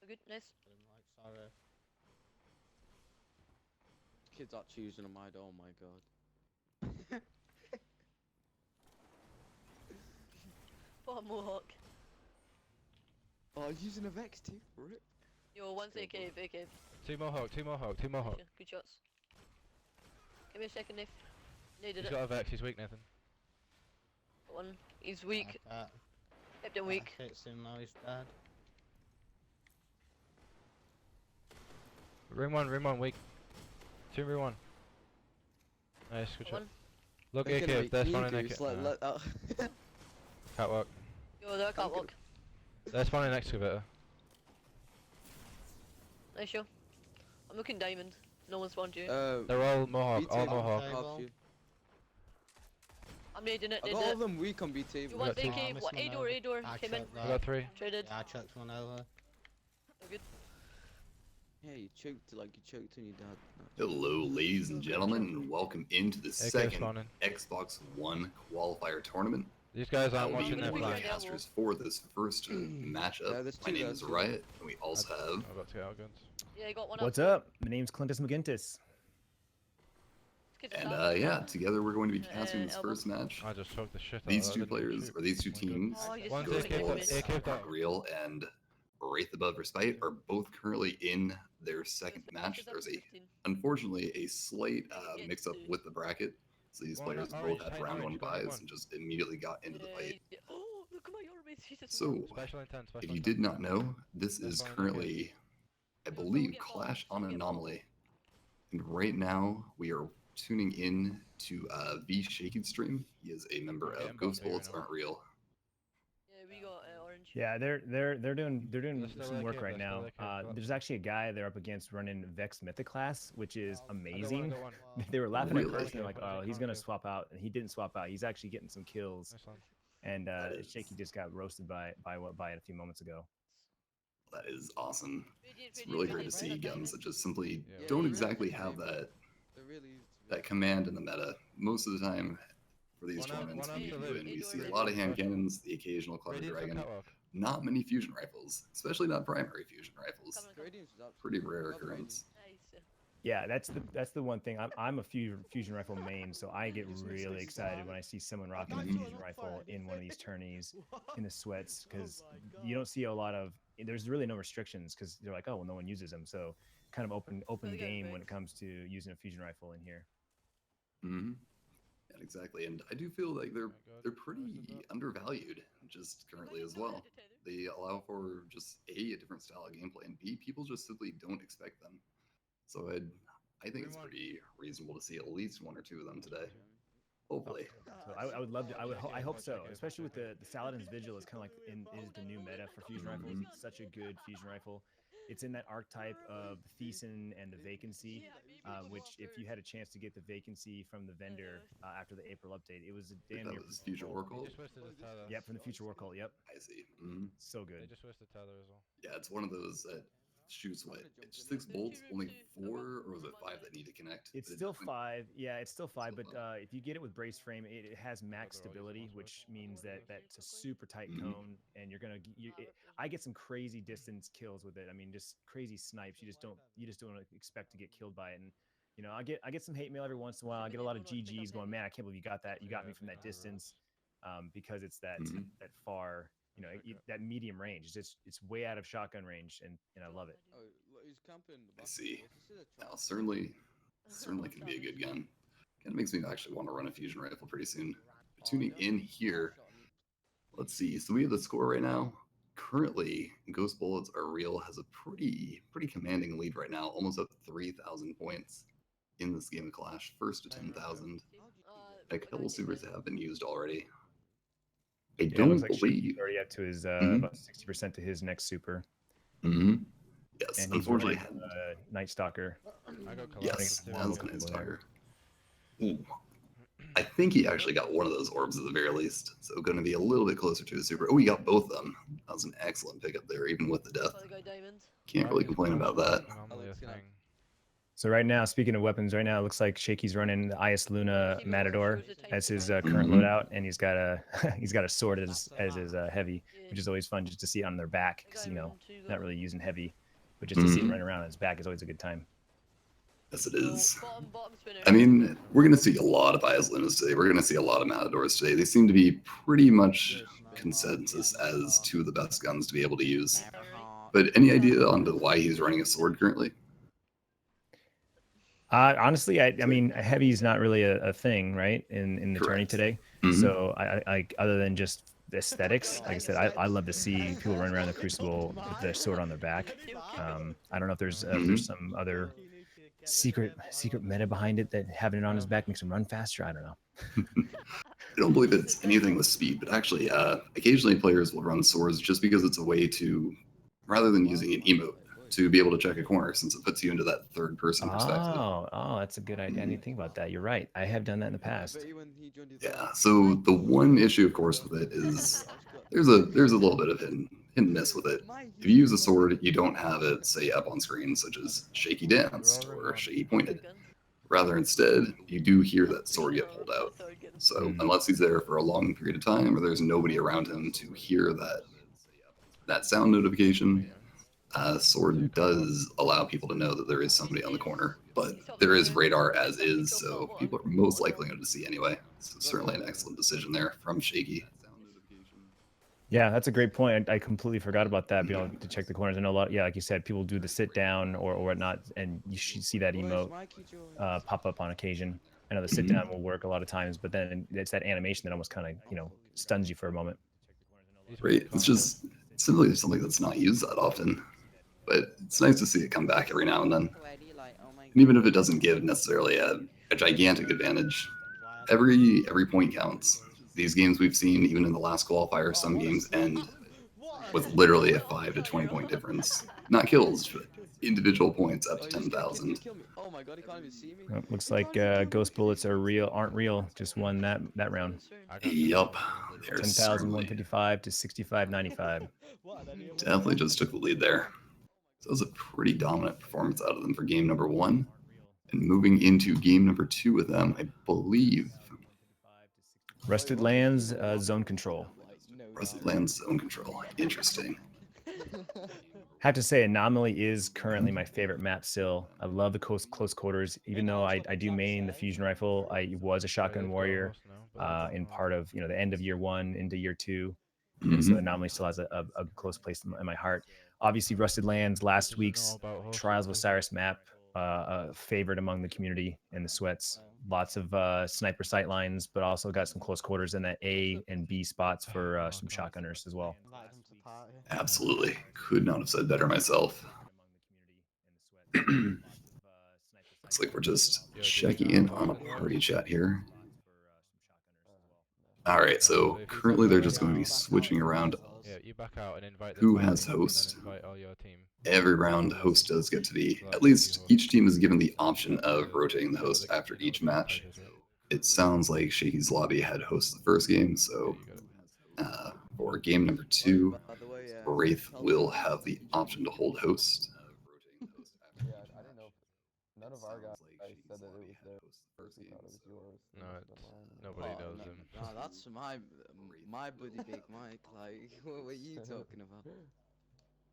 Good, nice. Sorry. Kids are choosing a mind. Oh my god. What a mohawk. Oh, using a Vex too. Rip. Yo, one's Go, A cave, A cave. Two Mohawk, two Mohawk, two Mohawk. Good shots. Give me a second, Nif. Needed He's it. got a Vex, he's weak, Nathan. Got one. He's weak. Kept him I weak. fixed him now. He's dead. Room one, weak. Two room one. Nice, good Got shot. one. Look, They're A gonna cave, make there's me one in A goose, cave. let that. Catwalk. Yo, there, can't walk. There's one in excavator. Nice show. I'm looking diamond. No one's spawned you. They're all Mohawk, B all table, Mohawk. half you. I'm nading it, I nading got all it. of them weak on B You table. want got A two. cave? What? A door, A door. Came in. I got three. Traded. Yeah, I chucked one over. Oh, good. Yeah, you choked like you choked on your dad. Hello, ladies and gentlemen, and welcome into the second spawning. Xbox One Qualifier tournament. These guys I aren't will be watching their one of the flank. casters for this first matchup. there's My two, name there's is two. Riot, and we also have I've got two outguns. Yeah, you got one What's up. up? My name's Clintus McGintis. and yeah, together we're going to be casting this first match. I just choked the shit out These of two that, didn't players, shoot. or these two Oh my God. teams, Oh, you just One's took Ghost it, Bullets, mate. A cave down. Real, and Wraith Above Respite are both currently in their second match. There's unfortunately a slight mix-up with the bracket. So these One players orange, both had tight round orange, one got buys one. and just immediately got into the fight. Oh, look at my army. Jesus. So, Special intent, special if you intent. did not know, this is That's fine, currently, I believe, Clash on Anomaly. And right now, we are tuning in to V Shaking Stream. He is a member Okay, of I'm Ghost about to Bullets right now. Aren't Real. Yeah, we got orange. Yeah, they're doing They're still some like work it, right they're still now. like it, but- There's actually a guy they're up against running Vex Mythoclass, which is I amazing. got one. They were laughing Really? at first. They're like, Okay, "Oh, he's okay. gonna swap out," and he didn't swap out. He's actually getting some kills, Nice one. and That is- Shaky just got roasted by it a few moments ago. That is awesome. Radiant, It's radiant, really great to radiant, see radiant, guns that just simply Yeah. don't Yeah, exactly really have good. that They're really easy to that command in the meta. Most of the time, for these One out- tournaments, one out we to win. live. We see a Radiant, lot of hand radiant. cannons, the occasional clever Radiant's on dragon. catwalk. Not many fusion rifles, especially not primary fusion rifles. Come on, come on. Gradient's is Pretty absolutely rare love occurrence. Nice. Yeah, that's the one thing. I'm a fusion rifle main, so I get really excited when I see someone rocking a fusion rifle in one of these tourneys in the sweats, because you don't see a lot of. There's really no restrictions because they're like, oh well, no one uses them, so kind of open Really good game when break. it comes to using a fusion rifle in here. hmm Yeah, exactly. And I do feel like Oh my God. they're pretty undervalued just currently as well. They allow for just a different style of gameplay, and B, people just simply don't expect them. So I think it's pretty reasonable to see at least one or two of them today. Hopefully. So I would love to. I hope so, especially with the Saladin's Vigil is kind of like is the new meta for fusion rifles. It's such a good fusion rifle. It's in that archetype of the Thiessen and the Vacancy, which if you had a chance to get the Vacancy from the vendor after the April update, it was a I think damn that near. was Future He Oracle. just twisted his tether. Yep, from the Future War Cult. Yep, I see. hmm so They good. just twisted tether as well. Yeah, it's one of those that shoots what? It's 6 bolts, only 4, or was it 5 that need to connect? It's But it still definitely- 5. Yeah, it's still 5. Still But five. if you get it with brace frame, it has max they're all stability, using which one means switch. that's a super tight Mhm. cone, and you're gonna. I get some crazy distance kills with it. I mean, just crazy snipes. You just don't expect to get killed by it. And I get some hate mail every once in a while. I get a lot of GGs going, man, I can't believe you got that. You got me from that distance, because it's that Mhm. that far. That medium range. It's way out of shotgun range, and I love it. Oh, look, he's camping the I back see. of the wall. This is a Now, trap. certainly can be a good gun. Kind of makes me actually want to run a fusion rifle pretty soon. Tuning in here, let's see. So we have the score right now. Currently, Ghost Bullets Are Real has a pretty commanding lead right now, almost up 3,000 points in this game of Clash. First to 10,000. A couple supers have been used already. I Yeah, it don't looks like believe. Shaky's already up to his Mhm. about 60% to his next super, hmm Yes, and he's unfortunately, running Night Stalker. I got yes, Colossus too. that was Cool. an Stalker. Ooh. I think he actually got one of those orbs at the very least, so going to be a little bit closer to his super. Oh, he got both of them. That was an excellent pickup there, even with the death. Gotta go diamond. Can't Why really is complain Clash about that. Anomaly a Alex, can I- thing? So right now, speaking of weapons, right now it looks like Shaky's running the IS Luna Matador as his current loadout, and he's got a he's got a sword as his heavy, which is always fun just to see on their back because not really using heavy, but just to see it running around on his back is always a good time. Yes, it is. I mean, we're going to see a lot of IS Lunas today. We're going to see a lot of Matadors today. They seem to be pretty much consensus as two of the best guns to be able to use. But any idea on why he's running a sword currently? Honestly, I mean, heavy is not really a thing, right? In the tourney today. So I other than just the aesthetics, like I said, I love to see people run around the Crucible with their sword on their back. I don't know if there's some other secret meta behind it that having it on his back makes him run faster. I don't know. I don't believe it's anything with speed, but actually, occasionally players will run swords just because it's a way to, rather than using an emote, to be able to check a corner, since it puts you into that third-person perspective. Oh, that's a good idea. I didn't think about that. You're right. I have done that in the past. Yeah. So the one issue, of course, with it is there's a little bit of hit and miss with it. If you use a sword, you don't have it say up on screen, such as shaky danced or shaky pointed. Rather, instead, you do hear that sword get pulled out. So unless he's there for a long period of time, or there's nobody around him to hear that sound notification, sword does allow people to know that there is somebody on the corner. But there is radar as is, so people are most likely going to see anyway. So certainly an excellent decision there from Shaky. Yeah, that's a great point. I completely forgot about that, being able to check the corners. I know a lot, yeah, like you said, people do the sit down or whatnot, and you should see that emote pop up on occasion. I know the sit down will work a lot of times, but then it's that animation that almost kind of, stuns you for a moment. Right. It's just simply something that's not used that often, but it's nice to see it come back every now and then. And even if it doesn't give necessarily a gigantic advantage, every point counts. These games we've seen, even in the last qualifier, some games end with literally a 5 to 20 point difference. Not kills, but individual points up to 10,000. Oh my god, he can't even see me. Well, looks like ghost bullets aren't real. Just won that round. Yup. 10,155 to 65.95. Definitely just took the lead there. So it was a pretty dominant performance out of them for game number 1. And moving into game number 2 with them, I believe. Rusted Lands zone control. Rusted Lands zone control. Interesting. Have to say, Anomaly is currently my favorite map still. I love the close quarters. Even though I do main the fusion rifle, I was a shotgun warrior in part of the end of year 1 into year 2. And so Anomaly still has a close place in my heart. Obviously, Rusted Lands, last week's Trials of Osiris map, favorite among the community and the sweats. Lots of sniper sight lines, but also got some close quarters in that A and B spots for some shotgunners as well. Absolutely. Could not have said better myself. Looks like we're just checking in on a party chat here. All right, so currently they're just going to be switching around who has host. Every round, host does get to be, at least each team is given the option of rotating the host after each match. It sounds like Shaky's Lobby had host the first game, so for game number 2, Wraith will have the option to hold host. Yeah, I didn't know. None of our guys said that it was their first. We thought it was yours. No, nobody knows him. No, that's my buddy Big Mike. Like, what were you talking about?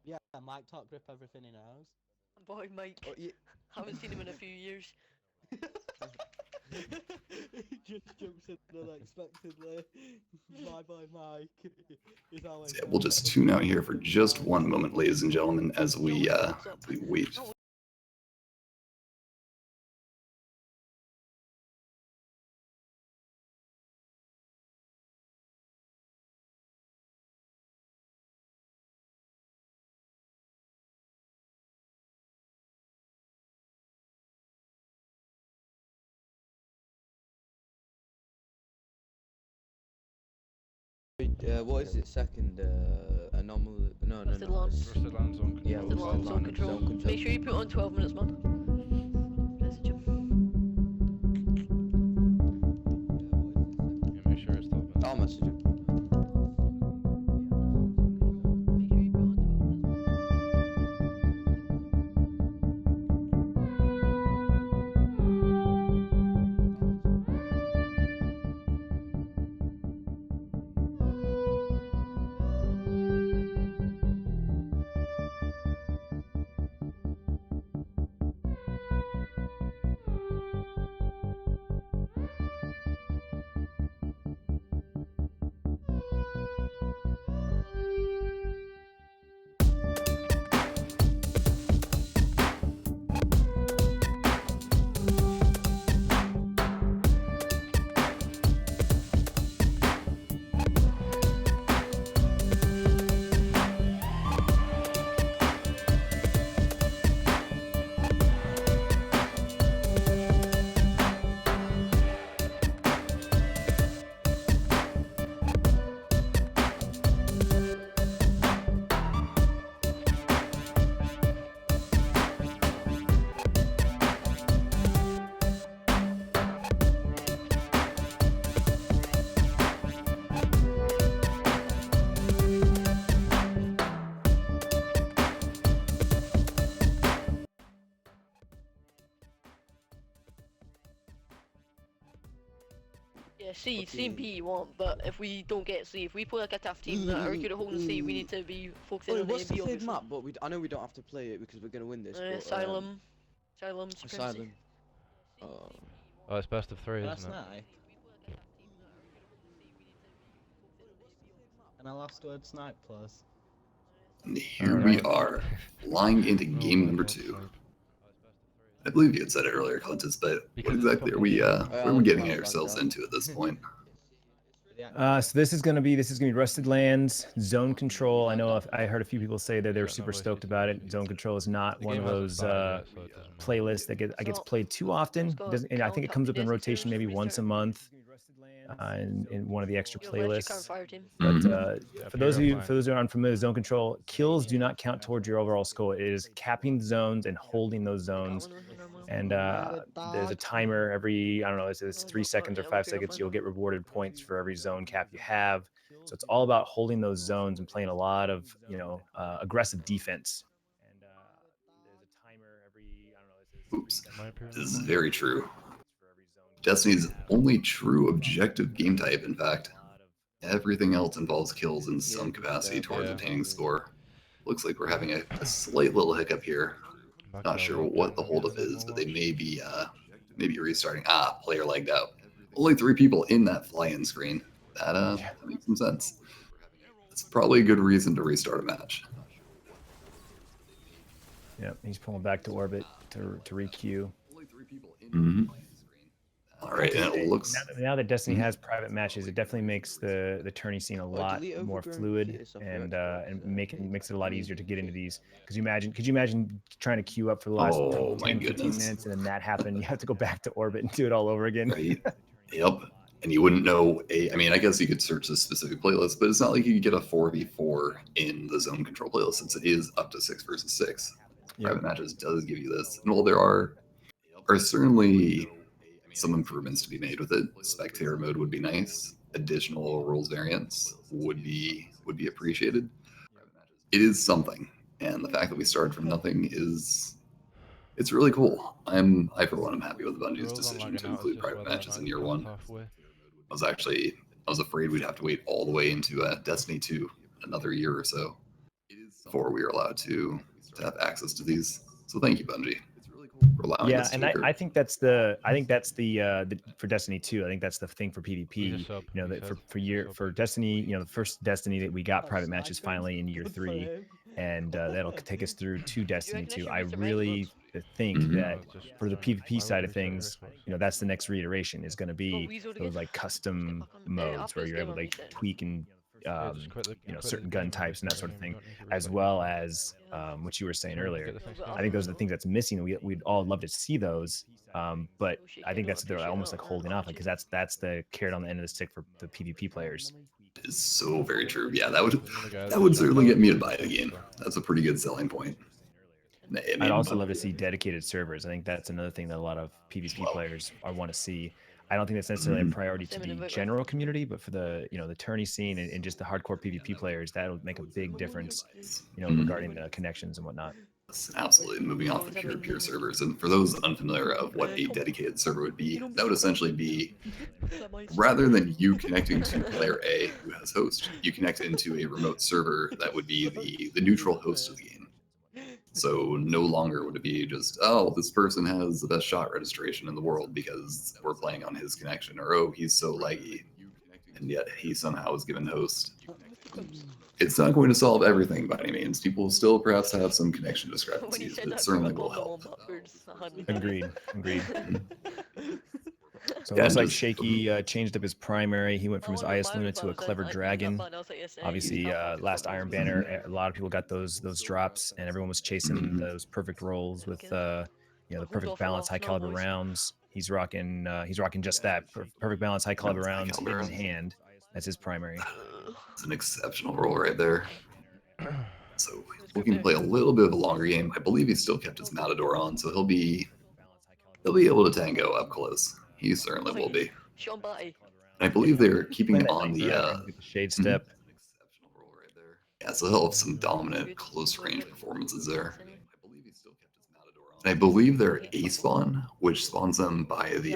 Yeah, Mike talk grip everything he knows. Boy, Mike. Oh, yeah. Haven't seen him in a few years. He just jumps in unexpectedly. My boy Mike is always. So yeah, we'll just tune out here for just one moment, ladies and gentlemen, as we wait. What is it? Second anomaly? No. Rusted Lands. Rusted Lands zone control. Yeah, Rusted Lands zone control. Make sure you put on 12 minutes, man. Message him. Yeah, make sure it's 12 minutes. I'll message him. Make sure you put on 12 minutes. Yeah, C and P you want, but if we don't get C, if we play like a tough team that are good at holding C, we need to be focusing Oh, on A what's and the B, third obviously. map? But I know we don't have to play it because we're gonna win this. But Asylum, Supremacy. Asylum. Oh, it's best of 3, Last isn't it? night. And our last word snipe, plus. And here we are, flying into Oh game my number God, 2. snipe. I believe you had said it earlier, Clintus, but what Because it's exactly are we Composure. what are we getting ourselves into at this point? So this is gonna be Rusted Lands, Zone Control. I know I heard a few people say that they were Yeah, no super wasted stoked about it. seconds. Zone Control is not The one game of hasn't those started yet, so it doesn't matter. playlists that gets played too often. And I think it comes up in rotation maybe once a month in one of the extra playlists. Fire team. But Yeah, for those purifying. who are unfamiliar, Zone Control kills do not count towards your overall score. It is capping the zones and holding those zones. And there's a timer every, I don't know, it's 3 seconds or 5 seconds. You'll get rewarded points for every zone cap you have. So it's all about holding those zones and playing a lot of, aggressive defense. And there's a timer every, I don't know, Oops. My This is purifying. very true. Destiny's only true objective game type, in fact. Everything else involves kills in some capacity towards Yeah. obtaining score. Looks like we're having a slight little hiccup here. Back Not to sure level what up, the I'm holdup getting is, more but they watch. may be restarting. Player lagged out. Only 3 people in that fly-in screen. That makes some sense. It's probably a good reason to restart a match. Yeah, he's pulling back to orbit to re-queue. Mm-hmm. All right, and it looks Now that Destiny has private matches, it definitely makes the tourney scene a lot delete more overgrown fluid computer software, and Xbox, makes it a lot easier to get into these. Because could you imagine trying to queue up for the last Oh, my 10, 15 goodness. minutes and then that happened, you have to go back to orbit and do it all over again. right. Yep. And you wouldn't know I mean, I guess you could search this specific playlist, but it's not like you could get a 4v4 in the zone control playlist since it is up to 6 versus 6. Yep. Private matches does give you this. And while there are certainly some improvements to be made with it, spectator mode would be nice. Additional rules variants would be appreciated. It is something. And the fact that we started from nothing it's really cool. I for one am happy with Bungie's Rules on decision lagging to out is include just private where the matches in match year starts 1. halfway. I was afraid we'd have to wait all the way into Destiny 2, another year or so, before we were allowed to have access to these. So thank you, Bungie, for allowing Yeah, this to and occur. I think that's the for Destiny 2. I think that's the thing for PvP. He's a sub, You know, he that said. for Destiny, the first Destiny that we got private matches finally in year 3, and that'll take us through to Destiny 2. I really think Mhm. that for the PvP side of things, that's the next reiteration is going to be those like custom modes where you're able to tweak and certain gun types and that sort of thing, as well as what you were saying earlier. I think those are the things that's missing. We'd all love to see those, but I think they're almost like holding off, because that's the carrot on the end of the stick for the PvP players. Is so very true. Yeah, that would certainly get me to buy the game. That's a pretty good selling point. I'd also love to see dedicated servers. I think that's another thing that a lot of PvP players want to see. I don't think that's necessarily a priority to the general community, but for the the tourney scene and just the hardcore PvP players, that'll make a big difference, regarding the connections and whatnot. Absolutely. Moving off the peer-to-peer servers, and for those unfamiliar of what a dedicated server would be, that would essentially be, rather than you connecting to player A who has host, you connect into a remote server that would be the neutral host of the game. So no longer would it be just, this person has the best shot registration in the world because we're playing on his connection, or he's so laggy, and yet he somehow is given host. It's not going to solve everything by any means. People will still perhaps have some connection discrepancies, but it certainly will help. Agreed. So it Yeah, looks like just- Shaky changed up his primary. He went from his Ice Luna to a Clever Dragon. Obviously, last Iron Banner, a lot of people got those drops, and everyone was chasing those perfect rolls with the perfect balance, high caliber rounds. He's rocking just that perfect balance, high caliber rounds in hand. That's his primary. It's an exceptional roll right there. So he's looking to play a little bit of a longer game. I believe he still kept his Matador on, so he'll be able to tango up close. He certainly will be. And I believe they're keeping on the Shade Step. Yeah, so he'll have some dominant close range performances there. I believe they're A spawn, which spawns them by the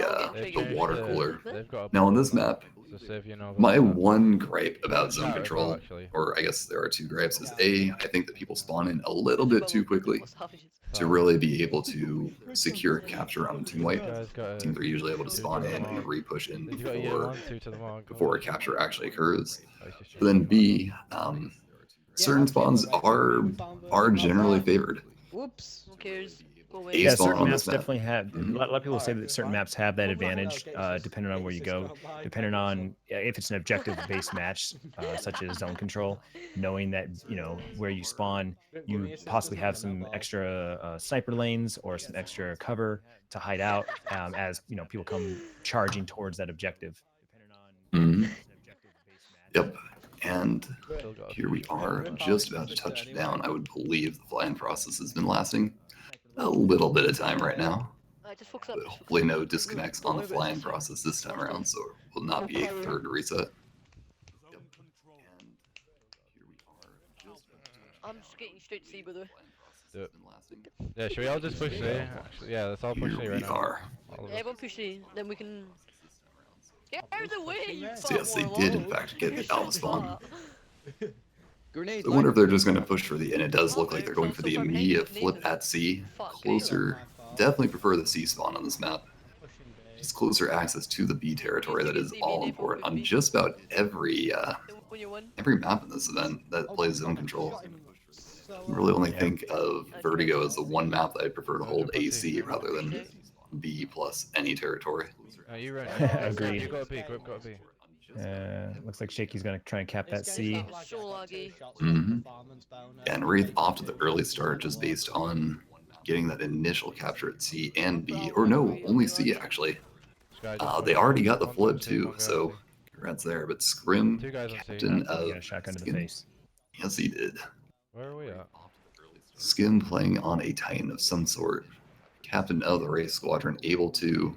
water cooler. They've got a Now on portal, this map, so see if you know about my that. one gripe about zone Chat as well, control, actually. or I guess there are two gripes, is A, I think that people spawn in a little bit too quickly to So, really be able to secure capture on team you wipe. guys got Teams are usually able to two spawn to the in and mark. re-push in You got a year 1, 2 to the mark. before a capture actually occurs. Oh, it's just But then changing. B, certain spawns are generally favored. Whoops. Who cares? Go away. A Yeah, spawn certain on maps this map. definitely have. Mhm. A lot of people say that certain maps have that advantage, depending on where you go, depending on if it's an objective-based match, such as zone control. Knowing that where you spawn, you possibly have some extra sniper lanes or some extra cover to hide out as people come charging towards that objective. Mhm. Yep. And Still got a here we fusion. are, just about to touch down. I would believe the flying process has been lasting a little bit of time right now. Just focus up. But hopefully no disconnects on the flying process this time around, so it will not be a third reset. Yep. And here we are, just about to touch I'm down. just getting straight to C, by the way. Do it. Been lasting. Yeah, should we all just push C? Actually, yeah, let's all push Here C we right now. are. All of us. Everyone push C, then we can. Get out of the way, you So yes, they fat did in warlock. fact get alpha spawn. Grenade. I wonder if they're just going to push for the, and it does look like they're going for the immediate flip at C. Closer, definitely prefer the C spawn on this map. Just closer access to the B territory that is all important on just about every When you win. map in this event that plays zone control. I really only think of Vertigo as the one map that I prefer to hold AC rather than B plus any territory. You ready? Agreed. You got a B, Grip got a B. Looks like Shaky's gonna try and cap that C. So laggy. Mhm. And Wraith off to the early start just based on getting that initial capture at C and B, or no, only C actually. Sky just They pushed. already got the One flip top C, too, one guy so C. congrats there. But Scrim, Two guys on C. captain He got a of shotgun to the Skin, face. yes he did. Where are we at? Skin playing on a Titan of some sort, captain of the Wraith squadron, able to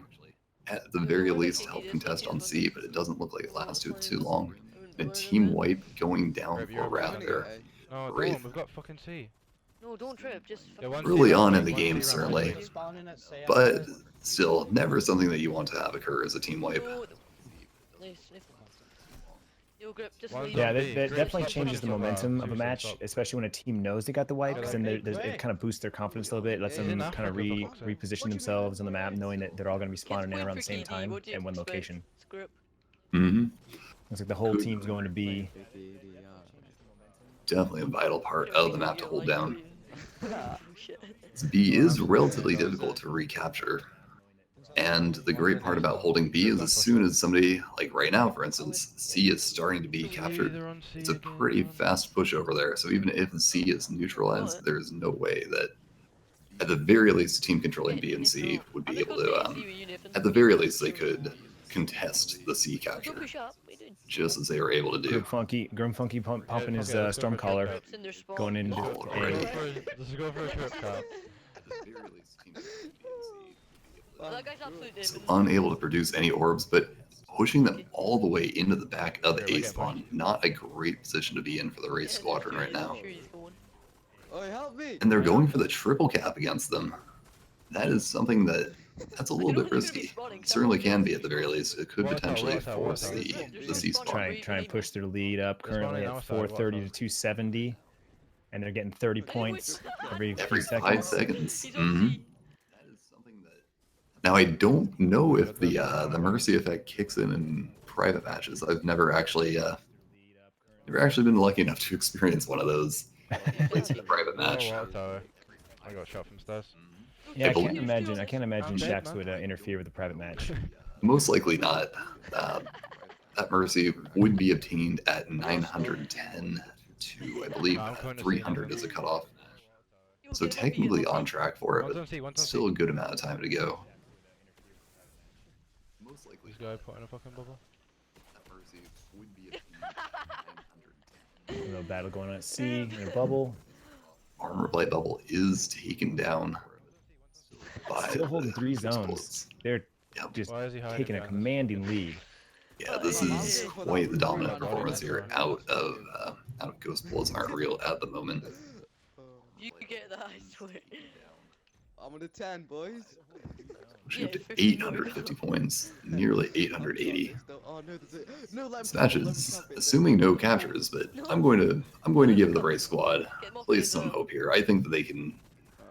at the very least help contest on C, but it doesn't look like it lasted too long. A team wipe going down Grip, for you're Wrath on there. No, Wraith. don't. We've got fucking C. No, don't trip. Just. Yeah, one Early C on round, in the one game, C round, certainly. one C. But still, never something that you want to have occur as a team wipe. No, nice. Yo, Grip, just One leave. Yeah, B. that Grip, definitely stop changes the pushing so far. momentum of a Two match, steps up. especially when a team knows they got the wipe, because then Okay. it kind of boosts their confidence a little bit, lets He's them in kind of Africa, for fuck's sake. reposition themselves on the map, knowing that they're all going to be Kids spawning in playing around for the same KD, time what do you and one expect? location. Script. Mm-hmm. Looks like the whole team's going to be. Definitely a vital part of the map to hold down. Oh, shit. B is relatively difficult to recapture. And the great part about holding B is as soon as somebody, like right now for instance, C is starting to be captured, They're on C it's a again, pretty man. fast push over there. So even if C is neutralized, there is no way that, at the very least, team controlling B and C would be able to, at the very least, they could contest the C Don't capture, push up. What are you doing? just as they were able to do. Grim Funky pumping his okay, let's go for Stormcaller, Grip's in their spawn. going into Oh, A. already. Let's go for a trip cap. At the very least, team controlling B and C Oh, that guy's absolutely so different. unable to produce any orbs, but pushing them all the way into the back of the Okay, we're A getting spawn. Not a great position to be in for the Wraith squadron right now. Sure he's going. Oh, help me! And they're going for the triple cap against them. That is something that's a little bit risky. Certainly can be at the very least. It could potentially force the C spawn. Try and push their lead up currently at 430 to 270, and they're getting 30 points every few Every 5 seconds. seconds. He's on Mhm. C. That is something that. Now I don't know if the mercy effect kicks in private matches. I've never actually been lucky enough to experience one of those. It's a private match. Water tower. I got shot from stairs. Yeah, I believe- can't imagine I'm dead, Shax man. would interfere with a private match. Most likely not. That mercy would be obtained at 910 to, I believe, No, I'm going to 300 see is a cutoff. So technically on track for it, One's on but C, one's on still a C. good amount of time to go. Most likely, This guy put in a fucking bubble. that mercy would be obtained at 910. A little battle going on at C in a bubble. Armor Blight Bubble is taken down by Still holding 3 the zones. Explosives. They're Yep. just Why is he hiding taking a behind us? commanding lead. Yeah, this is quite the dominant performance here out of Ghost Bullets Aren't Real at the moment. You get that, I swear. I'm on a 10, boys. Pushing up to 50. 850 points, nearly 880. Oh no, there's a... No, let This him match cap it, let him is cap it. assuming no captures, but I'm going to give the Wraith squad Get at more least players some out. hope here. I think that they can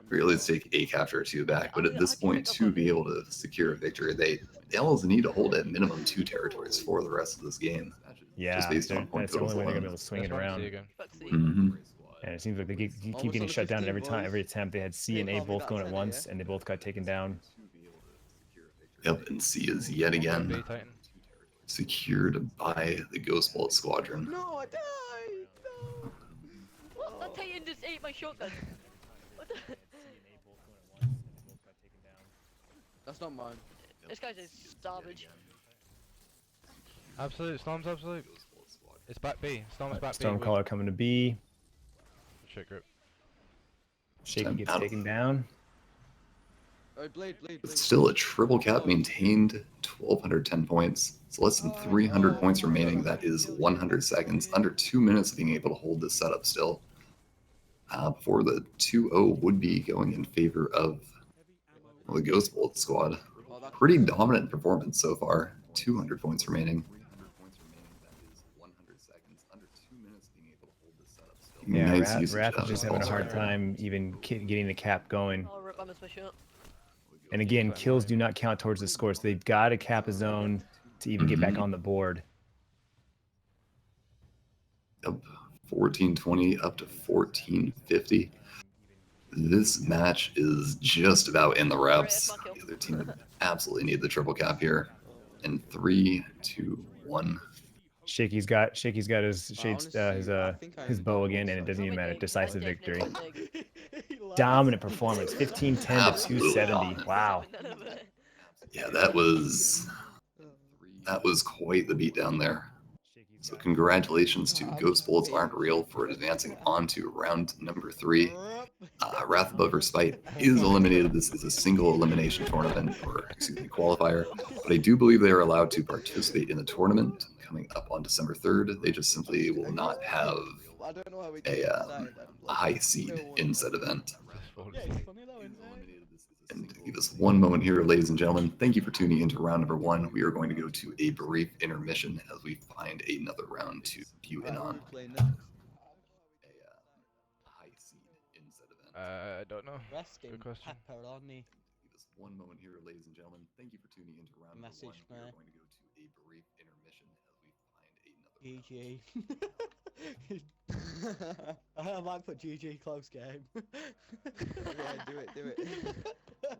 really take a capture or two back, but at this point, to be able to secure a victory, they almost need to hold at minimum 2 territories for the rest of this game. Yeah, just based on point that's the only totals way they're alone. gonna be able to swing That's it why I'm around. again. Fuck C. Mm-hmm. And it seems like they keep Almost getting on a shut down 15, every time, boys. every attempt. They had C Hey, and A call me both that going at 10, once, yeah? and they both got taken down. Yep, and C is yet B again Titan. secured by the Ghost Bolt Squadron. No, I died! No! What? That Titan just ate my shotgun. What the? That's not mine. This guy's a savage. Absolute. Storm's absolute. It's back B. Storm's back B. Stormcaller coming to B. Shit grip. Shaky gets Out. taken down. Oh, Blade. It's still a triple cap maintained, 1,210 points. It's less than 300 points remaining. That is 100 seconds, under 2 minutes of being able to hold this setup still. Before the 2-0 would be going in favor of the Ghost Bolt squad. Pretty dominant performance so far. 200 points remaining. Yeah, Nice usage Wrath of is just his having a pulse hard rifle. time even getting the cap going. Oh, rip, I missed my shot. And again, kills do not count towards the score, so they've got to cap a zone to even get back on the board. Yep, 1420 up to 1450. This match is just about in the reps. The other team absolutely need the triple cap here. In 3, 2, 1. Shaky's got his shades, his bow again, and it doesn't even matter. Decisive victory. Dominant performance. 1510 to Absolutely 270. dominant. Wow. Yeah, that was quite the beatdown there. So congratulations to Ghost Bullets Aren't Real for advancing on to round number 3. Wrath Above Respite is eliminated. This is a single elimination tournament, or excuse me, qualifier. But I do believe they are allowed to participate in the tournament coming up on December 3rd. They just simply will not have a high seed in said event. Yeah, it's funny though, isn't it? And give us one moment here, ladies and gentlemen. Thank you for tuning into round number 1. We are going to go to a brief intermission as we find another round to view in on. High seed in said event. I don't know. Resting Good question. pepperoni. Give us one moment here, ladies and gentlemen. Thank you for tuning into round number 1. Message We are me. going to go to a brief intermission as we find another round. GG. I might put GG close game. Yeah, do it. Oh,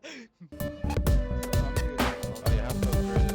you have to upgrade it.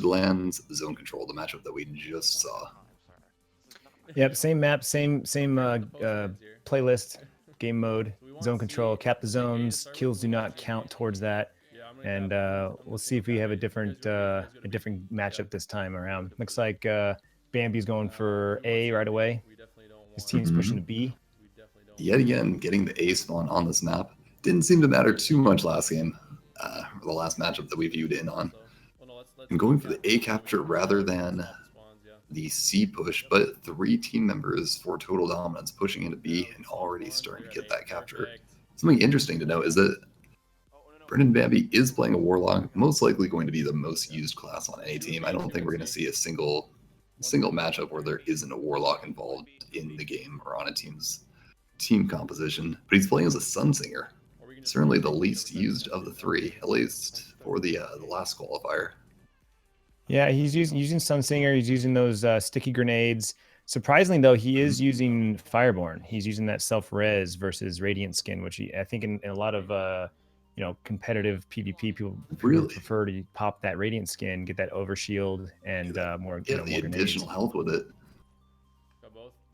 Lands, Zone Control, the matchup that we just saw. Yep, same map, same playlist, game mode, zone control, cap the zones, kills do not count towards that, and we'll see if we have a different matchup this time around. Looks like Bambi's going for A right away. His team's pushing to B. Yet again, getting the A spawn on this map didn't seem to matter too much last game, or the last matchup that we viewed in on. And going for the A capture rather than the C push, but 3 team members for total dominance pushing into B and already starting to get that capture. Something interesting to note is that Brendan Bambi is playing a Warlock, most likely going to be the most used class on any team. I don't think we're going to see a single matchup where there isn't a Warlock involved in the game or on a team's team composition. But he's playing as a Sunsinger, certainly the least used of the 3, at least for the last qualifier. Yeah, he's using Sunsinger. He's using those sticky grenades. Surprisingly, though, he is using Fireborn. He's using that self-res versus Radiant skin, which I think in a lot of competitive PvP, people Really prefer to pop that Radiant skin, get that overshield, and more. Yeah, the additional health with it.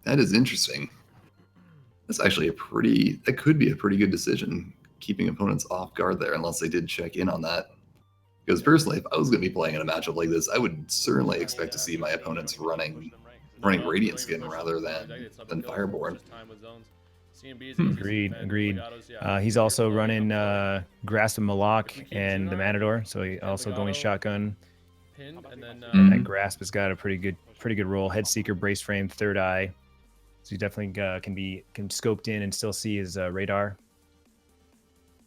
That is interesting. That's actually that could be a pretty good decision, keeping opponents off guard there, unless they did check in on that. Because personally, if I was going to be playing in a matchup like this, I would certainly expect to see my opponents running Radiant skin rather than Fireborn. Agreed. He's also running Grasp of Malak and the Matador, so he also going shotgun. And that Grasp has got a pretty good roll. Headseeker, Brace Frame, Third Eye. So he definitely can scoped in and still see his radar.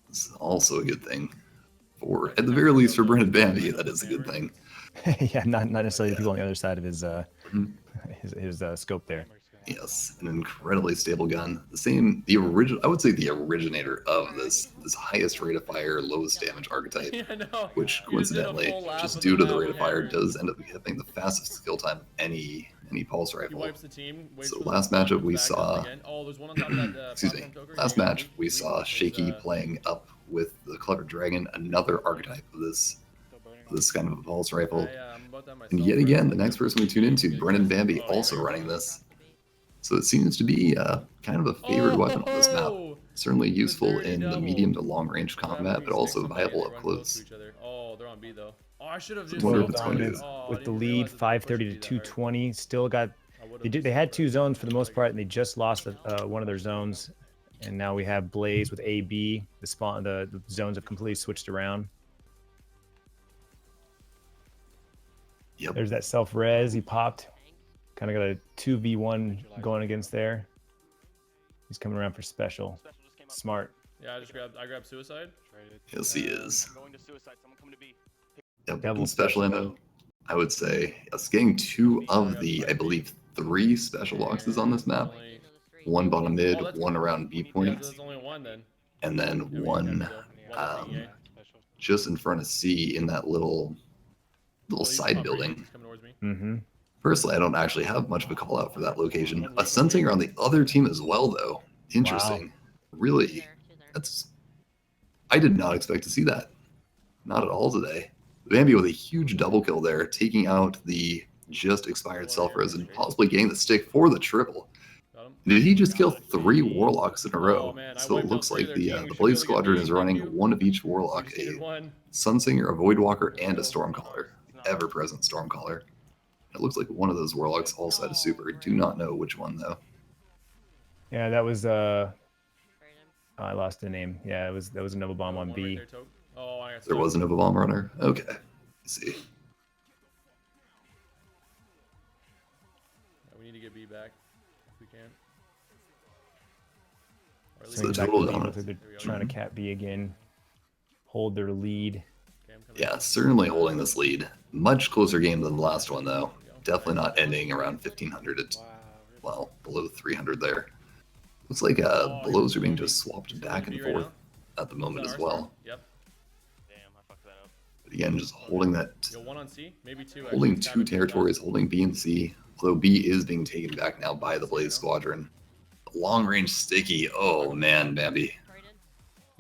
It's also a good thing. At the very least, for Brendan Bambi, that is a good thing. Yeah, not necessarily the people on the other side of his scope there. Yes, an incredibly stable gun. I would say the originator of this highest rate of fire, lowest damage archetype, which coincidentally, just due to the rate of fire, does end up having the fastest skill time of any pulse rifle. So last matchup we saw, last match we saw Shaky playing up with the Clever Dragon, another archetype of this kind of a pulse rifle. And yet again, the next person we tune into, Brendan Bambi, also running this. So it seems to be kind of a favored weapon on this map. Certainly useful in the medium to long range combat, but also viable up close. I should have wonder if it's going to with the lead 530 to 220. Still got they had 2 zones for the most part, and they just lost one of their zones. And now we have Blaze with AB. The zones have completely switched around. Yep. There's that self-res he popped. Kind of got a 2v1 going against there. He's coming around for special. Smart. Yeah, I grabbed suicide. Yes, he is. Yep, Double in special ammo, I would say getting 2 of the, I believe, 3 special boxes on this map. One bottom mid, one around B point, and then one just in front of C in that little side building. Personally, I don't actually have much of a call out for that location. A Sunsinger on the other team as well, though. Interesting. Wow. Really, I did not expect to see that. Not at all today. Bambi with a huge double kill there, taking out the just expired self-res and possibly getting the stick for the triple. Did he just kill 3 Warlocks in a row? So it looks like the Blaze Squadron is running one of each Warlock, a Sunsinger, a Voidwalker, and a Stormcaller. Ever-present Stormcaller. It looks like one of those Warlocks also had a super. I do not know which one, though. Yeah, that was I lost the name. Yeah, that was a Nova Bomb on B. There was a Nova Bomb runner? Okay. I see. We need to get B back if we can. So the total dominance. They're trying to cap B again. Hold their lead. Yeah, certainly holding this lead. Much closer game than the last one, though. Definitely not ending around 1,500. Well, below 300 there. Looks like belows are being just swapped back and forth at the moment as well. Yep. But again, just holding that. One on C, maybe 2. Holding 2 territories, holding B and C. Although B is being taken back now by the Blaze Squadron. Long range sticky. Oh man, Bambi.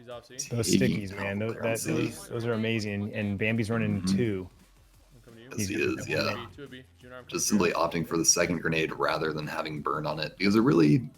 Those stickies, man. Those are amazing. And Bambi's running 2. Yes, he He's is, yeah. 2B. Junior arm Just comes simply here. opting for the second grenade rather than having burn on it. Because it really,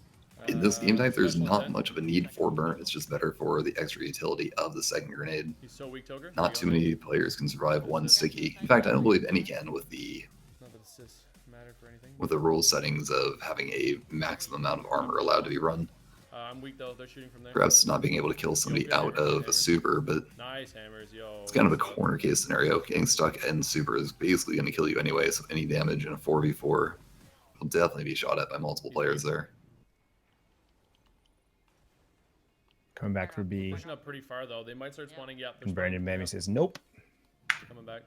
in this game type, there's special not intent. much of a need for burn. It's just better for the extra utility of the second grenade. He's so weak, Toker. Not too many players can survive one sticky. In fact, I don't believe any can with the Not that assists matter for anything. rule settings of having a maximum amount of armor allowed to be run. I'm weak though. They're shooting from there. Perhaps not being able to kill somebody out of a super, but Nice hammers, yo. it's kind of a corner case scenario. Getting stuck in super is basically going to kill you anyway, so any damage in a 4v4 will definitely be shot at by multiple players there. Coming back for B. Pushing up pretty far though. They might start spawning. Yeah. And Brandon Bammy says, nope. Coming back.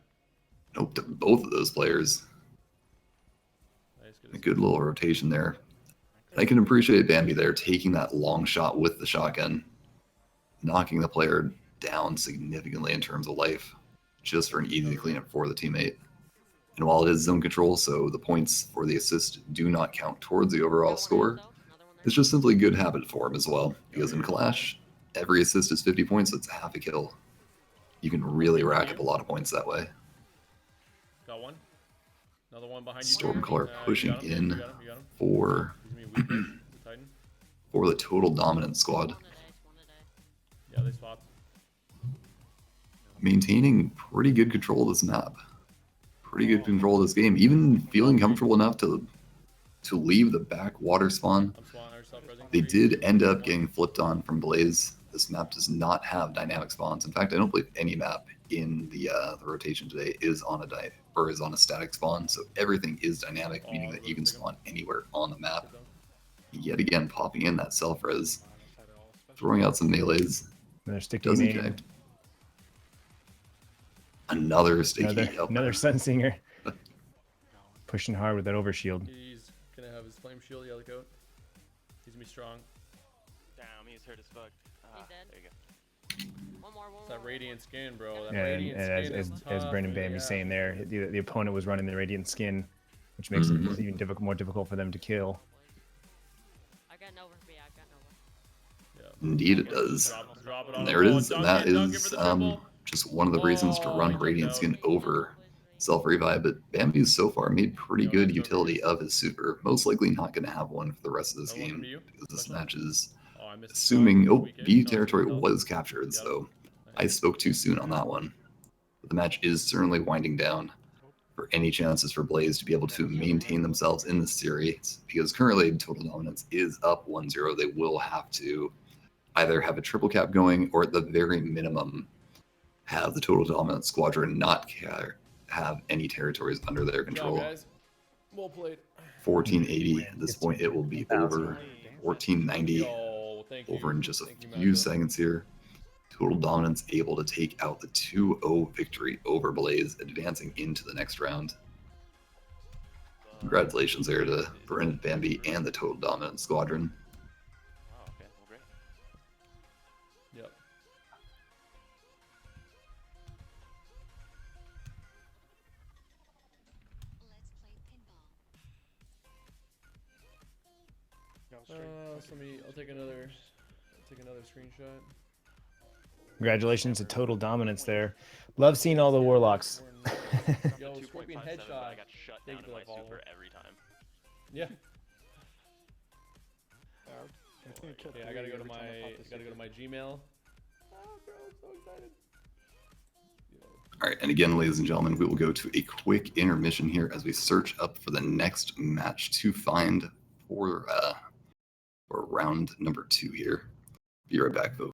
Nope, to both of those players. Nice, A good little rotation there. I can appreciate Bambi there taking that long shot with the shotgun, knocking the player down significantly in terms of life, just for an easy cleanup for the teammate. And while it is zone control, so the points for the assist do not count towards the overall score, it's just simply good habit for him as well, because in Clash, every assist is 50 points, so it's half a kill. You can really rack up a lot of points that way. Got one. Another one behind you. Stormcaller pushing You got him. in You got him. for He's gonna be weak. The Titan. for the total dominant squad. Yeah, they swapped. Maintaining pretty good control of this map. Pretty good control of this game. Even feeling comfortable enough to leave the back water spawn. I'm spawning ourselves. They did end up getting flipped on from Blaze. This map does not have dynamic spawns. In fact, I don't believe any map in the rotation today is on a static spawn. So everything is dynamic, meaning that you can spawn anywhere on the map. Yet again, popping in that self-res, throwing out some melees. Another sticky Doesn't name. connect. Another sticky. Another Sun Singer. Pushing hard with that overshield. He's gonna have his flame shield, yellow coat. He's gonna be strong. Damn, he's hurt as fuck. He's dead. There you go. One more. It's that radiant skin, bro. That Yeah, and radiant as, skin is as tough, Brendan Bamby's saying there, the opponent was running the radiant skin, which makes it even more difficult for them to kill. I got Nova for I got Nova. Yeah. Indeed, it does. Drop it on And the there it wall. is, and Dunk that it, dunk it is for the triple. just one of the reasons to run Radiant Skin over self-revive. But Bambi's so far made pretty good utility of his super. Most likely not going to have one for the rest of this game, because this match is assuming B territory was captured, so I spoke too soon on that one. But the match is certainly winding down for any chances for Blaze to be able to maintain themselves in this series, because currently total dominance is up 1-0. They will have to either have a triple cap going, or at the very minimum have the total dominant squadron not have any territories under their control. Guys. Well played. 1480 at this point, it will be over. 1490 Yo, thank you. over in just a Thank you, few Mago. seconds here. Total dominance able to take out the 2-0 victory over Blaze, advancing into the next round. Congratulations there to Brendan Bambi and the total dominant squadron. Oh, okay. Well, great. Yep. I'll take another screenshot. Congratulations to total dominance there. Love seeing all the warlocks. Yo, 2.57, Scorpion but headshot. I got shut down Take in the my ball. super every time. Yeah. Okay, Okay, I gotta go to my Gmail. Oh, bro, I'm so excited. All right, and again, ladies and gentlemen, we will go to a quick intermission here as we search up for the next match to find for round number 2 here. Be right back, folks.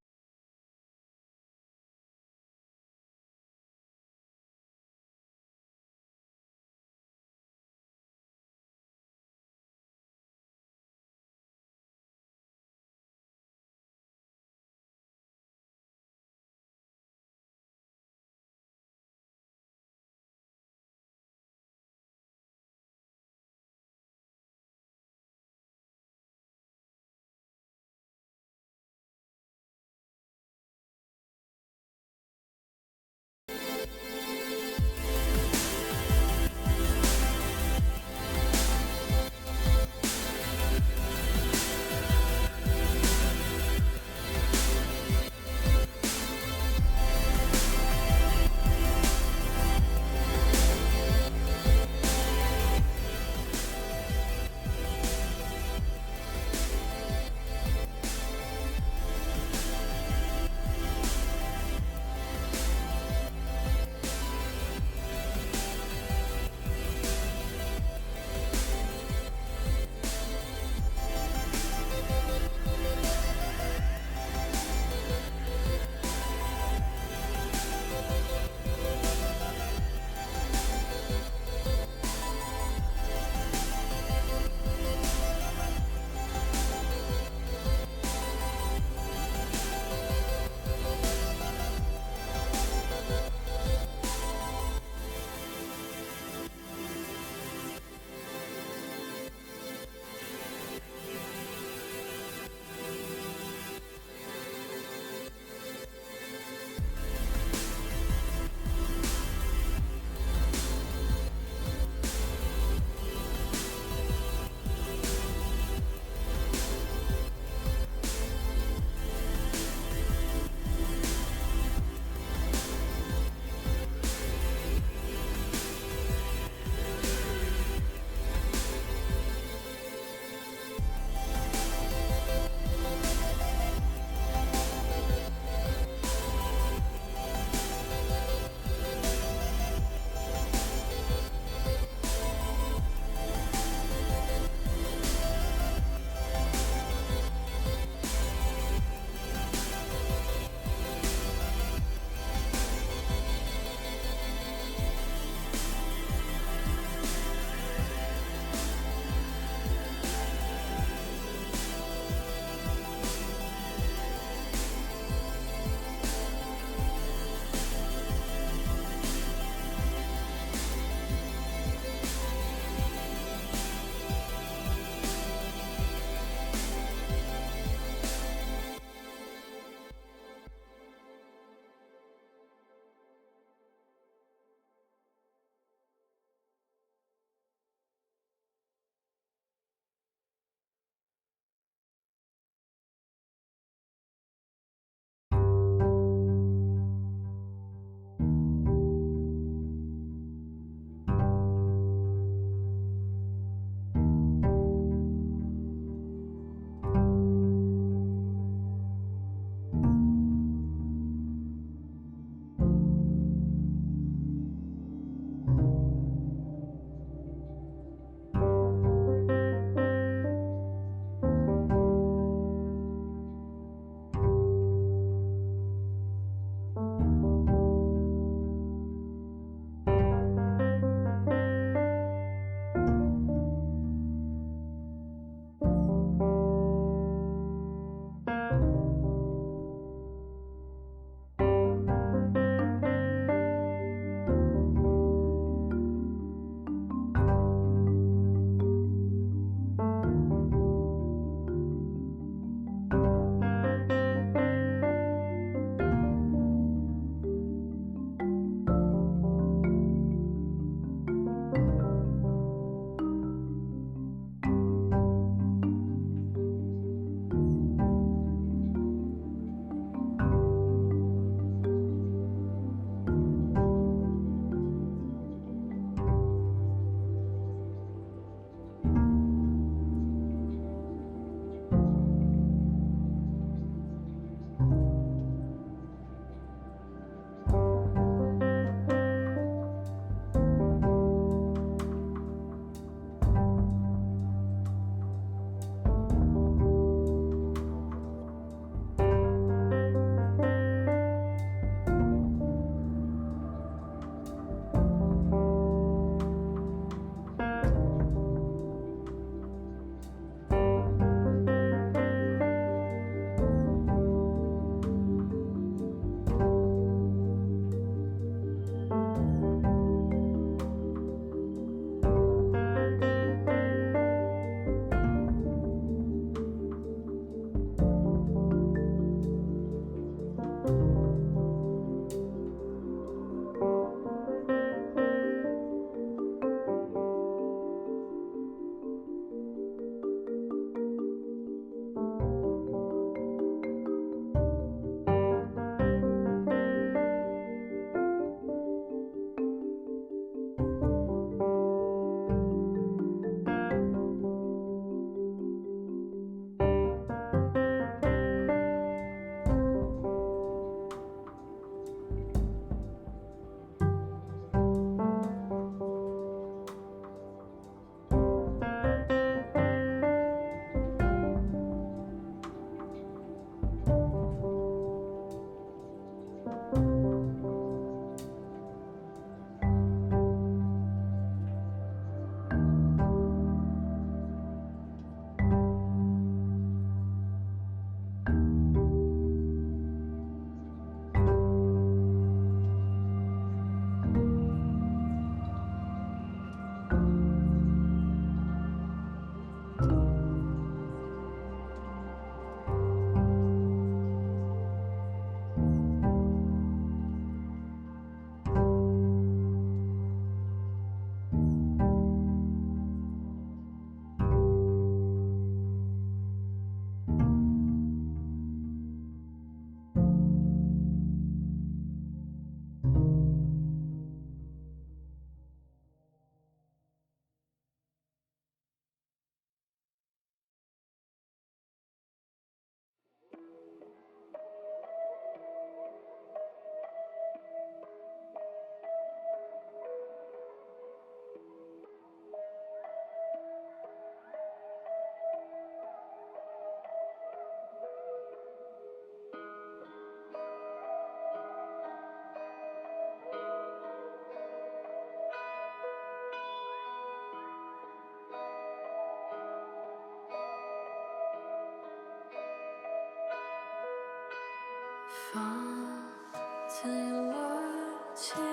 Telling what she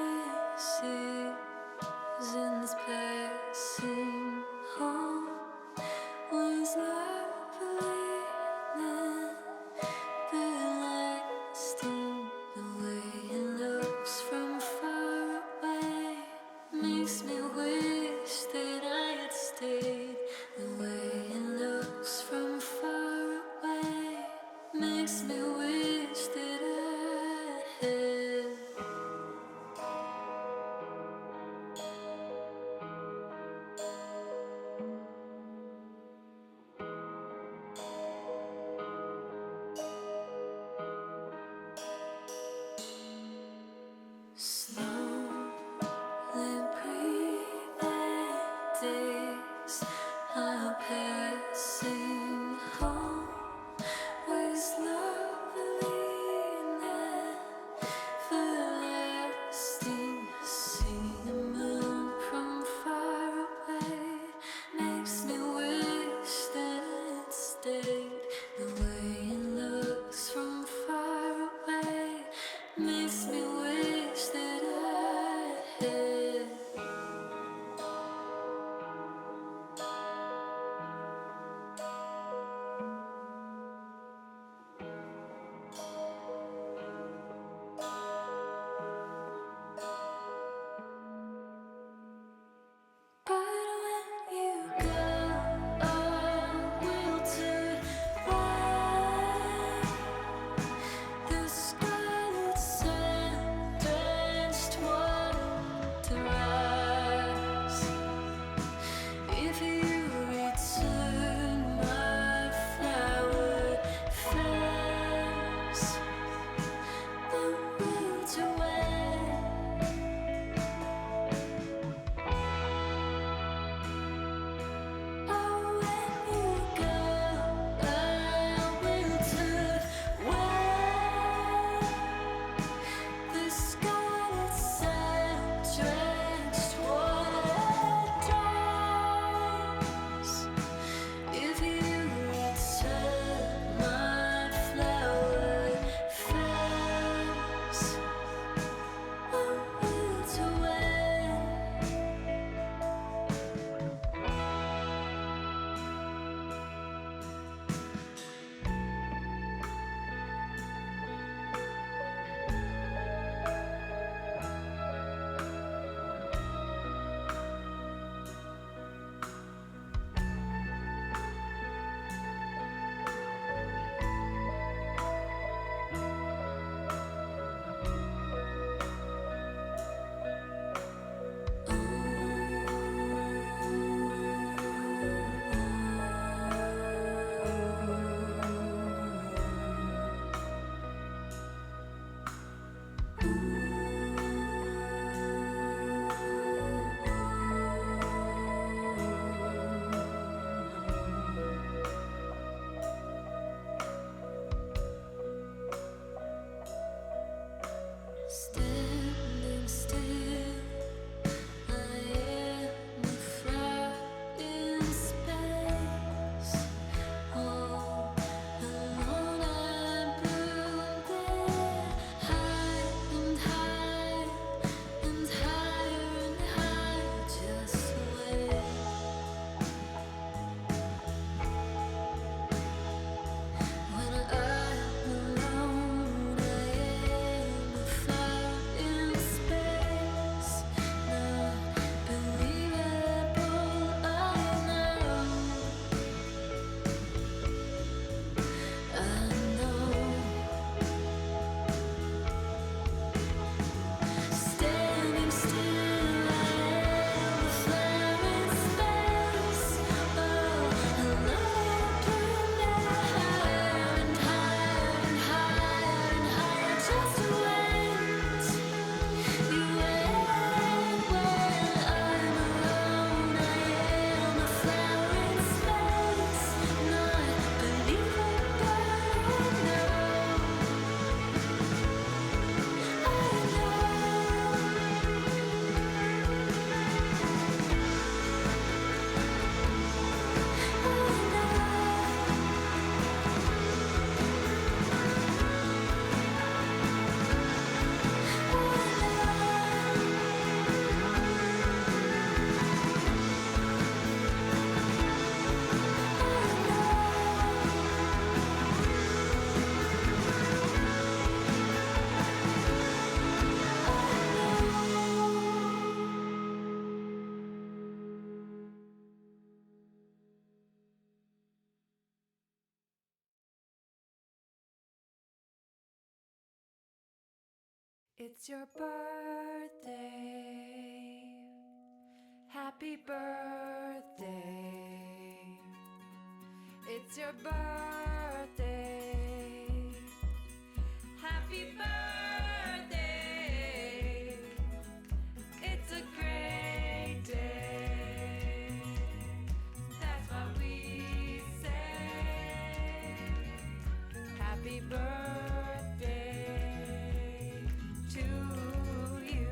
sees in this passing home was not believing, but lasting the way it looks from far away makes me wish that I had stayed. The way it looks from far away makes me wish that I had. Slowly breathing days are passing home with love It's your birthday. Happy birthday. It's your birthday. Happy birthday. It's a great day. That's what we say. Happy birthday to you.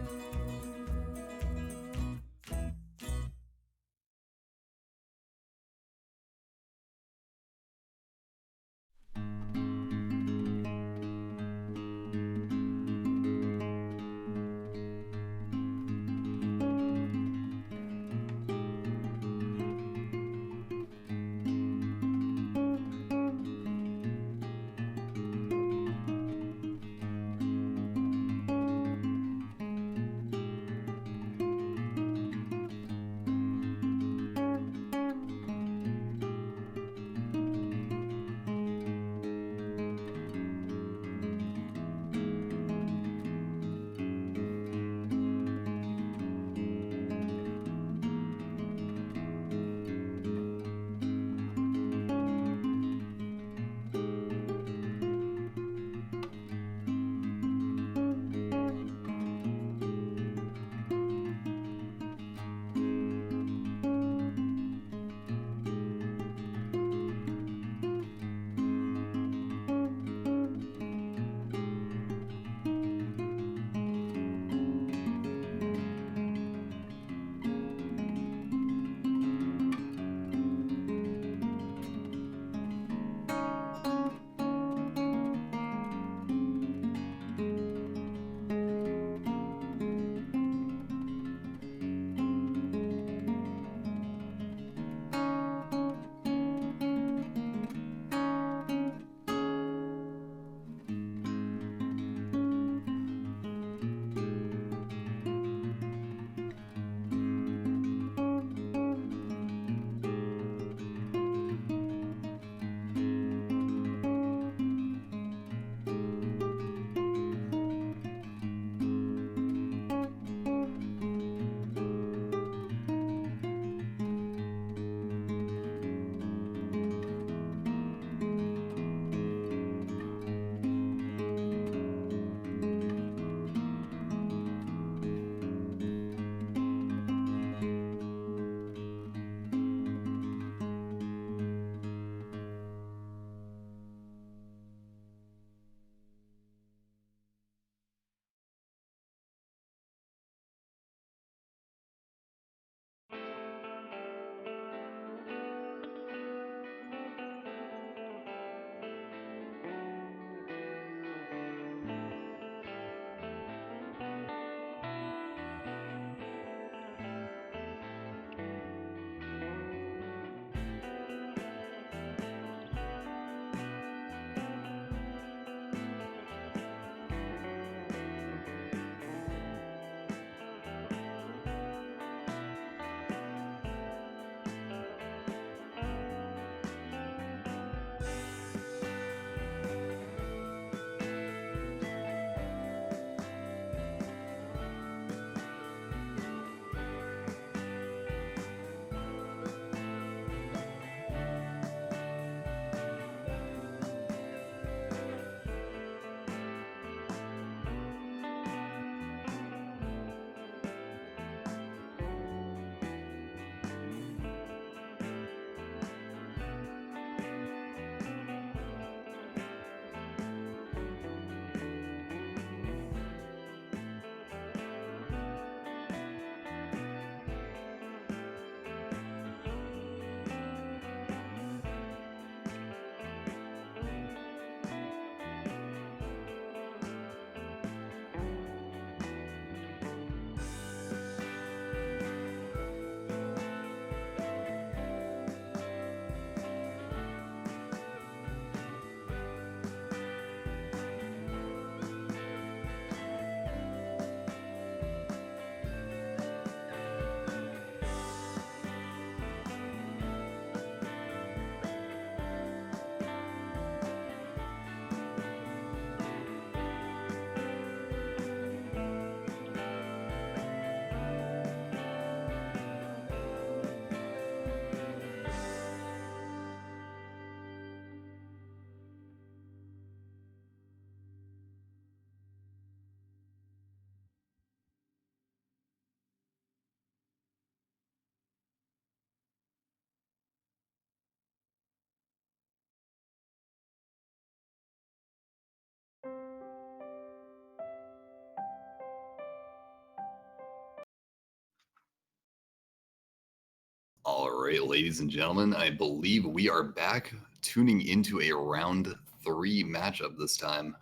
right, ladies and gentlemen, I believe we are back tuning into a round 3 matchup this time.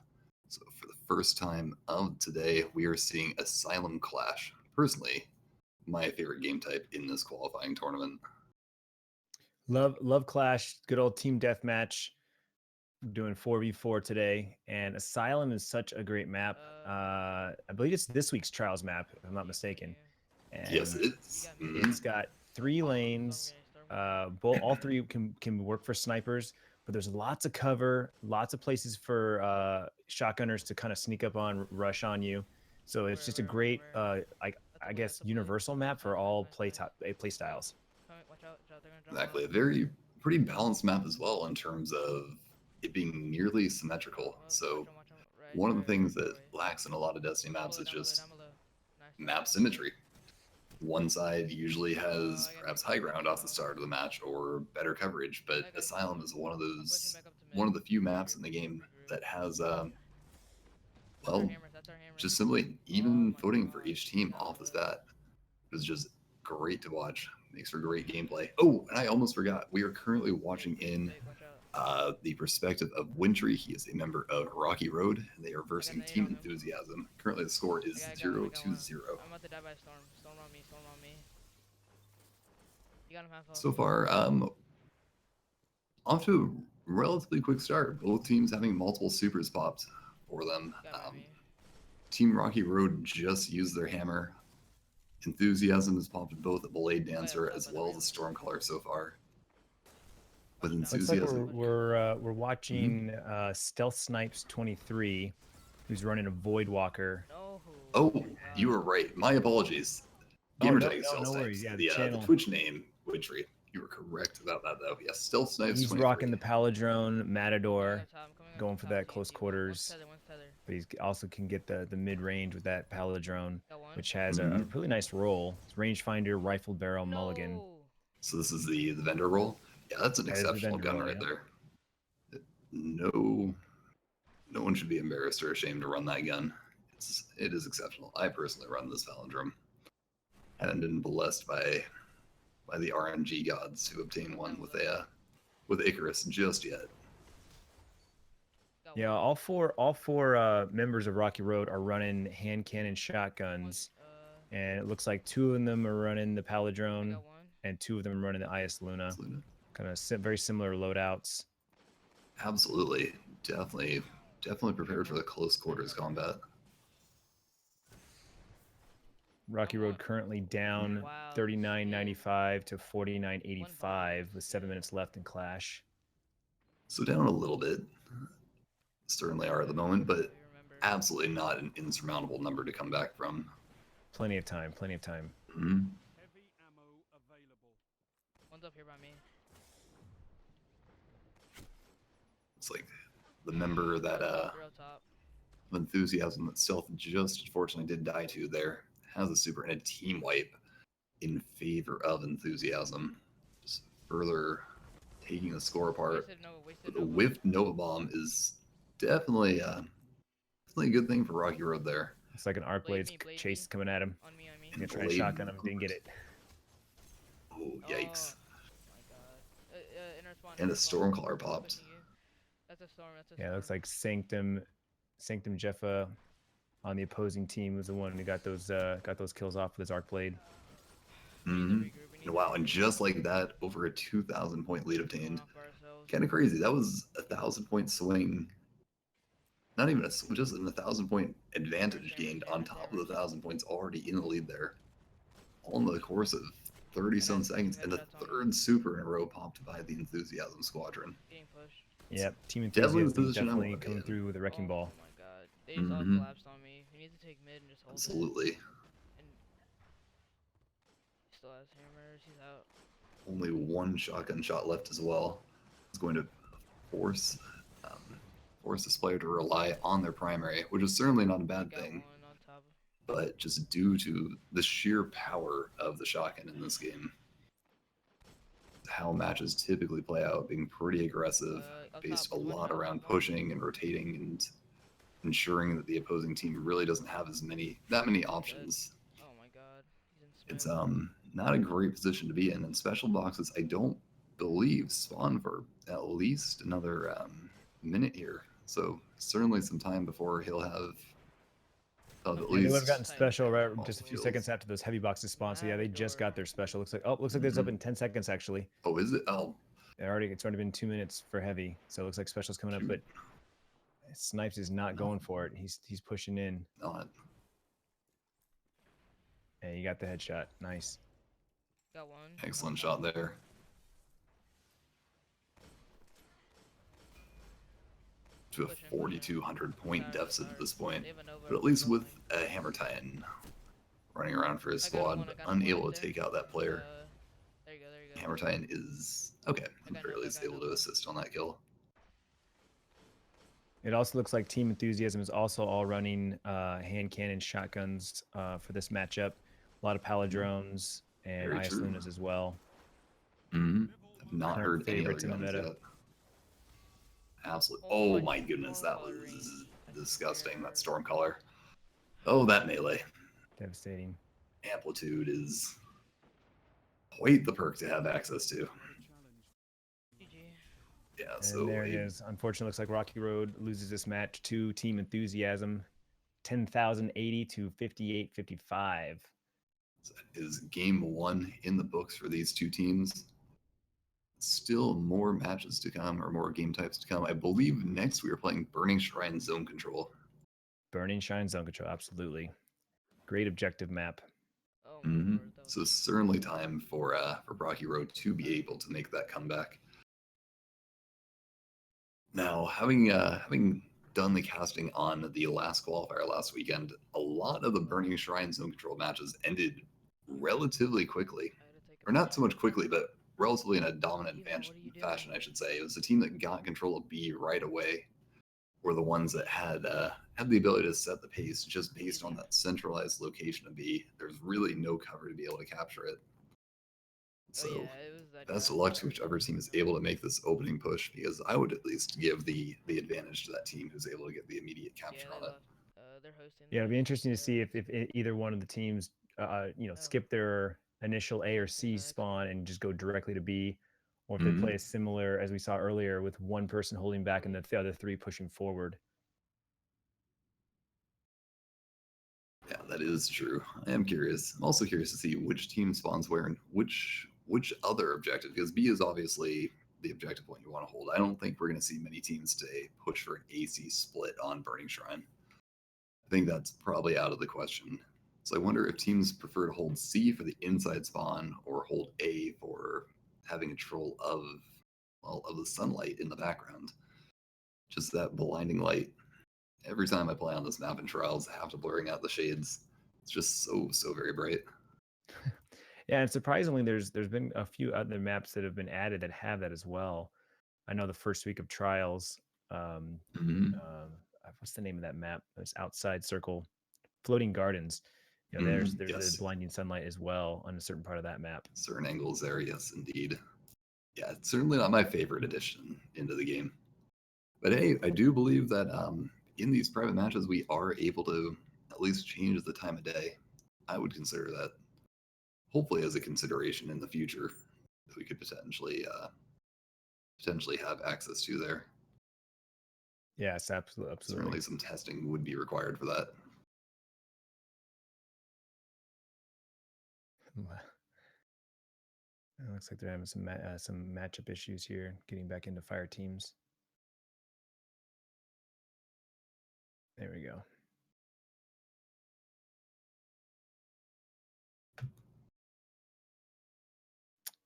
So for the first time of today, we are seeing Asylum Clash. Personally, my favorite game type in this qualifying tournament. Love Clash, good old team deathmatch. Doing 4v4 today, and Asylum is such a great map. I believe it's this week's Trials map, if I'm not mistaken. And Yes, it's. it's got 3 lanes. All 3 can work for snipers, but there's lots of cover, lots of places for shotgunners to kind of sneak up on, rush on you. So it's just a great, I guess, universal map for all play styles. Exactly. A pretty balanced map as well in terms of it being nearly symmetrical. So one of the things that lacks in a lot of Destiny maps is just map symmetry. One side usually has perhaps high ground off the start of the match or better coverage, but Asylum is one of the few maps in the game that has well, just simply even footing for each team off the bat. It was just great to watch. Makes for great gameplay. Oh, and I almost forgot. We are currently watching in the perspective of Wintry. He is a member of Rocky Road, and they are versing Team Enthusiasm. Currently, the score is 0-0. I'm about to die by storm. Storm on me. Storm on me. You got him half So far, off to a relatively quick start. Both teams having multiple supers popped for them. Team Rocky Road just used their hammer. Enthusiasm has popped both a Blade Dancer as well as a Stormcaller so far. With Looks Enthusiasm, like we're watching Stealth Snipes 23, who's running a Void Walker. oh, you were right. My apologies. Gamertag Stealth no Snipes. worries. Yeah, The Twitch name, Wintry. You were correct about that, though. Yes, Stealth Snipes. He's 23. rocking the Paladrone, Matador, going for that close quarters. But he also can get the mid-range with that Paladrone, which has a really nice roll. It's rangefinder, rifle barrel, mulligan. So this is the vendor roll. Yeah, that's an That is the exceptional vendor gun roll, right yeah. there. No one should be embarrassed or ashamed to run that gun. It is exceptional. I personally run this Palindrome. Haven't been blessed by the RNG gods who obtain one with Icarus just yet. Yeah, all four members of Rocky Road are running hand cannon shotguns, and it looks like 2 of them are running the Paladrone, and 2 of them are running the IS Luna. Kind of very similar loadouts. Absolutely, definitely prepared for the close quarters combat. Rocky Road currently down 39.95 to 49.85 with 7 minutes left in Clash. So down a little bit. Certainly are at the moment, but absolutely not an insurmountable number to come back from. Plenty of time. Mm-hmm. One's up here by me. It's like the member that of Enthusiasm that Stealth just unfortunately did die to there has a super and a team wipe in favor of Enthusiasm. Just further taking the score apart. But the whiffed Nova Bomb is definitely a good thing for Rocky Road there. It's like an Arc Blades chase coming at him. He's gonna try to shotgun him, didn't get it. Oh, yikes. And a Stormcaller popped. That's a storm. Yeah, it looks like Sanctum Jeffa on the opposing team was the one who got those kills off with his Arc Blade. Wow, and just like that, over a 2,000 point lead obtained. Kind of crazy. That was a 1,000 point swing. Not even just an 1,000 point advantage gained on top of the 1,000 points already in the lead there. All in the course of 30-some seconds, and the 3rd super in a row popped by the Enthusiasm Squadron. Yep, Team Definitely Enthusiasm position I definitely wanna be coming in. through with a wrecking ball. Oh my god. They just all collapsed on me. We need to take mid and just hold Absolutely. it. And he still has hammers. He's out. Only 1 shotgun shot left as well. It's going to force this player to rely on their primary, which is certainly not a bad thing. But just due to the sheer power of the shotgun in this game, how matches typically play out, being pretty aggressive, based a lot around pushing and rotating and ensuring that the opposing team really doesn't have that many options. Oh my god. It's not a great position to be in. And special boxes, I don't believe spawn for at least another minute here. So certainly some time before he'll have at Yeah, least. they would have gotten special right all just a few kills. seconds after those heavy boxes spawn. So yeah, they just got their special. Looks like there's up in 10 seconds actually. Oh, is it? Oh, It's already been 2 minutes for heavy. So it looks like special's coming up, but Snipes is not going for it. He's pushing in. not. And you got the headshot. Nice. Got one. Excellent shot there. To a 4,200 point deficit at this point, but at least with a Hammer Titan running around for his squad, unable to take out that player. There you go. Hammer Titan is okay. At the very least able to assist on that kill. It also looks like Team Enthusiasm is also all running hand cannon shotguns for this matchup. A lot of palindromes and Very IS true. Lunas as well. I've not Current heard any other favorites in the guns meta. yet. Absolutely. Oh my goodness, that was disgusting. That Stormcaller. Oh, that melee. Devastating. Amplitude is quite the perk to have access to. Yeah, And so there it is. Unfortunately, looks like Rocky Road loses this match to Team Enthusiasm. 10,080 to 58.55. is game one in the books for these two teams. Still more matches to come, or more game types to come. I believe next we are playing Burning Shrine Zone Control. Burning Shine Zone Control, absolutely. Great objective map. Oh my lord, that was So certainly time for Rocky Road to be able to make that comeback. Now, having done the casting on the last qualifier last weekend, a lot of the Burning Shrine Zone Control matches ended relatively quickly, or not so much quickly, but relatively in a dominant fashion, I should say. It was the team that got control of B right away were the ones that had the ability to set the pace just based on that centralized location of B. There's really no cover to be able to capture it. So it was that best guy. of luck to whichever team is able to make this opening push, because I would at least give the advantage to that team who's able to get the immediate capture on it. They're hosting. Yeah, it'll be interesting to see if either one of the teams, skip their initial A or C spawn and just go directly to B, or if they play a similar, as we saw earlier, with one person holding back and the other three pushing forward. Yeah, that is true. I am curious. I'm also curious to see which team spawns where and which other objective, because B is obviously the objective point you want to hold. I don't think we're going to see many teams today push for an AC split on Burning Shrine. I think that's probably out of the question. So I wonder if teams prefer to hold C for the inside spawn or hold A for having control of the sunlight in the background. Just that blinding light. Every time I play on this map in Trials, I have to blurring out the shades. It's just so very bright. Yeah, and surprisingly, there's been a few other maps that have been added that have that as well. I know the first week of Trials, what's the name of that map? It's Outside Circle, Floating Gardens. There's Yes. a blinding sunlight as well on a certain part of that map. Certain angles there, yes, indeed. Yeah, it's certainly not my favorite addition into the game. But hey, I do believe that in these private matches, we are able to at least change the time of day. I would consider that, hopefully, as a consideration in the future that we could potentially have access to there. Yes, absolutely. Certainly some testing would be required for that. It looks like they're having some matchup issues here, getting back into fire teams. There we go.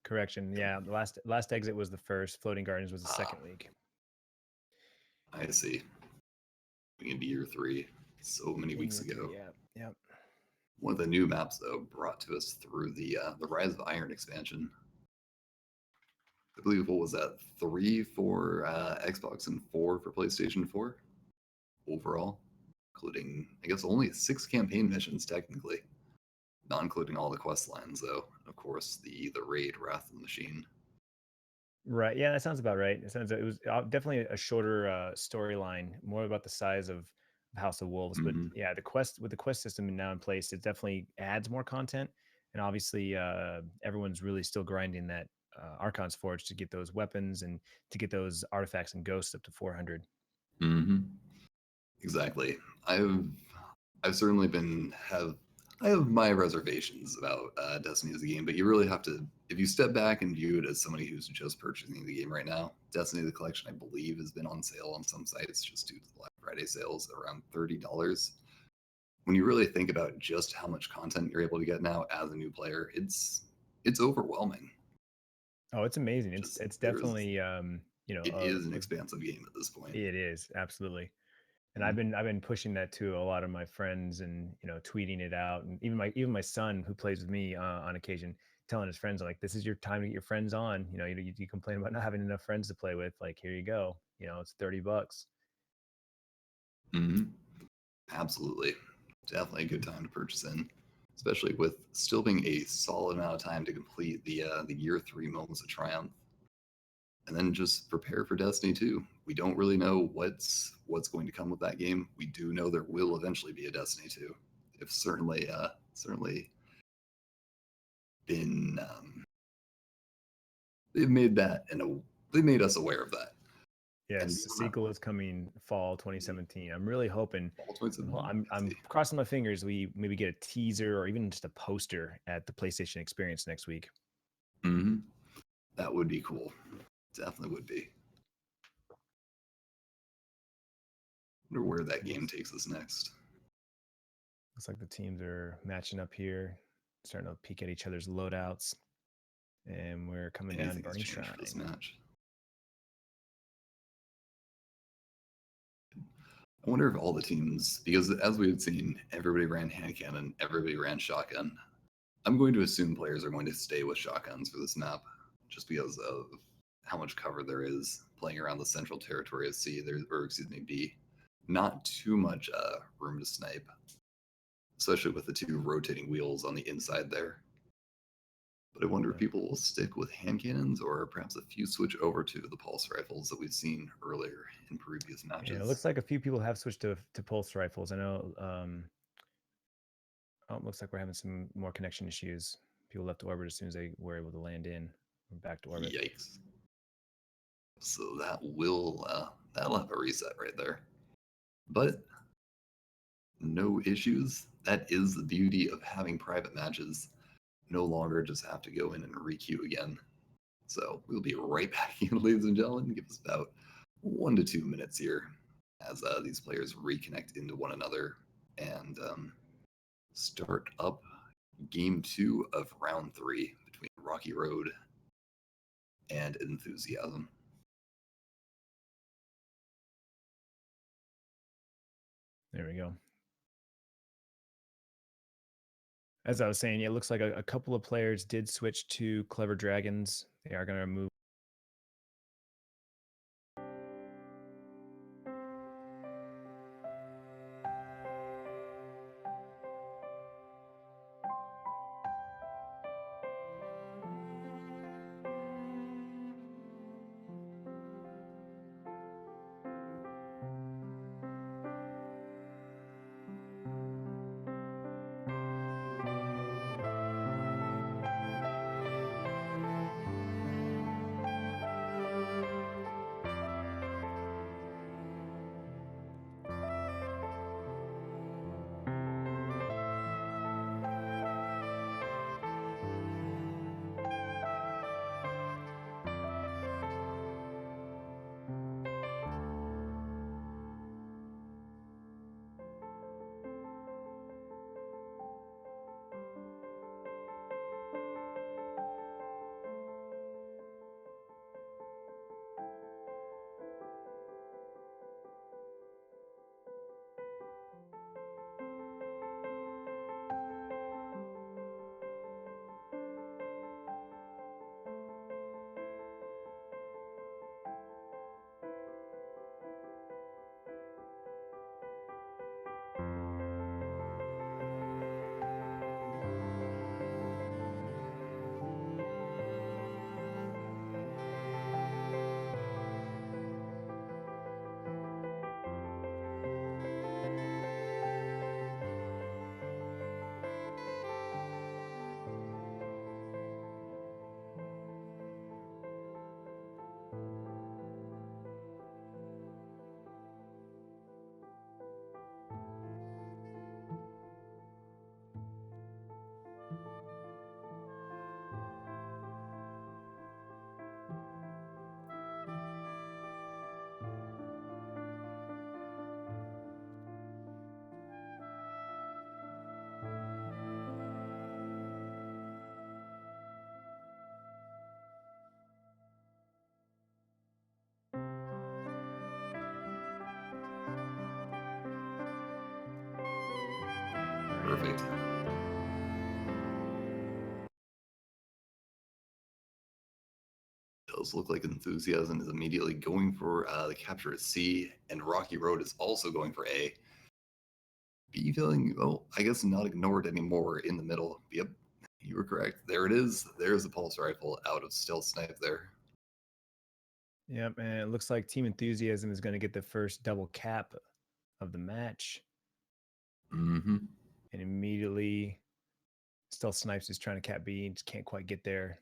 Correction. Yeah, the last exit was the first. Floating Gardens was the second week. I see. Going into year 3, so many weeks ago. Yeah. One of the new maps, though, brought to us through the Rise of Iron expansion. I believe, what was that? 3 for Xbox and 4 for PlayStation 4 overall, including, I guess, only 6 campaign missions technically, not including all the quest lines, though. Of course, the raid Wrath of the Machine. Right. Yeah, that sounds about right. It was definitely a shorter storyline, more about the size of House of Wolves. But yeah, the quest system now in place, it definitely adds more content. and obviously everyone's really still grinding that Archon's Forge to get those weapons and to get those artifacts and ghosts up to 400. Mm-hmm. Exactly. I've certainly I have my reservations about Destiny as a game, but you really have to, if you step back and view it as somebody who's just purchasing the game right now, Destiny the Collection, I believe, has been on sale on some sites just due to the Black Friday sales, around $30. When you really think about just how much content you're able to get now as a new player, it's overwhelming. Oh, it's amazing. Just- It's there's- definitely It is an expansive game at this point. It is, absolutely. And I've been pushing that to a lot of my friends and tweeting it out, and even my son who plays with me on occasion, telling his friends like, this is your time to get your friends on. You complain about not having enough friends to play with, like, here you go, it's $30. Mm-hmm. Absolutely. Definitely a good time to purchase in, especially with still being a solid amount of time to complete the year 3 Moments of Triumph. And then just prepare for Destiny 2. We don't really know what's going to come with that game. We do know there will eventually be a Destiny 2. They've certainly been they've made that they made us aware of that. Yes, the sequel is coming fall 2017. I'm really hoping. Fall 2017. I'm crossing my fingers we maybe get a teaser or even just a poster at the PlayStation Experience next week. Mm-hmm. That would be cool. Definitely would be. Wonder where that game takes us next. Looks like the teams are matching up here, starting to peek at each other's loadouts, and we're coming down to Anything has Burning changed Shrine. for this match. I wonder if all the teams, because as we had seen, everybody ran hand cannon, everybody ran shotgun. I'm going to assume players are going to stay with shotguns for this map, just because of how much cover there is playing around the central territory of B. Not too much room to snipe, especially with the 2 rotating wheels on the inside there. But I wonder if people will stick with hand cannons or perhaps a few switch over to the pulse rifles that we've seen earlier in previous matches. Yeah, it looks like a few people have switched to pulse rifles. I know. It looks like we're having some more connection issues. People left orbit as soon as they were able to land in. We're back to orbit. Yikes. So that will that'll have a reset right there. But no issues. That is the beauty of having private matches. No longer just have to go in and requeue again. So we'll be right back in, ladies and gentlemen. Give us about 1 to 2 minutes here as these players reconnect into one another and start up game 2 of round 3 between Rocky Road and Enthusiasm. There we go. As I was saying, it looks like a couple of players did switch to Clever Dragons. They are going to move. perfect. Does look like Enthusiasm is immediately going for the capture at C, and Rocky Road is also going for A. B feeling, well, I guess not ignored anymore in the middle. Yep, you were correct. There it is. There's the pulse rifle out of stealth snipe there. Yep, and it looks like Team Enthusiasm is going to get the first double cap of the match. Mm-hmm. And immediately, Stealth Snipes is trying to cap B and just can't quite get there.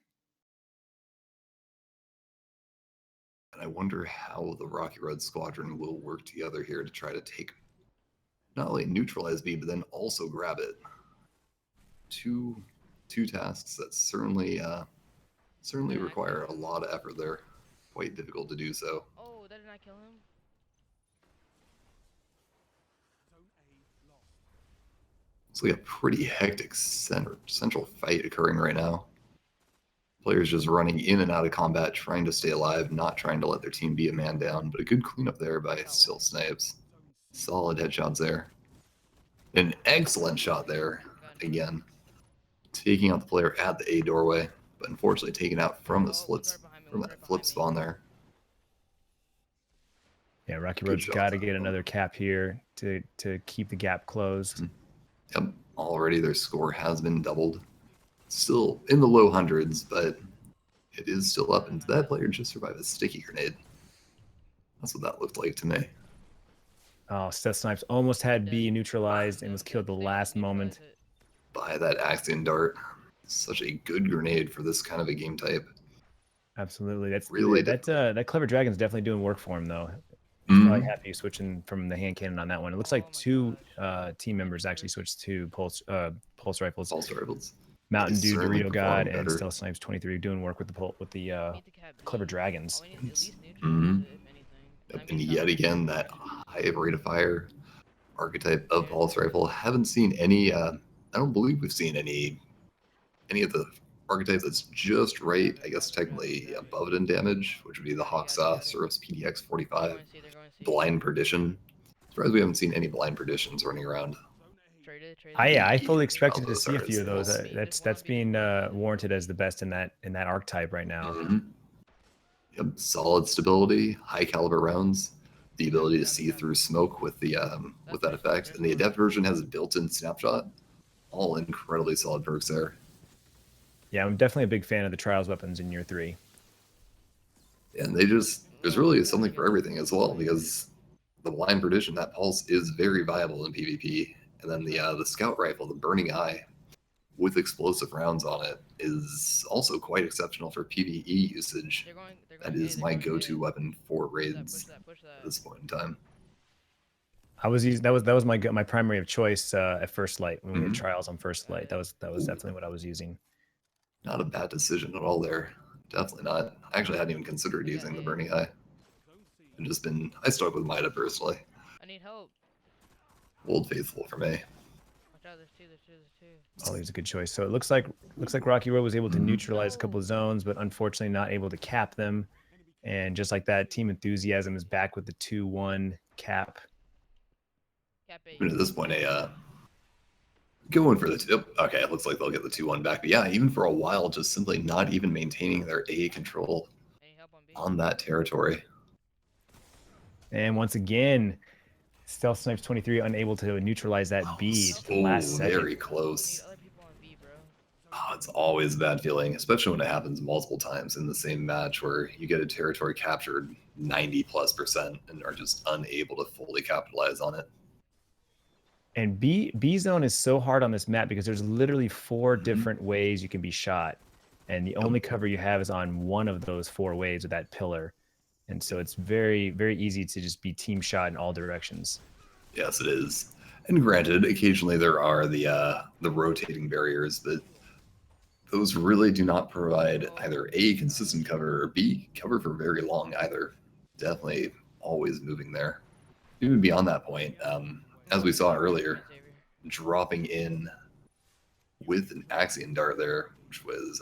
And I wonder how the Rocky Road Squadron will work together here to try to take, not only neutralize B, but then also grab it. Two tasks that certainly require a lot of effort there. Quite difficult to do so. Oh, that did not kill him. It's like a pretty hectic central fight occurring right now. Players just running in and out of combat, trying to stay alive, not trying to let their team be a man down. But a good cleanup there by Stealth Snipes. Solid headshots there. An excellent shot there, again. Taking out the player at the A doorway, but unfortunately taken out from the that flip spawn there. Yeah, Rocky Road's got to get another cap here to keep the gap closed. Yep, already their score has been doubled. Still in the low hundreds, but it is still up. And that player just survived a sticky grenade. That's what that looked like to me. Oh, Stealth Snipes almost had B neutralized and was killed the last moment. By that Axion dart. Such a good grenade for this kind of a game type. Absolutely. That's really that Clever Dragon's definitely doing work for him though. He's probably happy switching from the hand cannon on that one. It looks like two team members actually switched to pulse rifles. Pulse rifles. Mountain They Dew, certainly Dorito God, perform and better. Stealth Snipes 23 doing work with the Clever Dragons. And yet again, that high rate of fire archetype of pulse rifle. Haven't seen any. I don't believe we've seen any of the archetypes that's just right. I guess technically above it in damage, which would be the Hawksaw, Surus PDX 45, Blind Perdition. Surprised we haven't seen any Blind Perditions running around. I fully expected to see a few of those. That's being warranted as the best in that archetype right now. Yep, solid stability, high caliber rounds, the ability to see through smoke with the with that effect, and the adept version has a built-in snapshot. All incredibly solid perks there. Yeah, I'm definitely a big fan of the Trials weapons in year 3. And there's really something for everything as well, because the Blind Perdition, that pulse is very viable in PvP, and then the Scout Rifle, the Burning Eye, with explosive rounds on it, is also quite exceptional for PvE usage. That is my go-to weapon for raids at this point in time. I was using that was my primary of choice at First Light when we had Trials on First Light. That was definitely what I was using. Not a bad decision at all there. Definitely not. I actually hadn't even considered using the Burning Eye. I stuck with Mida personally. I need help. Old Faithful for me. Watch out, there's two. Oh, he's a good choice. So it looks like Rocky Road was able to neutralize a couple of zones, but unfortunately not able to cap them. And just like that, Team Enthusiasm is back with the 2-1 cap. Even at this point, going for the two. Okay, it looks like they'll get the 2-1 back. But yeah, even for a while, just simply not even maintaining their A control on that territory. And once again, Stealth Snipes 23 unable to neutralize that B to the last second. Very close. Oh, it's always a bad feeling, especially when it happens multiple times in the same match where you get a territory captured 90+% and are just unable to fully capitalize on it. And B zone is so hard on this map because there's literally 4 different ways you can be shot. And the only cover you have is on one of those 4 ways with that pillar. And so it's very, very easy to just be team shot in all directions. Yes, it is. And granted, occasionally there are the rotating barriers, but those really do not provide either A, consistent cover, or B, cover for very long either. Definitely always moving there. Even beyond that point, as we saw earlier, dropping in with an Axion dart there, which was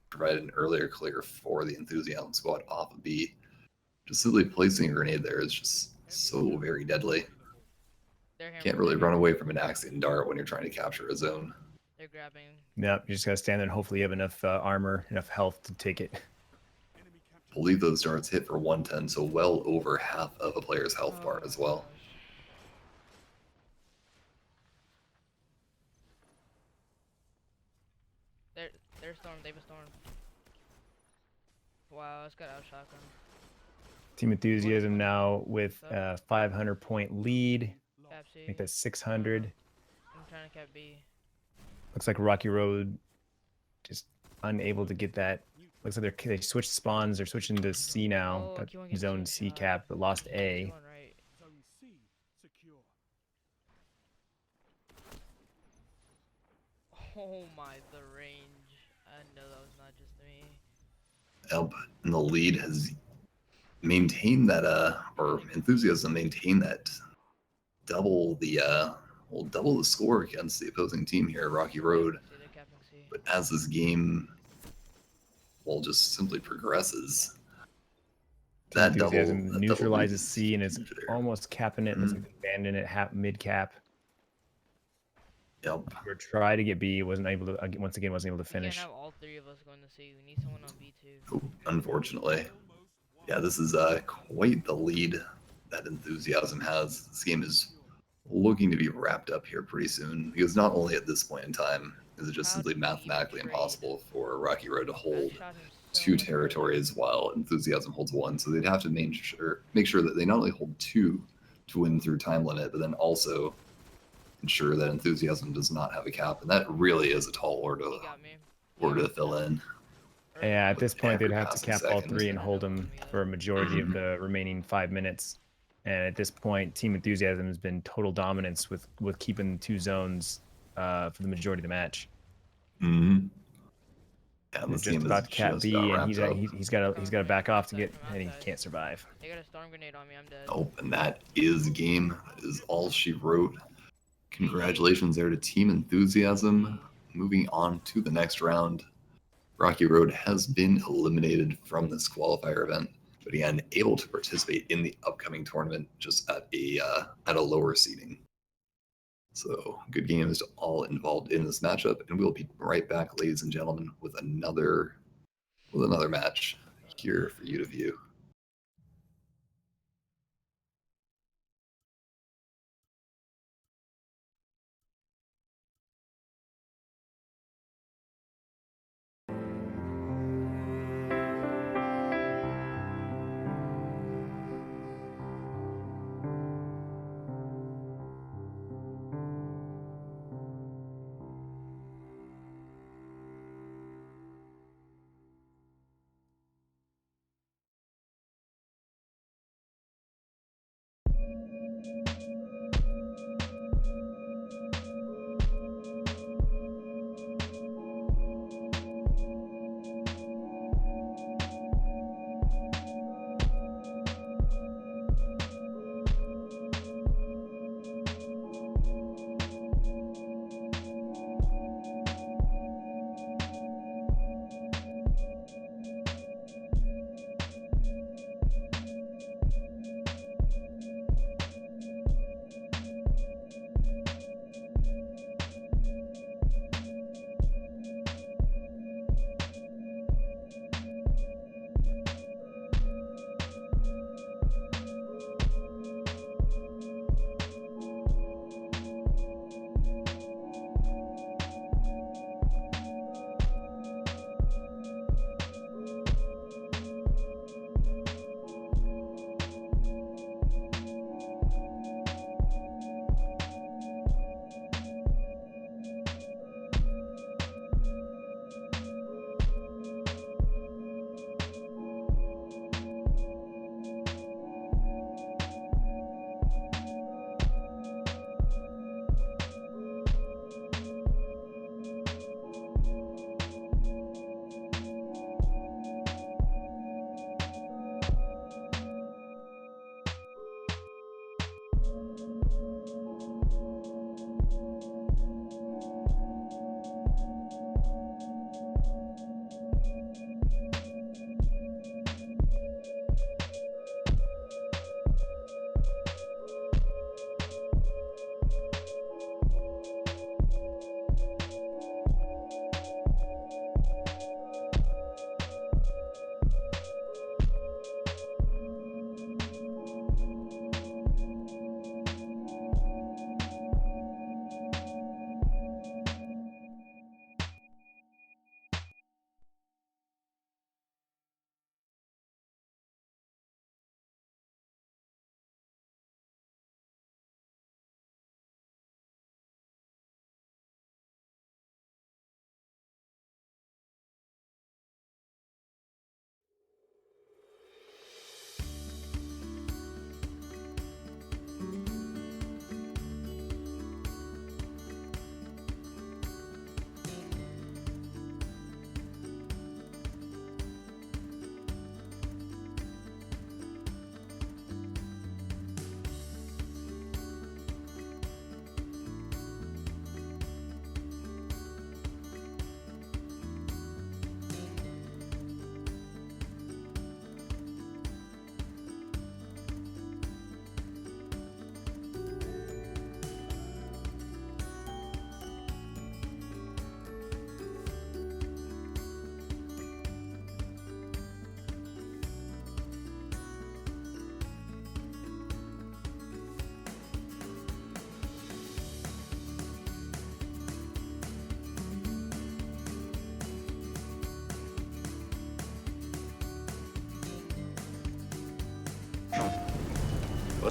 provided an earlier clear for the Enthusiasm squad off of B. Just simply placing a grenade there is just so very deadly. They're Can't really run away from an Axion dart when you're trying to capture a zone. They're grabbing. Yep, you just gotta stand there and hopefully you have enough armor, enough health to take it. I believe those darts hit for 110, so well over half of a player's health bar as well. They're storm. They've a storm. Wow, it's got out shotgun. Team Enthusiasm now with a 500-point lead. Cap C. I think that's 600. I'm trying to cap B. Looks like Rocky Road just unable to get that. Looks like they switched spawns. They're switching to C now. Oh, But Q1 gets zone two C shot. cap, but lost A. Q1 right. Oh my, the range. I know that was not just me. Elb in the lead has maintained that, or Enthusiasm maintained that double the score against the opposing team here, Rocky Road. See, they're capping C. But as this game, well, just simply progresses, that Enthusiasm neutralizes lead C and is huge there. almost capping it. Looks like they abandoned it mid cap. Yep. Or try to get B, wasn't able to. Once again, wasn't able to We can't finish. have all three of us going to C. We need someone on B too. Unfortunately. Yeah, this is quite the lead that Enthusiasm has. This game is looking to be wrapped up here pretty soon, because not only at this point in time is it just simply mathematically impossible for Rocky Road to hold two territories while Enthusiasm holds one, so they'd have to make sure that they not only hold two to win through time limit, but then also ensure that Enthusiasm does not have a cap, and that really is a tall order He got me. to fill in. Yeah, at this point they'd Every have to passing cap all second. three and hold them for a majority of the remaining 5 minutes. And at this point, Team Enthusiasm has been total dominance with keeping two zones for the majority of the match. Mm-hmm. Yeah, He's this just game about is to cap just B, about and wrapped up. he's got to back off to get, and he can't survive. They got a storm grenade on me. I'm dead. Oh, and that is game. That is all she wrote. Congratulations there to Team Enthusiasm. Moving on to the next round. Rocky Road has been eliminated from this qualifier event, but again, able to participate in the upcoming tournament just at a lower seeding. So good games to all involved in this matchup, and we'll be right back, ladies and gentlemen, with another match here for you to view.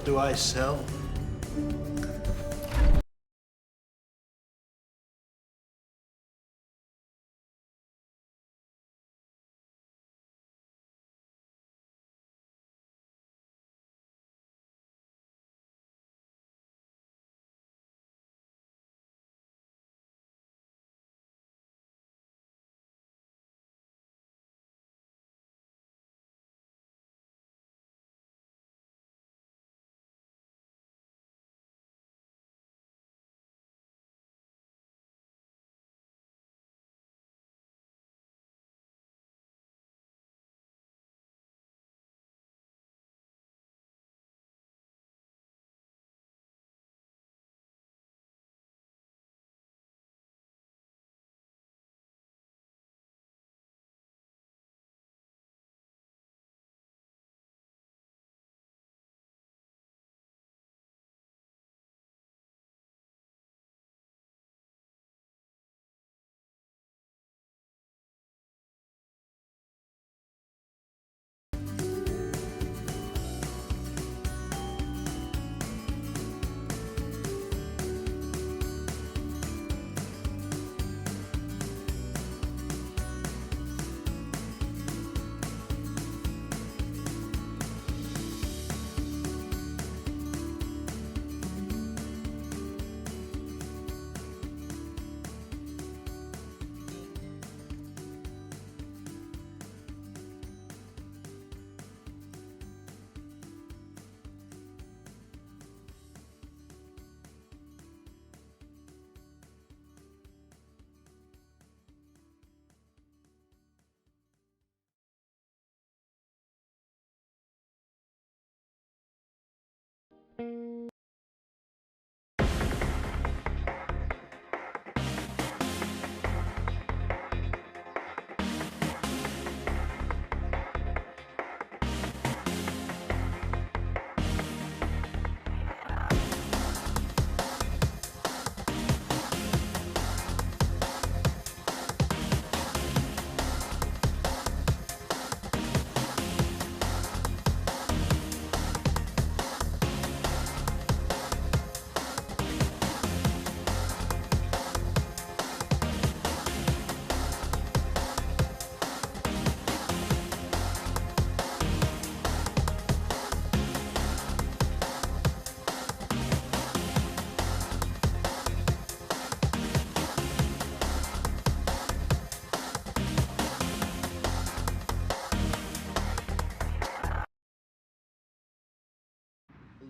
What do I sell?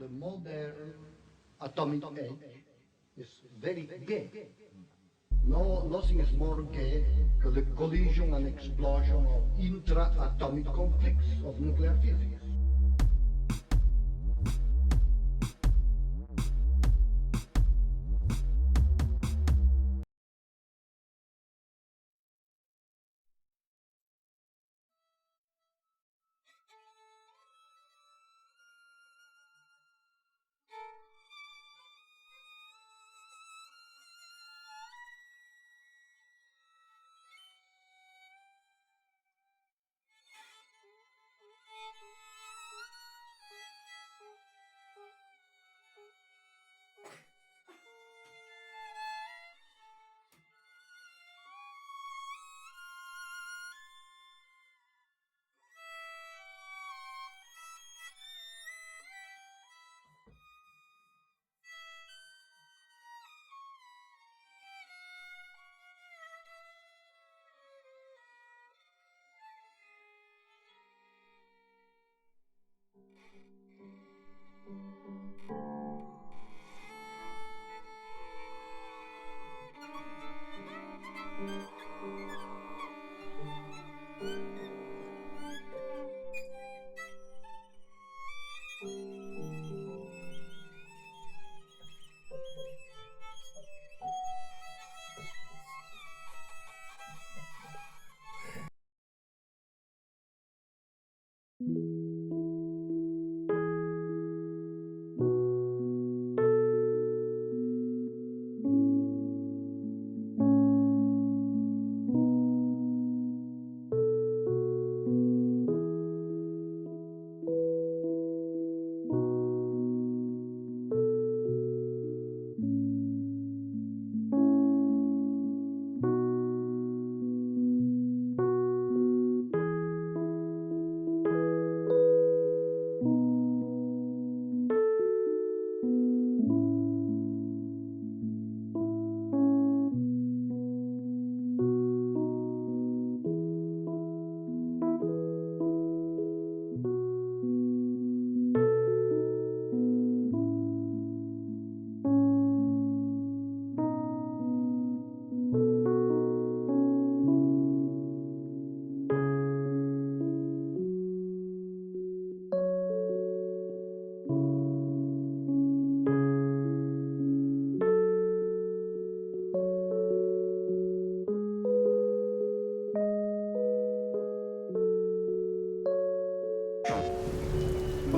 The modern atomic age is very gay. No, nothing is more gay than the collision and explosion of intra-atomic conflicts of nuclear physics.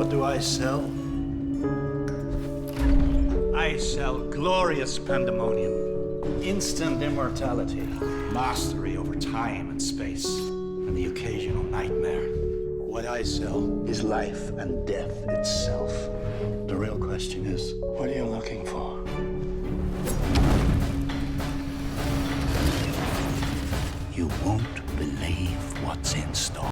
What do I sell? I sell glorious pandemonium, instant immortality, mastery over time and space, and the occasional nightmare. What I sell is life and death itself. The real question is, what are you looking for? You won't believe what's in store.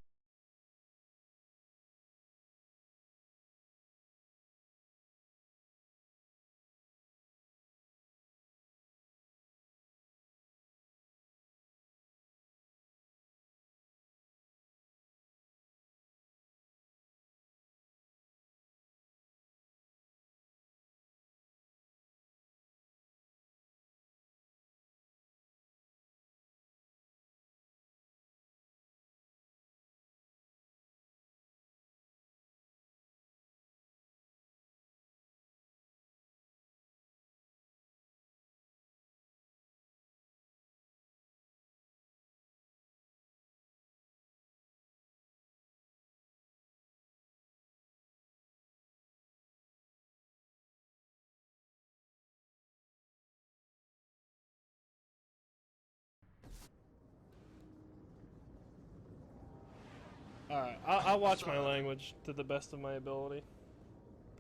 Alright, I'll watch my language to the best of my ability.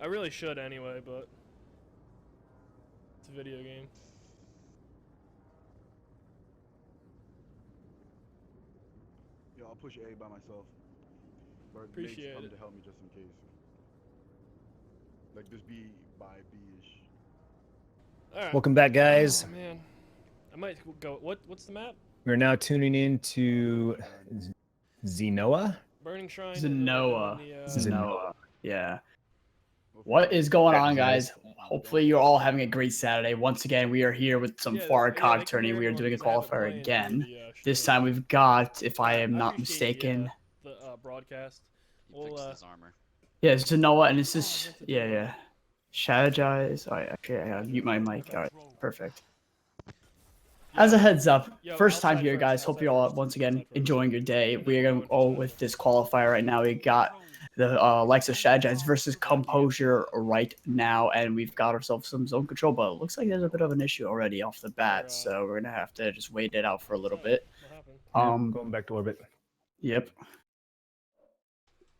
I really should anyway, but it's a video game. Yo, I'll push A by myself. But Appreciate come it. to help me just in case. Like just B by B-ish. Alright. Welcome back, guys. Oh, man. I might go. What's the map? We're now tuning in to Zenoa. Burning Shrine. Zenoa. The, Zenoa. Yeah. What is going on, guys? Hopefully you're all having a great Saturday. Once again, we are here with some FarCog tourney. We are doing a qualifier again. This time we've got, if I am not mistaken, the broadcast. He fixed his armor. yeah, Zenoa, and this is yeah. Strategize. All right, okay, I gotta mute my mic. All right, perfect. As a heads up, first time here, guys. Hope you're all once again enjoying your day. We are going to go with this qualifier right now. We got the likes of Strategize versus Composure right now, and we've got ourselves some zone control, but it looks like there's a bit of an issue already off the bat, so we're gonna have to just wait it out for a little bit. Going back to orbit. Yep.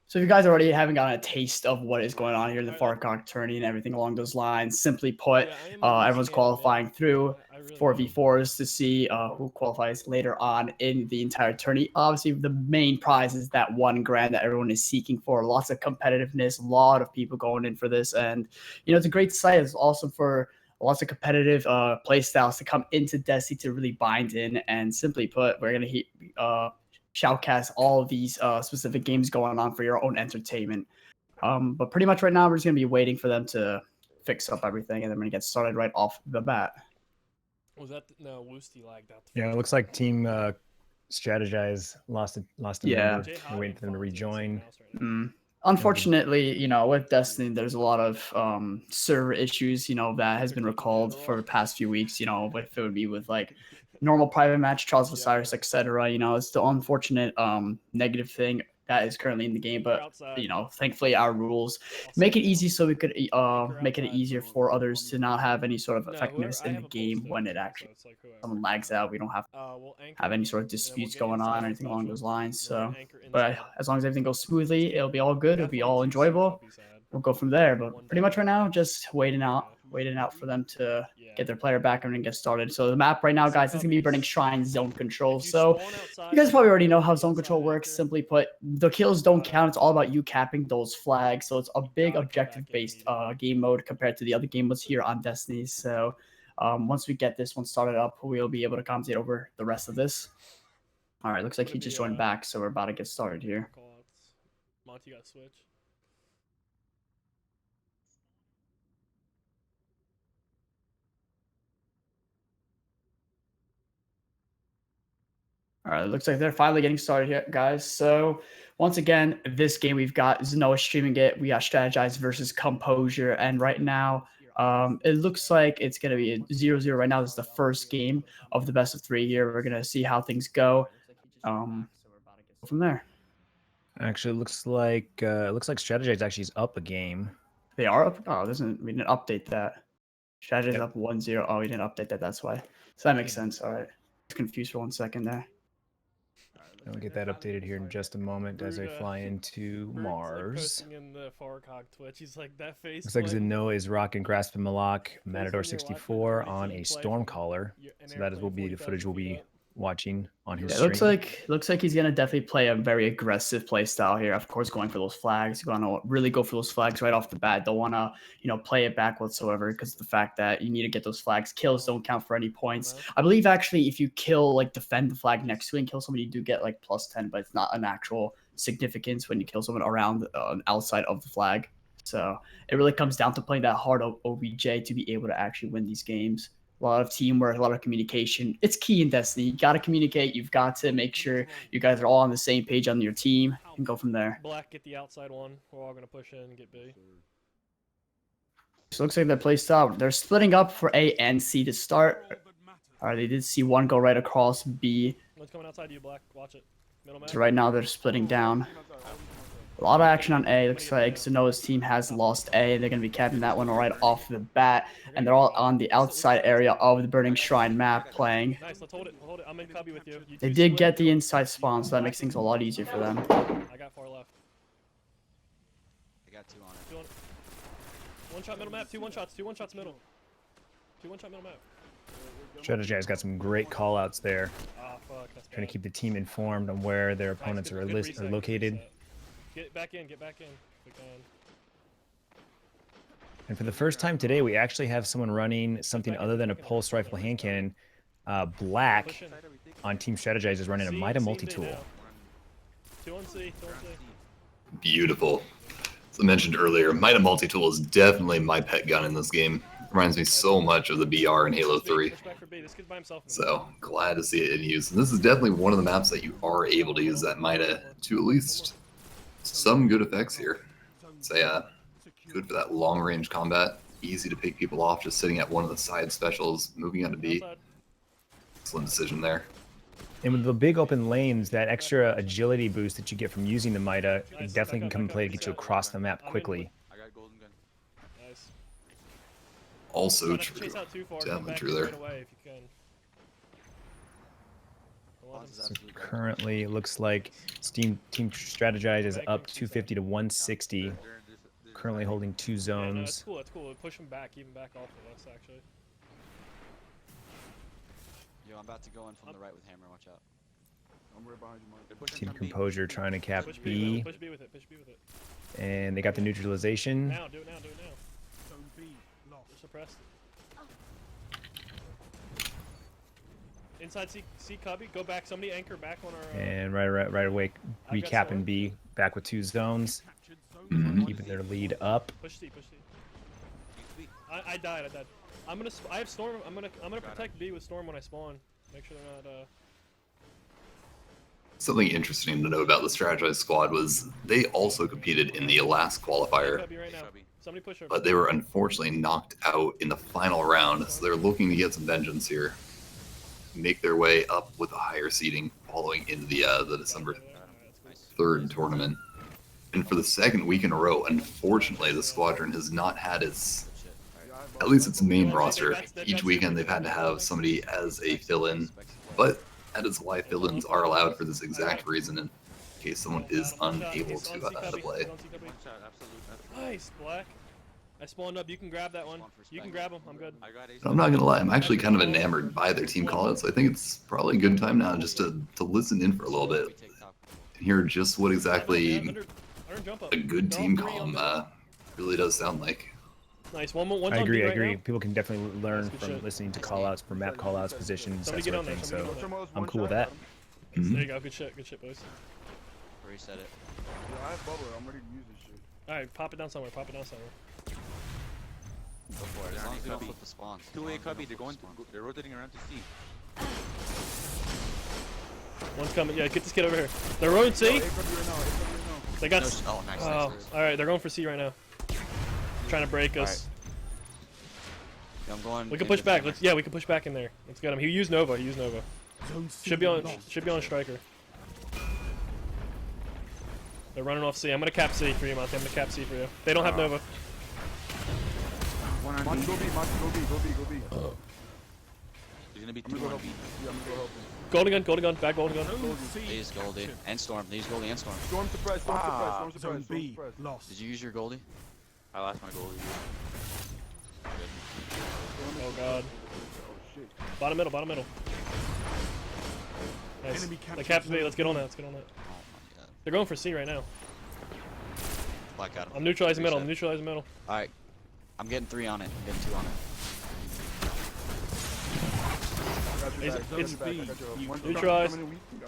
So if you guys already haven't gotten a taste of what is going on here in the FarCog tourney and everything along those lines, simply put, everyone's qualifying through 4v4s to see who qualifies later on in the entire tourney. Obviously, the main prize is that $1,000 that everyone is seeking for. Lots of competitiveness, a lot of people going in for this, and it's a great site. It's awesome for lots of competitive play styles to come into Destiny to really bind in. And simply put, we're gonna shoutcast all of these specific games going on for your own entertainment. But pretty much right now, we're just going to be waiting for them to fix up everything, and then we're going to get started right off the bat. Was that no Woosty lagged out? Yeah, it looks like Team Strategize lost a member. We're waiting for them to rejoin. Unfortunately, with Destiny, there's a lot of server issues, that has been recalled for the past few weeks, if it would be with like normal private match, Trials of Osiris, etc. It's the unfortunate negative thing that is currently in the game, but thankfully our rules make it easy so we could make it easier for others to not have any sort of effectiveness in the game when it actually someone lags out. We don't have any sort of disputes going on or anything along those lines. So, but as long as everything goes smoothly, it'll be all good. It'll be all enjoyable. We'll go from there. But pretty much right now, just waiting out for them to get their player back and then get started. So the map right now, guys, is gonna be Burning Shrine Zone Control. So you guys probably already know how Zone Control works. Simply put, the kills don't count. It's all about you capping those flags. So it's a big objective-based game mode compared to the other game modes here on Destiny. So once we get this one started up, we'll be able to commentate over the rest of this. All right, looks like he just joined back, so we're about to get started here. Monty got switch. All right, it looks like they're finally getting started here, guys. So once again, this game we've got Zenoa streaming it. We got Strategize versus Composure, and right now, it looks like it's gonna be a 0-0 right now. This is the first game of the best of 3 here. We're gonna see how things go. From there. Actually, it looks like Strategize actually is up a game. They are up. Oh, we didn't update that. Strategize Yep. up 1-0. Oh, we didn't update that. That's why. So that makes sense. All right. I was confused for 1 second there. I'll get that updated here in just a moment as I fly into Mars. Posting in the FarCog Twitch, he's like that face. Looks like Zeno is rocking Grasp and Malak Matador 64 on a Stormcaller. So that will be the footage we'll be watching on his Yeah, stream. looks like he's gonna definitely play a very aggressive play style here. Of course, going for those flags. Gonna really go for those flags right off the bat. Don't wanna, play it back whatsoever because the fact that you need to get those flags. Kills don't count for any points. I believe actually if you kill defend the flag next to it and kill somebody, you do get +10, but it's not an actual significance when you kill someone around outside of the flag. So it really comes down to playing that hard OBJ to be able to actually win these games. A lot of teamwork, a lot of communication. It's key in Destiny. You got to communicate. You've got to make sure you guys are all on the same page on your team and go from there. Black, get the outside one. We're all going to push in and get B. So it looks like their play style. They're splitting up for A and C to start. All right, they did see one go right across B. One's coming outside you, Black. Watch it. Middle map. So right now they're splitting down. A lot of action on A. Looks like Zenoa's team has lost A. They're going to be capping that one right off the bat. And they're all on the outside area of the Burning Shrine map playing. Nice, let's hold it. Hold it. I'm in cubby with you. They did get the inside spawn, so that makes things a lot easier for them. I got far left. I got 2 on it. One shot middle map, 2 1-shots, 2 1-shots middle. 2 1-shot middle map. Strategize got some great callouts there. Ah, fuck, that's Trying bad. to keep the team informed on where their opponents are located. Get back in, if we can. And for the first time today, we actually have someone running something other than a pulse rifle hand cannon. Black on Team Strategize is running a Mida multi-tool. 2 on C, 2 on C. Beautiful. As I mentioned earlier, Mida multi-tool is definitely my pet gun in this game. Reminds me so much of the BR in Halo 3. So glad to see it in use. And this is definitely one of the maps that you are able to use that Mida to at least some good effects here. So yeah, good for that long range combat. Easy to pick people off just sitting at one of the side specials, moving on to B. Excellent decision there. And with the big open lanes, that extra agility boost that you get from using the Mida definitely can come and play to get you across the map quickly. Also true. Definitely true there. So currently, it looks like Team Strategize is up 250 to 160. Currently holding 2 zones. Yeah, no, that's cool. That's cool. We'll push them back, even back off of us, actually. Yo, I'm about to go in from the right with hammer. Watch out. I'm right behind you, Mark. Team Composure trying to cap B. Push B with it. Push B with it. And they got the neutralization. Now, do it now. Do it now. They're suppressed. Inside C cubby. Go back. Somebody anchor back on our. And right away, recapping B. Back with 2 zones. Keeping their lead up. Push C. Push C. I died. I have Storm. I'm gonna protect B with Storm when I spawn. Make sure they're not. Something interesting to know about the Strategize squad was they also competed in the last qualifier, but they were unfortunately knocked out in the final round, so they're looking to get some vengeance here, make their way up with a higher seeding following into the December 3rd tournament. And for the 2nd week in a row, unfortunately, the squadron has not had at least its main roster. Each weekend they've had to have somebody as a fill-in, but that is why fill-ins are allowed for this exact reason, in case someone is unable to play. Nice, Black. I spawned up. You can grab that one. You can grab him. I'm good. But I'm not gonna lie, I'm actually kind of enamored by their team callouts. So I think it's probably a good time now just to listen in for a little bit and hear just what exactly a good team call really does sound like. Nice. One I agree. Now. People can definitely learn from listening to callouts for map callouts, positions, that sort of thing. So I'm cool with that. There you go. Good shit, boys. Reset it. Yeah, I have bubble. I'm ready to use this shit. All right, pop it down somewhere. Pop it down somewhere. Go for it. As long as we don't flip the spawns. 2A cubby. They're rotating around to C. One's coming. Yeah, get this kid over here. They're rolling C. They got. Oh, nice. All right, they're going for C right now. Trying to break us. Right. Yeah, I'm going. We can push back. We can push back in there. Let's get him. He used Nova. Should be on striker. They're running off C. I'm gonna cap C for you, Monty. I'm gonna cap C for you. They don't have Nova. Monty, go B, Monty, go B, go B, go B. He's gonna be I'm 2 gonna go on help B. him. Yeah, I'm gonna go help him. Golden gun, back golden gun. They use Goldie and Storm. They use Goldie and Storm. Storm suppress, storm suppress, storm suppress, storm B, suppress. lost. Did you use your Goldie? I lost my Goldie. Oh god. Oh shit. Bottom middle, bottom middle. Nice. Enemy They capped me. Let's get on that. Let's get on that. Oh my god. They're going for C right now. Black got him. I'm neutralizing middle. I'm Reset. neutralizing middle. Alright. I'm getting 3 on it. I'm getting 2 on it. It's B. neutralized.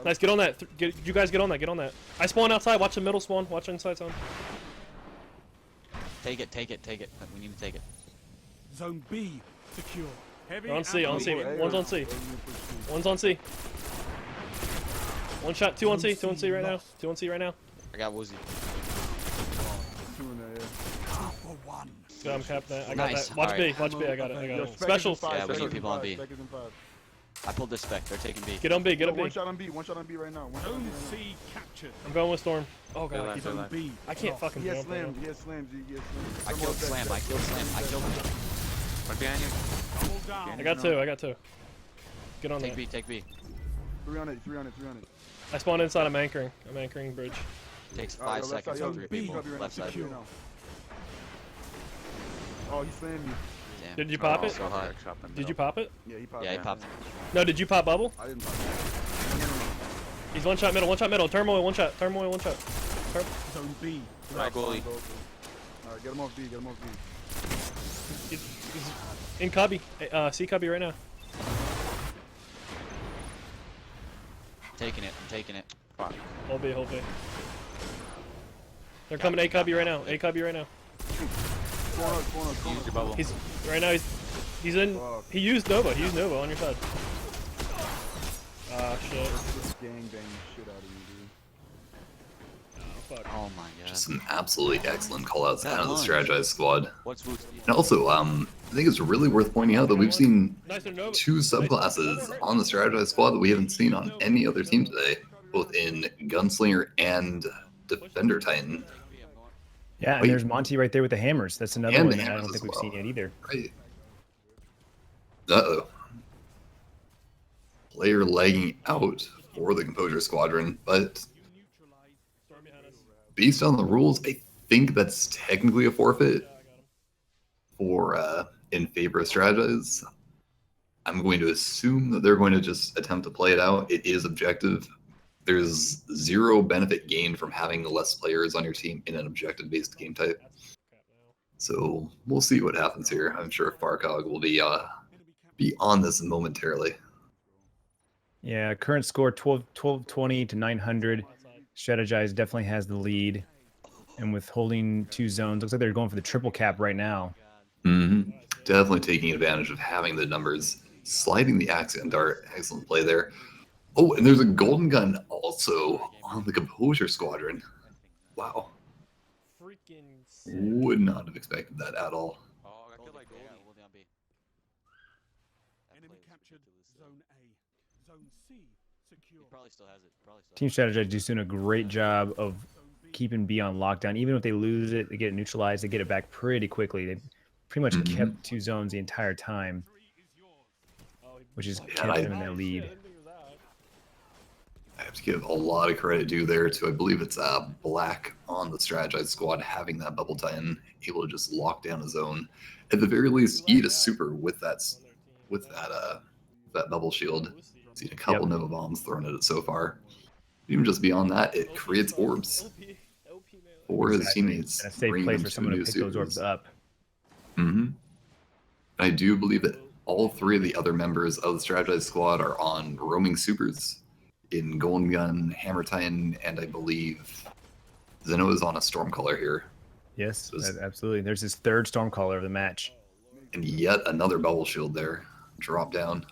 Nice, get on that. You guys get on that. Get on that. I spawn outside. Watch the middle spawn. Watch inside zone. Take it, take it, take it. We need to take it. Zone B secure. Heavy They're on C. On C. Hey, One's on C. One's on C. One shot. 2 on C. 2 on C right now. 2 on C right now. I got Woozy. 2 in there, yeah. 2 for 1. Good, I'm capping that. I got Nice. that. Watch Alright. B. Watch B. I got it. I got Yo, it. Spec is in Special. five, Yeah, Spec we is need in people on five, B. Spec is in 5. I pulled this spec. They're taking B. Get on B. Get Yo, on B. one shot on B, one shot on B right now. One shot on B Zone right now. C captured. I'm going with Storm. Oh They're god. left, He's they're on left. B. I can't lost. fucking He has jump right slammed, now. he has slammed, he has slammed. I killed Slam. I killed Slam. I killed him. Right behind you. Double down. I got 2. I got 2. Get on Take that. B, take B. 3 on it, 3 on it, 3 on it. I spawned inside. I'm anchoring. I'm anchoring bridge. Takes Alright, 5 yo, left seconds side, for yo, 3 B, people. copy right Left now, side. secure now. Oh, he slammed me. Damn. Did you pop Oh, it? So high. Did you pop it? Yeah, he popped. Yeah, he it. popped it. No, did you pop bubble? I didn't pop it. He's one shot middle. One shot middle. Turmoil. One shot. Turmoil. One shot. Zone B. Alright, goalie. Alright, get him off B, get him off B. He's in cubby. C cubby right now. Taking it. I'm taking it. Fuck. Hold B. Hold B. They're coming A cubby right now. A cubby right now. Corner, corner, Use corner. your bubble. He's right now. He's in. Fuck. He used Nova. He used Nova on your side. Ah shit. Just gang bang the shit out of you, dude. Fuck. Oh my god. Just some absolutely excellent callouts That out of the launch. Strategize squad. What's Woozy? And also, I think it's really worth pointing out that we've seen Nicer Nova. 2 subclasses on the Strategize squad that we haven't seen on any other team today, both in Gunslinger and Defender Titan. Yeah, and Wait. there's Monty right there with the hammers. That's another And one the that I hammers don't think as we've seen well. yet either. Right. Uh-oh. Player lagging out for the Composure Squadron, but based on the rules, I think that's technically a forfeit for in favor of Strategize. I'm going to assume that they're going to just attempt to play it out. It is objective. There's 0 benefit gained from having less players on your team in an objective-based game type. So we'll see what happens here. I'm sure FarCog will be on this momentarily. Yeah, current score 1220 to 900. Strategize definitely has the lead. And with holding 2 zones, looks like they're going for the triple cap right now. Definitely taking advantage of having the numbers, sliding the accident dart. Excellent play there. Oh, and there's a golden gun also on the Composure Squadron. Wow. Freaking. Would not have expected that at all. Oh, I killed my Goldie. Goldie on B. Enemy captured Zone A. Zone C secure. He probably still has it. Team Strategize is doing a great job of keeping B on lockdown. Even if they lose it, they get it neutralized, they get it back pretty quickly. They pretty much kept 2 zones the entire time, which is kept them in their lead. I have to give a lot of credit due there to, I believe it's Black on the Strategize squad, having that bubble Titan, able to just lock down a zone. At the very least, eat a super with that bubble shield. Seen a couple Nova bombs thrown at it so far. Even just beyond that, it creates orbs for his teammates. And a safe bringing place them for to someone to new pick those orbs supers. up. I do believe that all 3 of the other members of the Strategize squad are on roaming supers in Golden Gun, Hammer Titan, and I believe Zeno is on a Stormcaller here. Yes, absolutely. There's his 3rd Stormcaller of the match. And yet another bubble shield there. Drop down.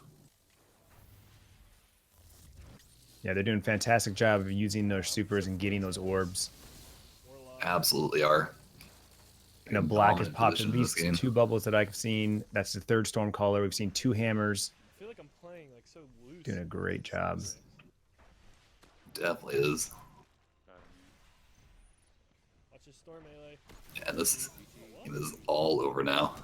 Yeah, they're doing a fantastic job of using those supers and getting those orbs. Absolutely are. You know, Black has Dominant popped position at in this least game. 2 bubbles that I've seen. That's the 3rd Stormcaller. We've seen 2 hammers. I feel like I'm playing like so loose. Doing a great job. Definitely is. Store melee. And this game is all over now.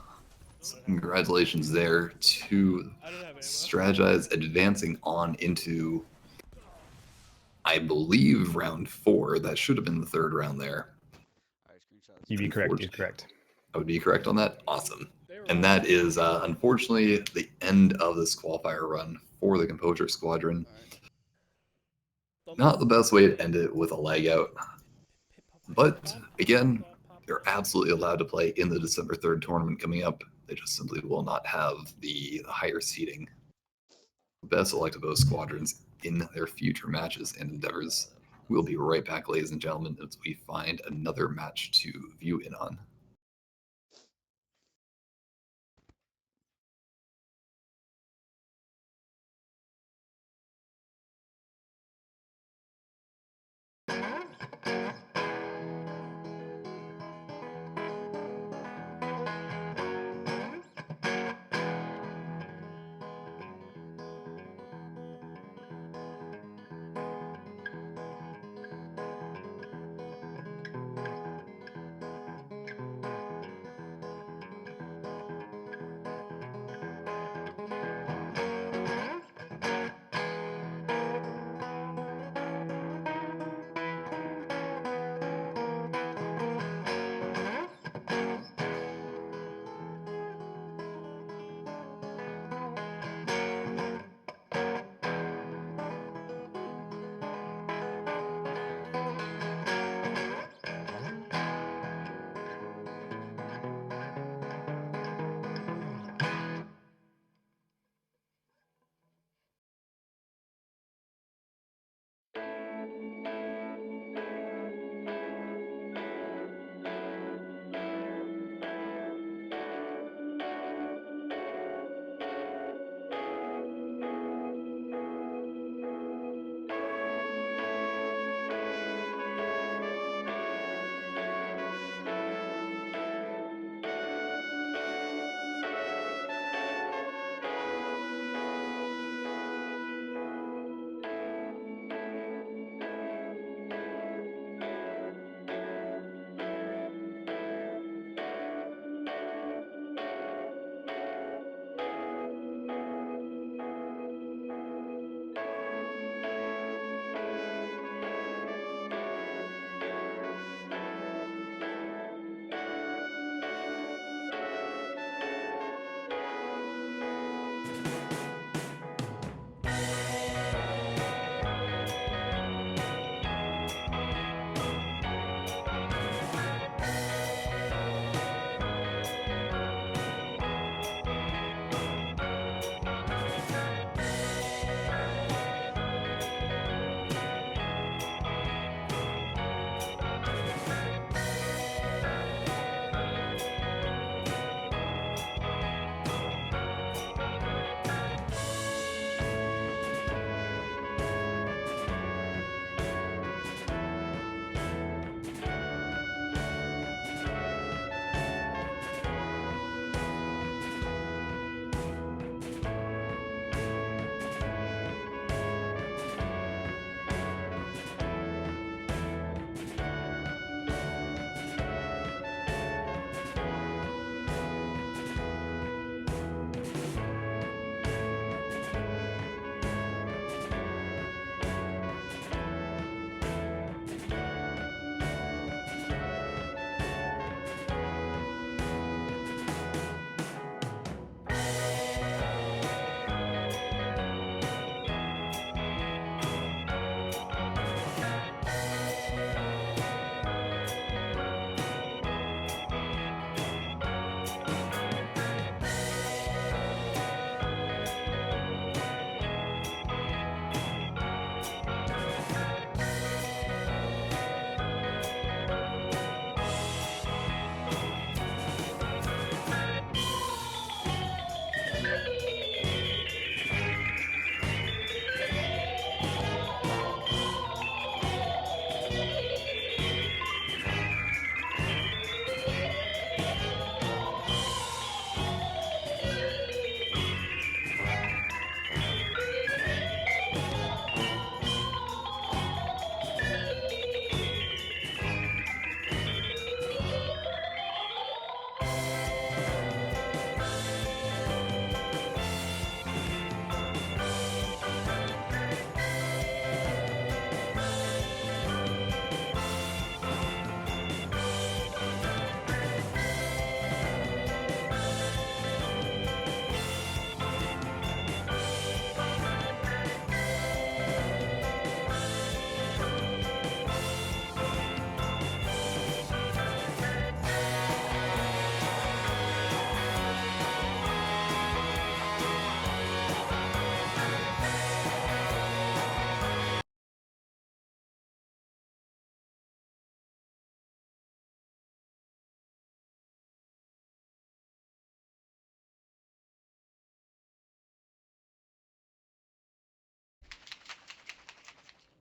So congratulations there to Strategize advancing on into, I believe, round 4. That should have been the 3rd round there. You'd be correct. You're correct. I would be correct on that. Awesome. And that is unfortunately the end of this qualifier run for the Composure Squadron. Not the best way to end it with a lag out. But again, they're absolutely allowed to play in the December 3rd tournament coming up. They just simply will not have the higher seeding. Best of luck to both squadrons in their future matches and endeavors. We'll be right back, ladies and gentlemen, as we find another match to view in on.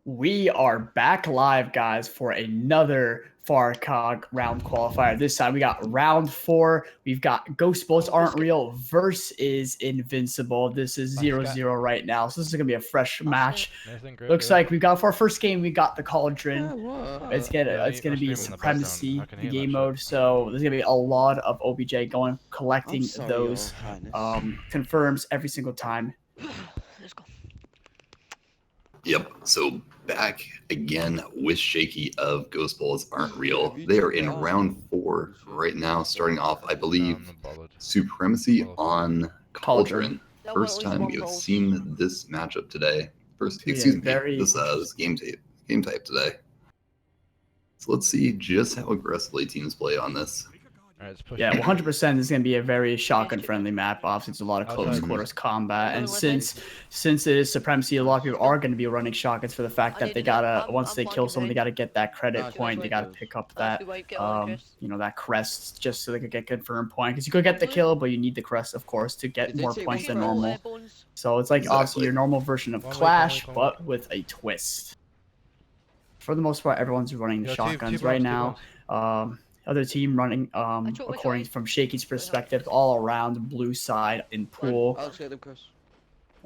We are back live, guys, for another FarCog round qualifier. This time we got round 4. We've got Ghost Bullets Aren't Real versus Invincible. This is 0-0 right now, so this is going to be a fresh match. Looks like we've got for our first game, we got the Cauldron. It's gonna be Supremacy, the game mode, so there's going to be a lot of OBJ collecting those confirms every single time. Let's go. Yep, so back again with Shaky of Ghost Bullets Aren't Real. They are in round 4 right now, starting off, I believe, Supremacy on Cauldron. First time we have seen this matchup today. Excuse me, this game type today. So let's see just how aggressively teams play on this. Yeah, 100%. This is going to be a very shotgun-friendly map. Obviously, it's a lot of close quarters combat, and since it is Supremacy, a lot of people are going to be running shotguns for the fact that they gotta, once they kill someone, they gotta get that credit point. They gotta pick up that, that crest just so they could get confirmed point. Because you could get the kill, but you need the crest, of course, to get more points than normal. So it's like obviously your normal version of Clash, but with a twist. For the most part, everyone's running the shotguns right now. Other team running, according from Shaky's perspective, all around the blue side in pool.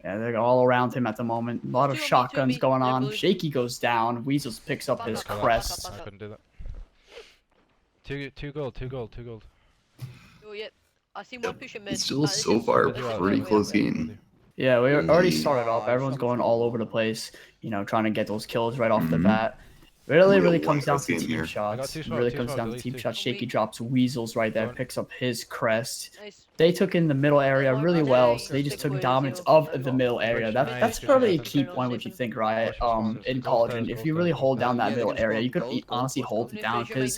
Yeah, they're all around him at the moment. A lot of shotguns going on. Shaky goes down. Weasels picks up his crest. I couldn't do that. Two gold. Oh, yeah. I see one pushing mid. It's still so far a pretty close game. Yeah, we already started off. Everyone's going all over the place, trying to get those kills right off the bat. Really comes down to team shots. Really comes down to team shots. Shaky drops Weasels right there, picks up his crest. They took in the middle area really well, so they just took dominance of the middle area. That's probably a key point, what you think, right? In Cauldron, if you really hold down that middle area, you could honestly hold it down because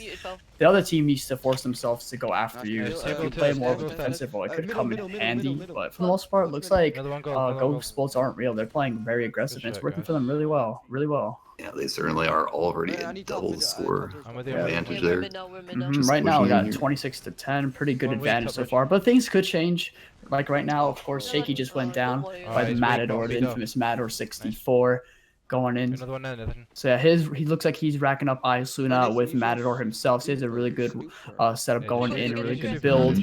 the other team needs to force themselves to go after you. So if you play more of a defensive role, it could come in handy. But for the most part, it looks like Ghost Bullets Aren't Real. They're playing very aggressive, and it's working for them really well. Yeah, they certainly are already in double score advantage there. Right now, we got 26-10, pretty good advantage so far, but things could change. Like right now, of course, Shaky just went down by the Matador, the infamous Matador 64, going in. So yeah, he looks like he's racking up Isluna with Matador himself. So he has a really good setup going in, a really good build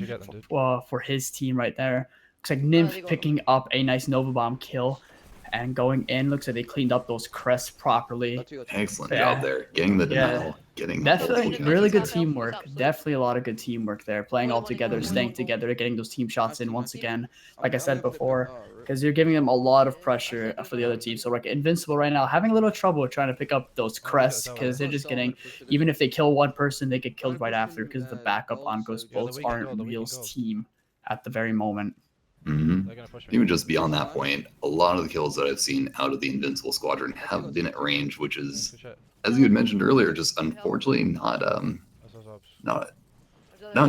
for his team right there. Looks like Nymph picking up a nice Nova Bomb kill. And going in, looks like they cleaned up those crests properly. Excellent job there. Getting the denial. Definitely really good teamwork. Definitely a lot of good teamwork there. Playing all together, staying together, getting those team shots in once again. Like I said before, because you're giving them a lot of pressure for the other team. So like Invincible right now, having a little trouble trying to pick up those crests because they're just getting, even if they kill one person, they get killed right after because the backup on Ghost Bullets Aren't Real's team at the very moment. Even just beyond that point, a lot of the kills that I've seen out of the Invincible Squadron have been at range, which is, as you had mentioned earlier, just unfortunately not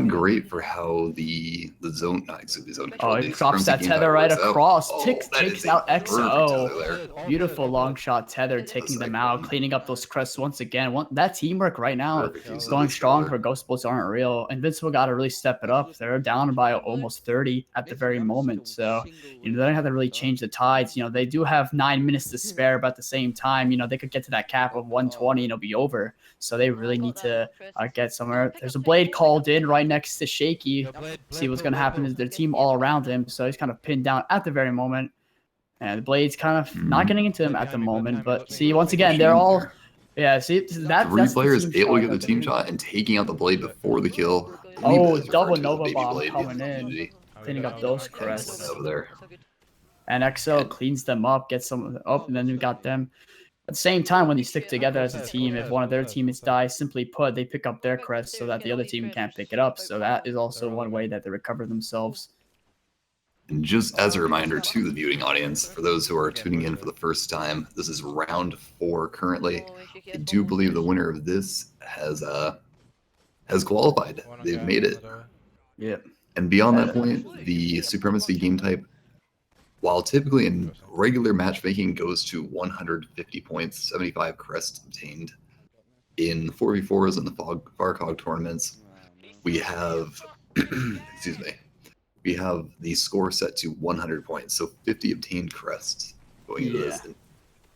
great for how the zone, the zone. Oh, it drops that tether right across. Takes out XO. Beautiful long shot tether, taking them out, cleaning up those crests once again. That teamwork right now is going strong for Ghost Bullets Aren't Real. Invincible got to really step it up. They're down by almost 30 at the very moment, so they don't have to really change the tides. They do have 9 minutes to spare, but at the same time, they could get to that cap of 120 and it'll be over. So they really need to get somewhere. There's a blade called in right next to Shaky. See what's going to happen is their team all around him. So he's kind of pinned down at the very moment. And the blade's kind of not getting into him at the moment. But see, once again, they're all... Yeah, see, that's... 3 players able to get the team shot and taking out the blade before the kill. Oh, double Nova Bomb coming in. Cleaning up those crests. Over there. And XO cleans them up, gets some up, and then we got them. At the same time, when you stick together as a team, if one of their teammates dies, simply put, they pick up their crest so that the other team can't pick it up. So that is also one way that they recover themselves. And just as a reminder to the viewing audience, for those who are tuning in for the first time, this is round 4 currently. I do believe the winner of this has qualified. They've made it. Yeah. And beyond that point, the Supremacy game type, while typically in regular matchmaking goes to 150 points, 75 crests obtained, in 4v4s and the FarCog tournaments, we have, excuse me, we have the score set to 100 points, so 50 obtained crests going into this.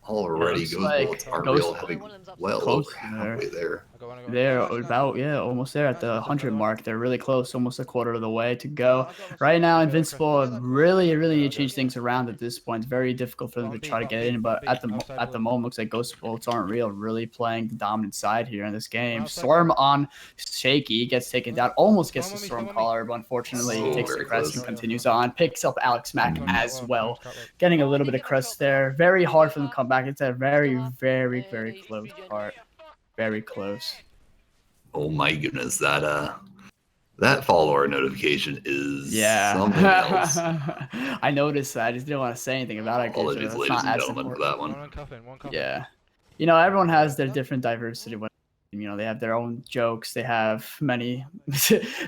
Already, looks Ghost like Bullets aren't Ghost real having well close over there. halfway there. They're about, yeah, almost there at the 100 mark. They're really close, almost a quarter of the way to go. Right now, Invincible really need to change things around at this point. It's very difficult for them to try to get in, but at the moment, looks like Ghost Bullets aren't real, really playing the dominant side here in this game. Storm on Shaky gets taken down, almost gets the Storm Caller, but unfortunately he takes the crest and continues on. Picks up Alex Mack as well, getting a little bit of crest there. Very hard for them to come back. It's a very close part. Very close. Oh my goodness, that follower notification is something else. I noticed that. I just didn't want to say anything about it. Apologies, That's ladies not and as gentlemen, for important. that one. Yeah. You know, everyone has their different diversity when they have their own jokes. They have many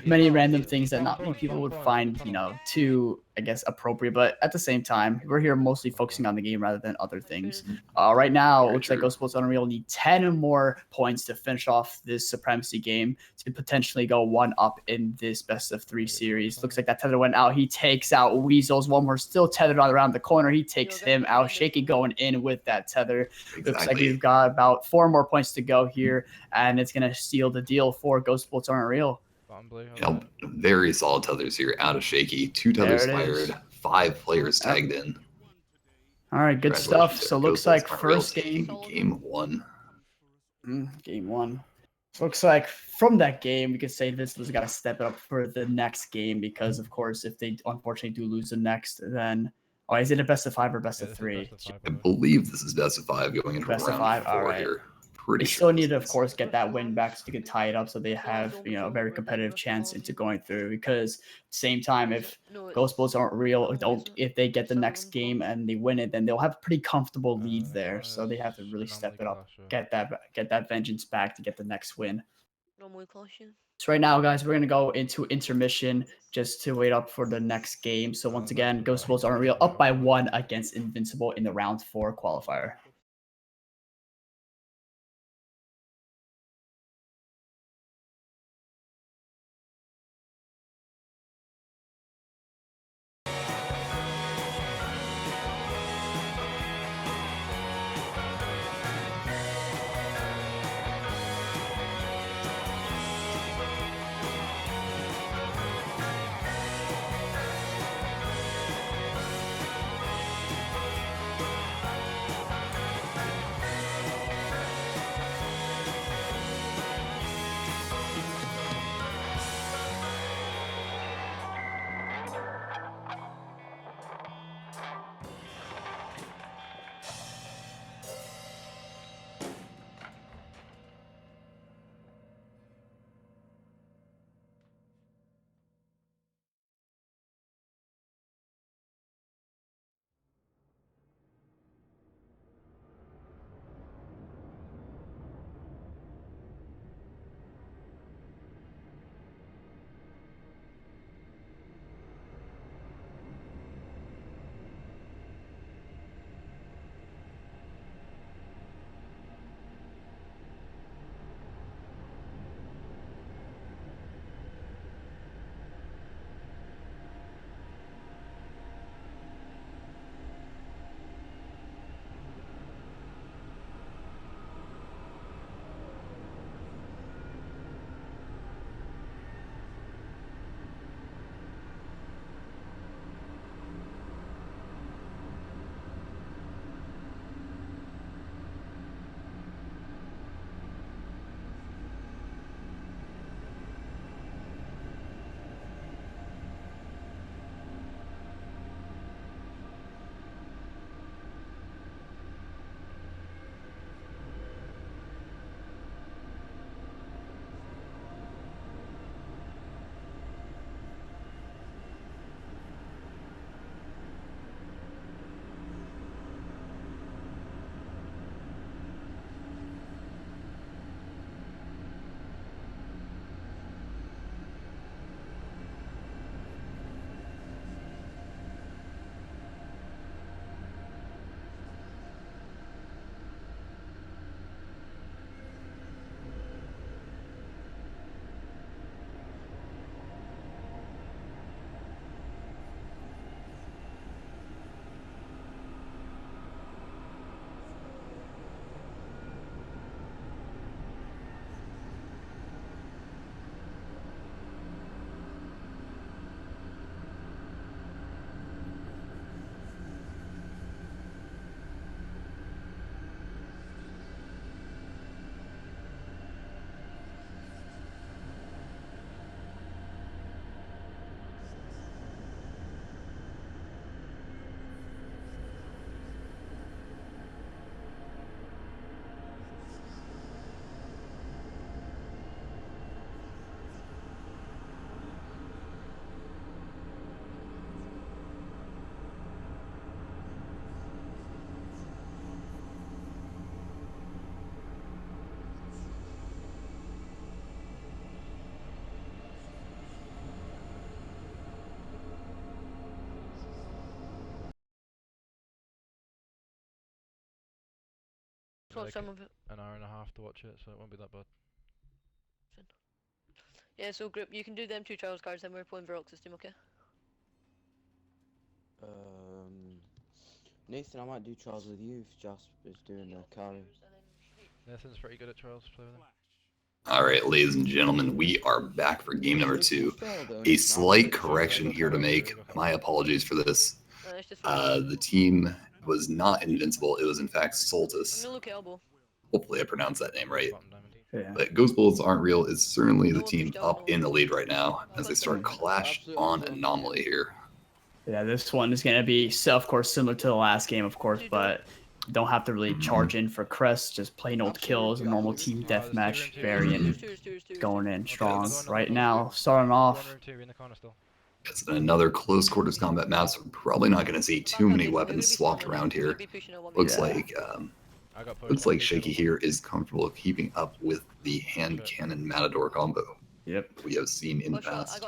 random things that not many people would find, too, I guess, appropriate. But at the same time, we're here mostly focusing on the game rather than other things. Right now, it looks like Ghost Bullets Unreal need 10 more points to finish off this Supremacy game to potentially go 1-up in this best of 3 series. Looks like that tether went out. He takes out Weasels. One more still tethered on around the corner. He takes him out. Shaky going in with that tether. Looks like we've got about 4 more points to go here, and it's going to seal the deal for Ghost Bullets Unreal. Very solid tethers here out of Shaky. 2 tethers fired, 5 players tagged in. All right, good stuff. So looks like first game. Game 1. Game 1. Looks like from that game, we could say Invincible's got to step it up for the next game because, of course, if they unfortunately do lose the next, then is it a best of 5 or best of 3? I believe this is best of 5 going into Best of round 5. 4 All right. here. They still need to, of course, get that win back so they can tie it up so they have, a very competitive chance into going through. Because at the same time, if Ghost Bullets aren't real, if they get the next game and they win it, then they'll have pretty comfortable leads there. So they have to really step it up, get that vengeance back to get the next win. No more caution. So right now, guys, we're going to go into intermission just to wait up for the next game. So once again, Ghost Bullets aren't real, up by 1 against Invincible in the round 4 qualifier. Saw like some of it. an hour and a half to watch it, so it won't be that bad. Yeah, so group, you can do them 2 trials cards, then we're playing Varrock system, okay? Nathan, I might do trials with you if Jasper's doing the carry. Nathan's pretty good at trials, play with him. All right, ladies and gentlemen, we are back for game number 2. A slight correction here to make. My apologies for this. The team was not Invincible. It was, in fact, Soltus. Hopefully I pronounced that name right. Yeah. But Ghost Bullets Aren't Real is certainly the team up in the lead right now as they start Clash on Anomaly here. Yeah, this one is going to be, of course, similar to the last game, of course, but don't have to really charge in for crests, just plain old kills, a normal team deathmatch variant going in strong. Right now, starting off. Yes, and another close quarters combat map, so we're probably not going to see too many weapons swapped around here. Looks like Shaky here is comfortable keeping up with the hand cannon matador combo. Yep. We have seen in the past.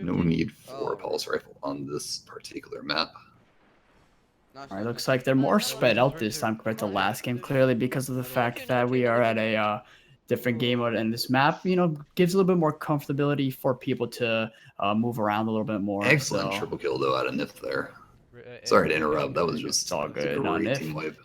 No need for a pulse rifle on this particular map. Alright, looks like they're more spread out this time compared to last game, clearly because of the fact that we are at a different game mode, and this map, you know, gives a little bit more comfortability for people to move around a little bit more. Excellent triple kill though out of Nif there. Sorry to interrupt, that was just all good. No, great team wipe.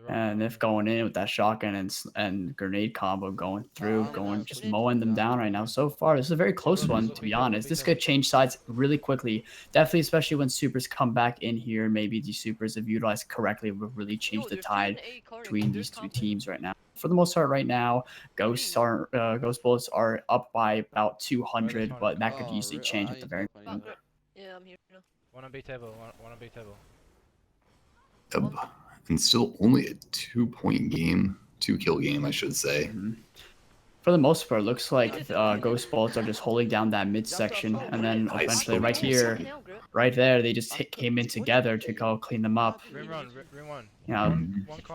And if going in with that shotgun and grenade combo going through, just mowing them down right now. So far, this is a very close one, to be honest. This could change sides really quickly. Definitely, especially when supers come back in here. Maybe these supers, if utilized correctly, will really change the tide between these two teams right now. For the most part, right now, Ghost Bullets are up by about 200, but that could easily change at the very moment. Yeah, I'm here now. One on B table, one on B table. And still only a 2-point game, 2-kill game, I should say. For the most part, looks like Ghost Bullets are just holding down that midsection, and then eventually right here, right there, they just came in together to go clean them up. You know,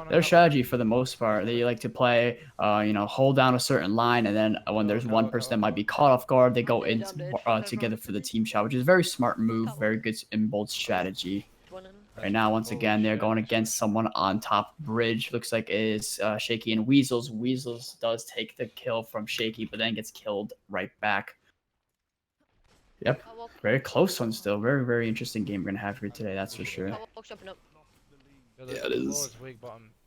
their strategy for the most part, they like to play, you know, hold down a certain line, and then when there's one person that might be caught off guard, they go in together for the team shot, which is a very smart move, very good and bold strategy. Right now, once again, they're going against someone on top bridge. Looks like it is Shaky and Weasels. Weasels does take the kill from Shaky, but then gets killed right back. Yep, very close one still. Very, very interesting game we're going to have here today, that's for sure. Yeah, it is.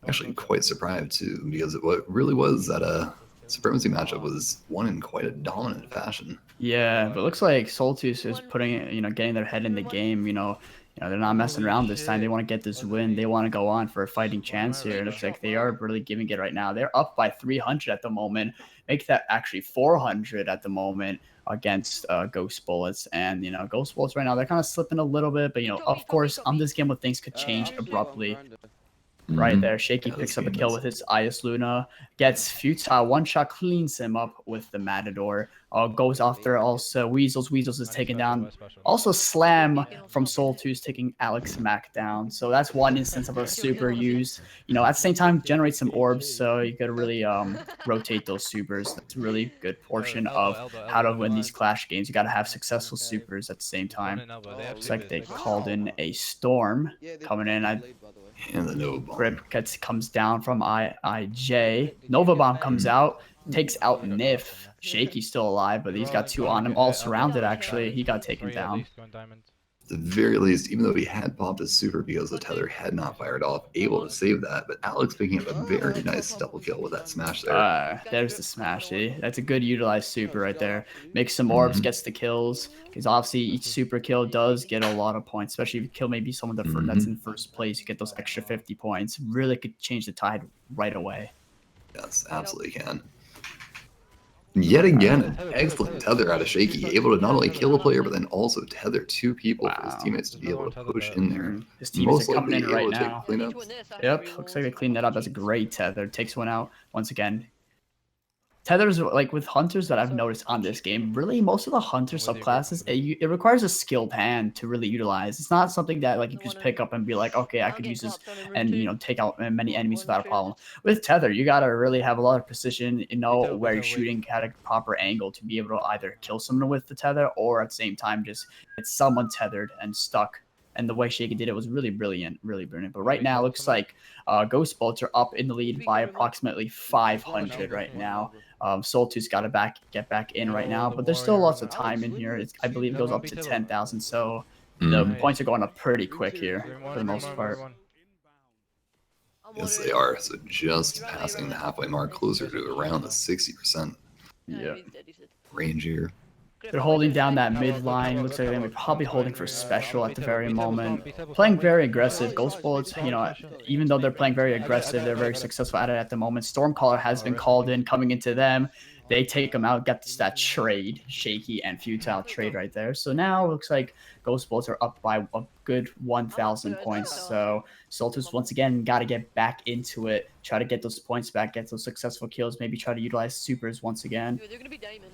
Actually quite surprised too, because what really was that Supremacy matchup was won in quite a dominant fashion. Yeah, but it looks like Soltus is putting, you know, getting their head in the game, you know, they're not messing around this time. They want to get this win. They want to go on for a fighting chance here. It looks like they are really giving it right now. They're up by 300 at the moment. Make that actually 400 at the moment against Ghost Bullets. And, you know, Ghost Bullets right now, they're kind of slipping a little bit. But, you know, of course, on this game, things could change abruptly. Right there, Shaky picks up a kill with his Ias Luna, gets Futile, one shot cleans him up with the Matador, goes after also Weasels. Weasels is taken down. Also Slam from Soul2's taking Alex Mack down. So that's one instance of a super used. You know, at the same time, generate some orbs, so you could really rotate those supers. That's a really good portion of how to win these Clash games. You got to have successful supers at the same time. Looks like they called in a Storm coming in. And the Nova Bomb. Grip comes down from IJ. Nova Bomb comes out, takes out Nif. Shaky's still alive, but he's got two on him, all surrounded actually. He got taken down. At the very least, even though he had popped his super because the tether had not fired off, able to save that, but Alex picking up a very nice double kill with that smash there. There's the smash, see? That's a good utilized super right there. Makes some orbs, gets the kills, because obviously each super kill does get a lot of points, especially if you kill maybe someone that's in first place, you get those extra 50 points. Really could change the tide right away. Yes, absolutely can. Yet again, an excellent tether out of Shaky, able to not only kill a player, but then also tether two people for his teammates to be able to push in there. His teammates are coming in right now. Yep, looks like they cleaned that up. That's a great tether. Takes one out once again. Tethers, like with hunters that I've noticed on this game, really most of the hunter subclasses, it requires a skilled hand to really utilize. It's not something that like you just pick up and be like, okay, I could use this and, you know, take out many enemies without a problem. With tether, you gotta really have a lot of precision, you know, where you're shooting at a proper angle to be able to either kill someone with the tether or at the same time just get someone tethered and stuck and the way Shaky did it was really brilliant, really brilliant. But right now, it looks like Ghost Bolts are up in the lead by approximately 500 right now. Soltu's got to get back in right now, but there's still lots of time in here. I believe it goes up to 10,000, so the points are going up pretty quick here for the most part. Yes, they are. So just passing the halfway mark, closer to around the 60% range here. They're holding down that mid line. Looks like they're probably holding for special at the very moment. Playing very aggressive. Ghost Bullets, you know, even though they're playing very aggressive, they're very successful at it at the moment. Stormcaller has been called in, coming into them. They take them out, got that trade, shaky and futile trade right there. So now it looks like Ghost Bullets are up by a good 1,000 points. So Soltus once again got to get back into it, try to get those points back, get those successful kills, maybe try to utilize supers once again.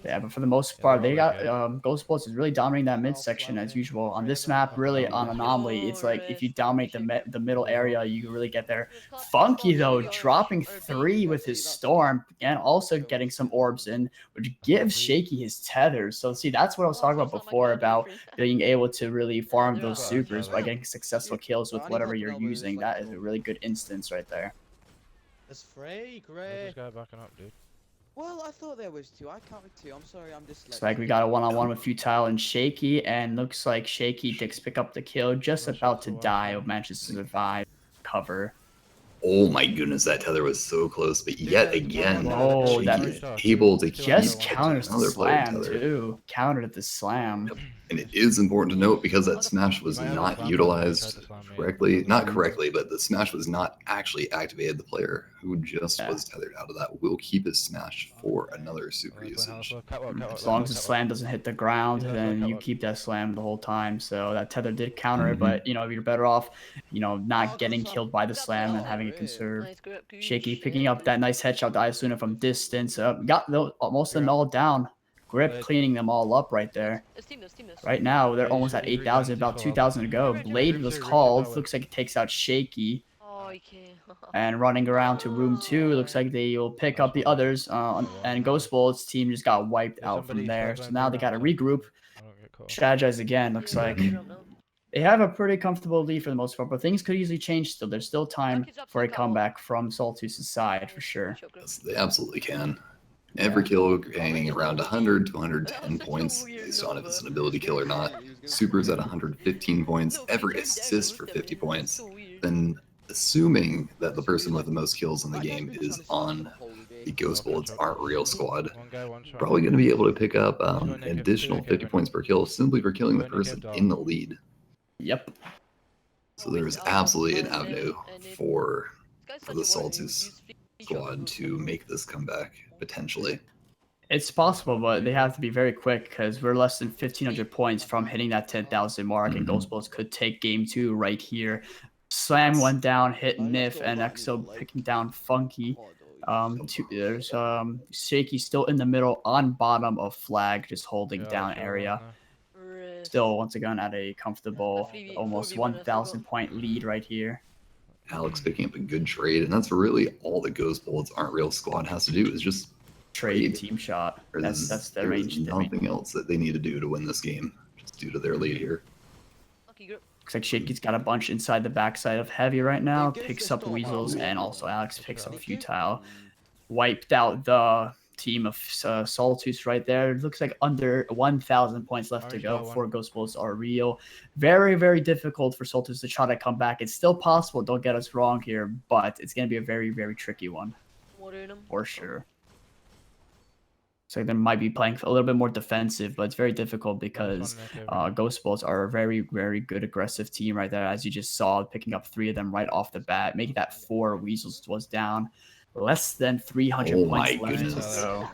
Yeah, but for the most part, they got Ghost Bullets is really dominating that midsection as usual. On this map, really on Anomaly, it's like if you dominate the middle area, you can really get there. Funky though, dropping 3 with his Storm and also getting some orbs in, which gives Shaky his tethers. So see, that's what I was talking about before about being able to really farm those supers by getting successful kills with whatever you're using. That is a really good instance right there. It's free, Where's this guy backing up, dude? Well, I thought there was 2. I counted 2. I'm sorry, I'm just. Looks like we got a one-on-one with Futile and Shaky, and looks like Shaky dicks pick up the kill, just about to die, manages to survive, cover. Oh my goodness, that tether was so close, but yet again, oh, that is able to just keep counters the another player slam tether. too. Countered the slam. And it is important to note because that smash was not utilized correctly. Not correctly, but the smash was not actually activated. The player who just was tethered out of that will keep his smash for another super usage. As long as the slam doesn't hit the ground, then you keep that slam the whole time. So that tether did counter it, but you know, you're better off, you know, not getting killed by the slam and having it conserved. Shaky picking up that nice headshot to Iasuna from distance. Got most of them all down. Grip cleaning them all up right there. Right now, they're almost at 8,000, about 2,000 to go. Blade was called. Looks like it takes out Shaky. And running around to room 2, looks like they will pick up the others. And Ghost Bullets team just got wiped out from there. So now they got to regroup. Strategize again, looks like. They have a pretty comfortable lead for the most part, but things could easily change still. There's still time for a comeback from Soltus' side, for sure. Yes, they absolutely can. Every kill gaining around 100 to 110 points based on if it's an ability kill or not. Supers at 115 points. Every assist for 50 points. Then assuming that the person with the most kills in the game is on the Ghost Bullets aren't real squad, probably going to be able to pick up an additional 50 points per kill simply for killing the person in the lead. Yep. So there's absolutely an avenue for the Saltus squad to make this comeback, potentially. It's possible, but they have to be very quick because we're less than 1,500 points from hitting that 10,000 mark, and Ghost Bullets could take game 2 right here. Slam went down, hit Nif, and Exo picking down Funky. There's Shaky still in the middle on bottom of flag, just holding down area. Still, once again, at a comfortable, almost 1,000 point lead right here. Alex picking up a good trade, and that's really all the Ghost Bullets aren't real squad has to do is just trade team shot. That's their range. Nothing else that they need to do to win this game, just due to their lead here. Looks like Shaky's got a bunch inside the backside of Heavy right now. Picks up Weasels, and also Alex picks up Futile. Wiped out the team of Soltus right there. It looks like under 1,000 points left to go before Ghost Bullets are real. Very, very difficult for Soltus to try to come back. It's still possible, don't get us wrong here, but it's going to be a very, very tricky one. For sure. So they might be playing a little bit more defensive, but it's very difficult because Ghost Bullets are a very, very good aggressive team right there, as you just saw, picking up 3 of them right off the bat, making that 4 Weasels was down. Less than 300 points left to go.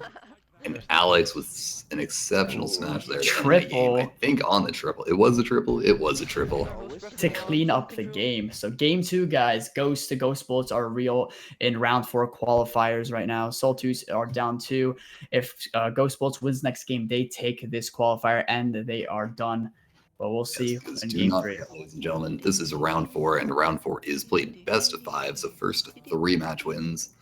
And Alex with an exceptional smash there. Triple. I think on the triple. It was a triple. It was a triple. To clean up the game. So game 2, guys. Ghost Bullets are real in round 4 qualifiers right now. Soltus are down 2. If Ghost Bullets wins next game, they take this qualifier and they are done. But we'll see in game 3. Ladies and gentlemen, this is round 4, and round 4 is played best of 5. So first 3 match wins.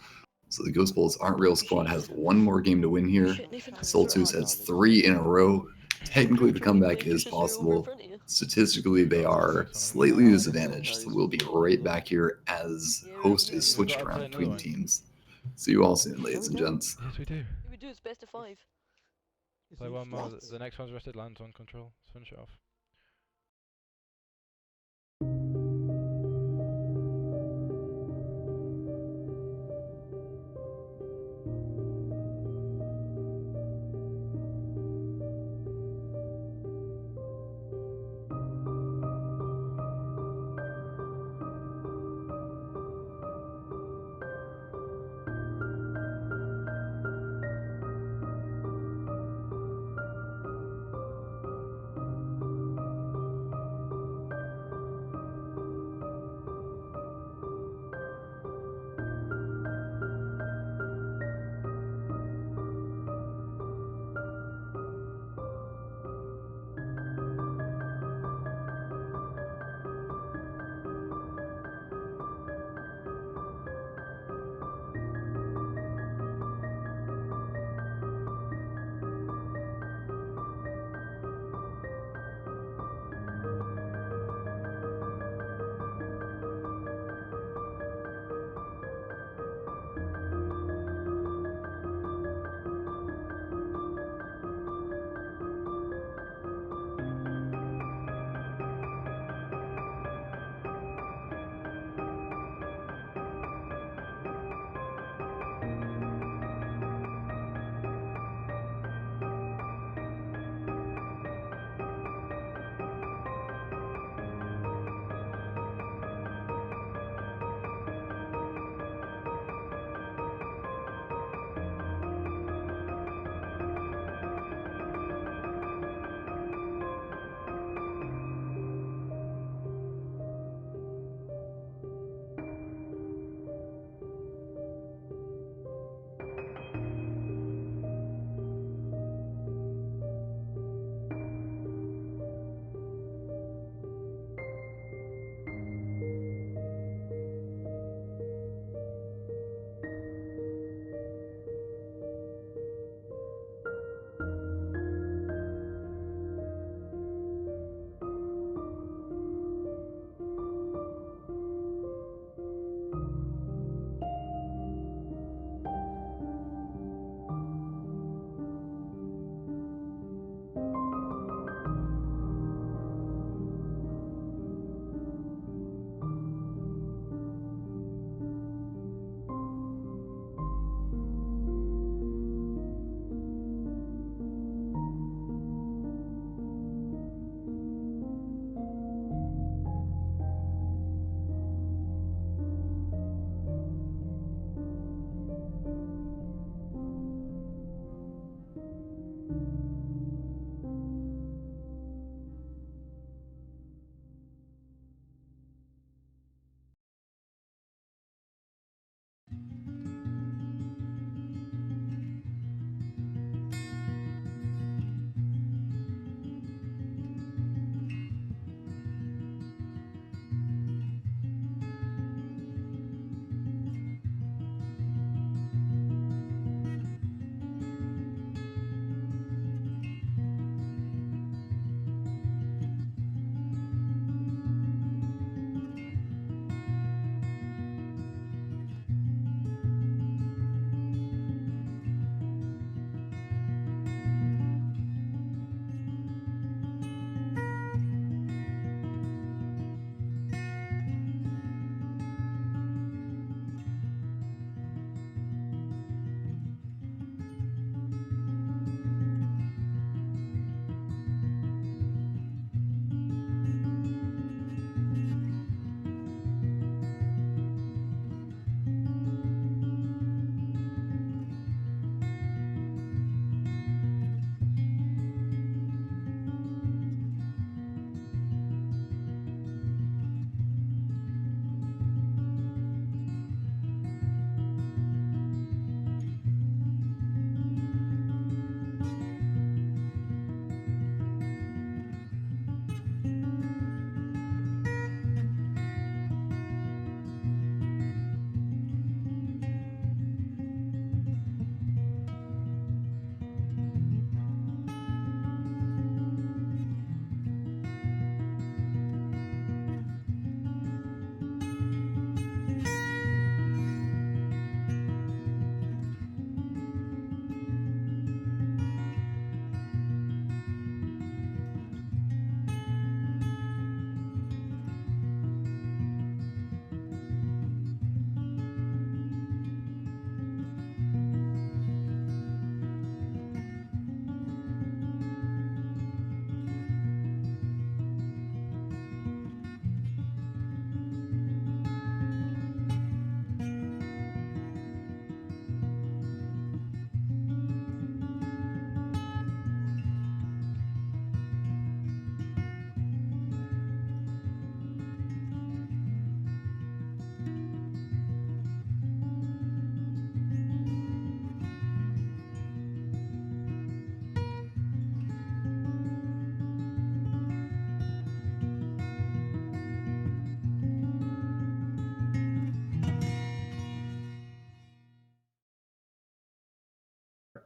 So the Ghost Bullets aren't real squad has 1 more game to win here. Soltus has 3 in a row. Technically, the comeback is possible. statistically they are slightly disadvantaged. So we'll be right back here as host is switched around between teams. See you all soon, ladies and gents. Yes, we do. We do it's best of 5. Play one more. The next one's rested lands on control. Let's finish it off.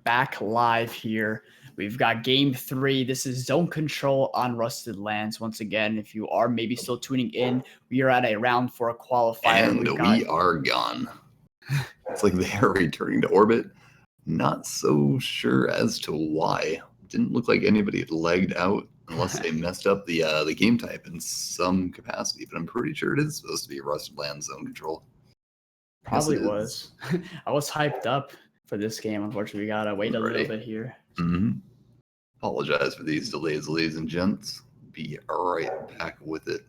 back live here. We've got game 3. This is Zone Control on Rusted Lands. Once again, if you are maybe still tuning in, we are at a round 4 qualifier. And we are gone. It's like they are returning to orbit. Not so sure as to why. Didn't look like anybody had lagged out unless they messed up the game type in some capacity. But I'm pretty sure it is supposed to be Rusted Land Zone Control. Probably was. I was hyped up for this game. Unfortunately, we gotta wait a little bit here. Apologize for these delays, ladies and gents. Be right back with it.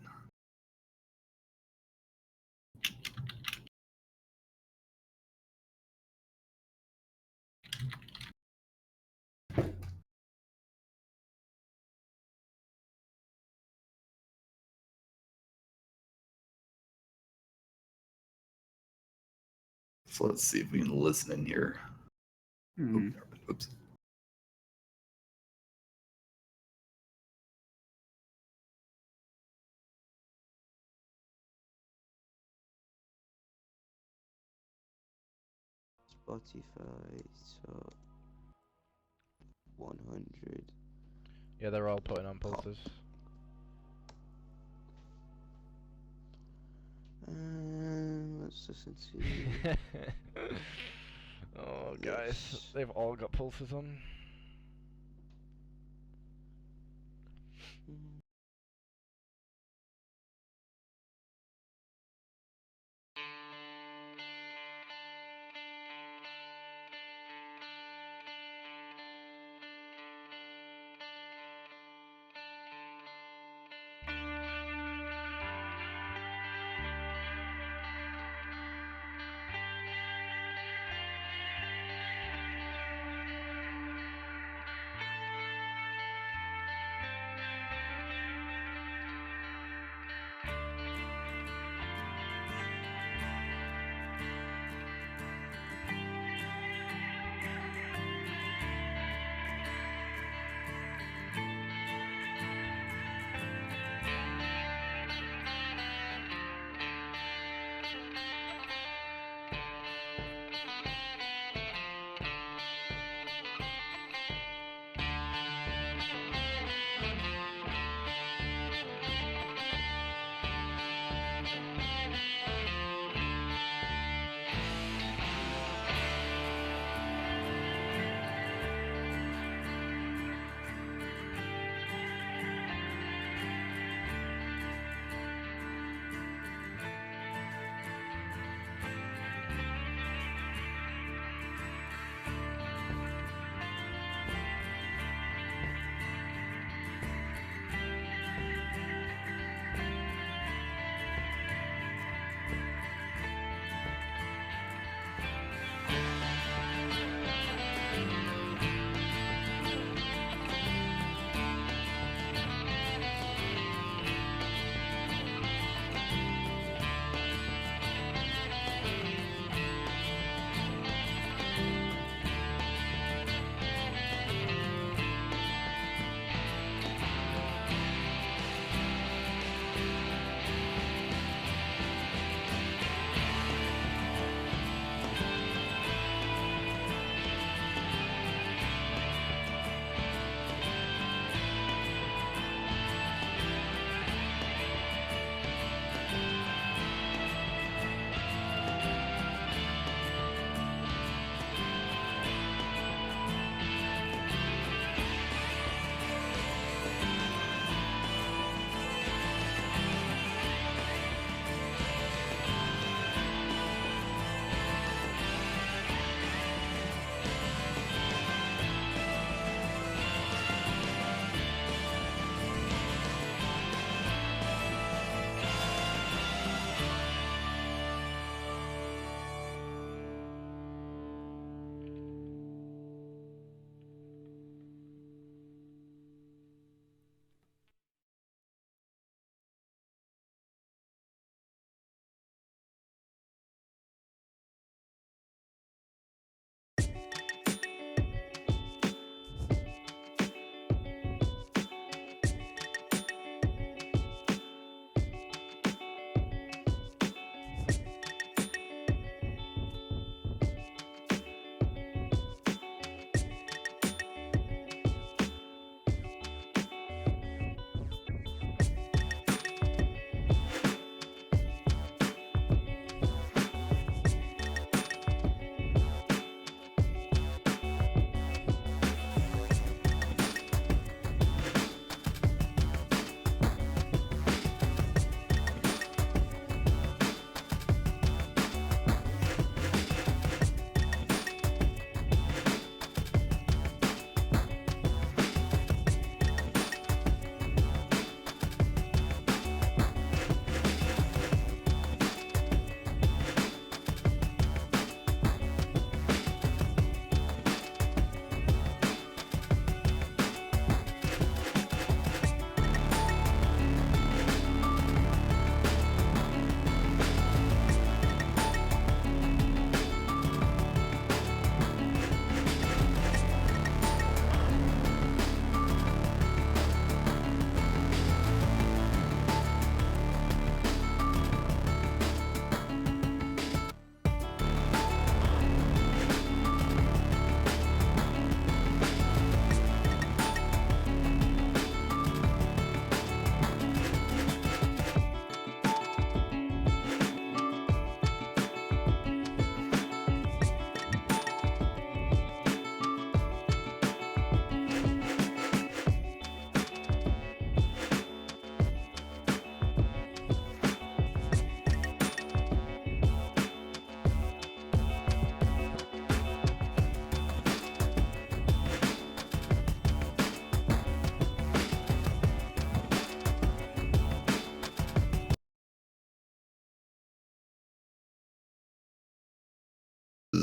So let's see if we can listen in here. Oops. Spotify top 100. Yeah, they're all putting on pulses. Let's listen to. Oh, guys, they've all got pulses on.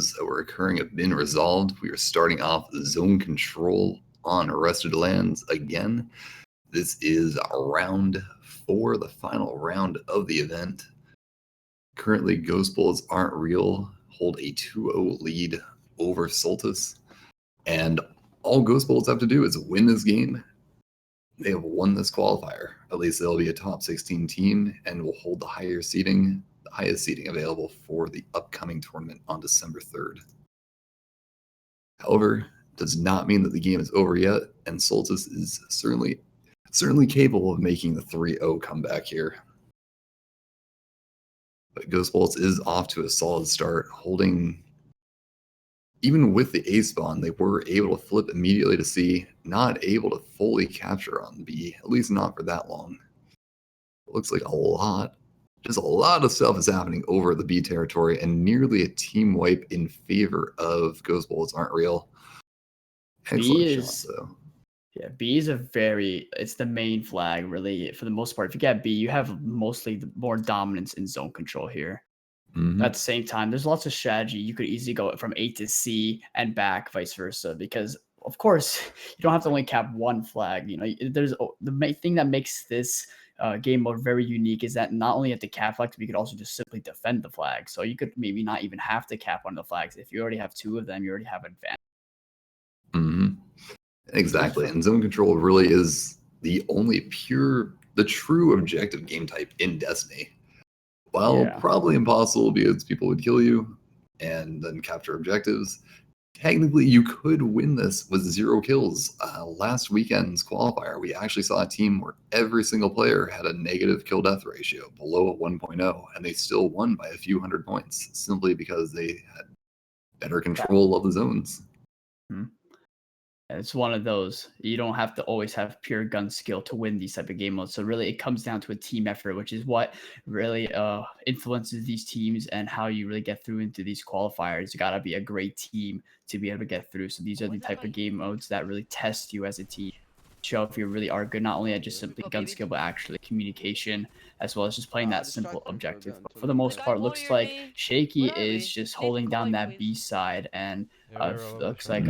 issues that were occurring have been resolved. We are starting off zone control on Arrested Lands again. This is round 4, the final round of the event. Currently, Ghost Bullets Aren't Real hold a 2-0 lead over Saltus. And all Ghost Bullets have to do is win this game. They have won this qualifier. At least they'll be a top 16 team and will hold the highest seeding available for the upcoming tournament on December 3rd. However, does not mean that the game is over yet, and Saltus is certainly capable of making the 3-0 comeback here. But Ghost Bullets is off to a solid start, holding. Even with the A spawn, they were able to flip immediately to C, not able to fully capture on B, at least not for that long. It looks like a lot of stuff is happening over the B territory, and nearly a team wipe in favor of Ghost Bullets Aren't Real. Excellent shot, though. Yeah, B is it's the main flag, really, for the most part. If you get B, you have mostly more dominance in zone control here. At the same time, there's lots of strategy. You could easily go from A to C and back, vice versa, because of course you don't have to only cap one flag. You know, there's the main thing that makes this game mode very unique is that not only have to cap flags, but you could also just simply defend the flag. So you could maybe not even have to cap one of the flags. If you already have 2 of them, you already have advantage. Exactly, and zone control really is the true objective game type in Destiny. While probably impossible because people would kill you and then capture objectives, technically you could win this with 0 kills. Last weekend's qualifier, we actually saw a team where every single player had a negative kill death ratio below a 1.0, and they still won by a few hundred points simply because they had better control of the zones. It's one of those. You don't have to always have pure gun skill to win these type of game modes. So really, it comes down to a team effort, which is what really influences these teams and how you really get through into these qualifiers. You gotta be a great team to be able to get through. So these are the type of game modes that really test you as a team, show if you really are good, not only at just simply gun skill, but actually communication, as well as just playing that simple objective. But for the most part, looks like Shaky is just holding down that B side, and looks like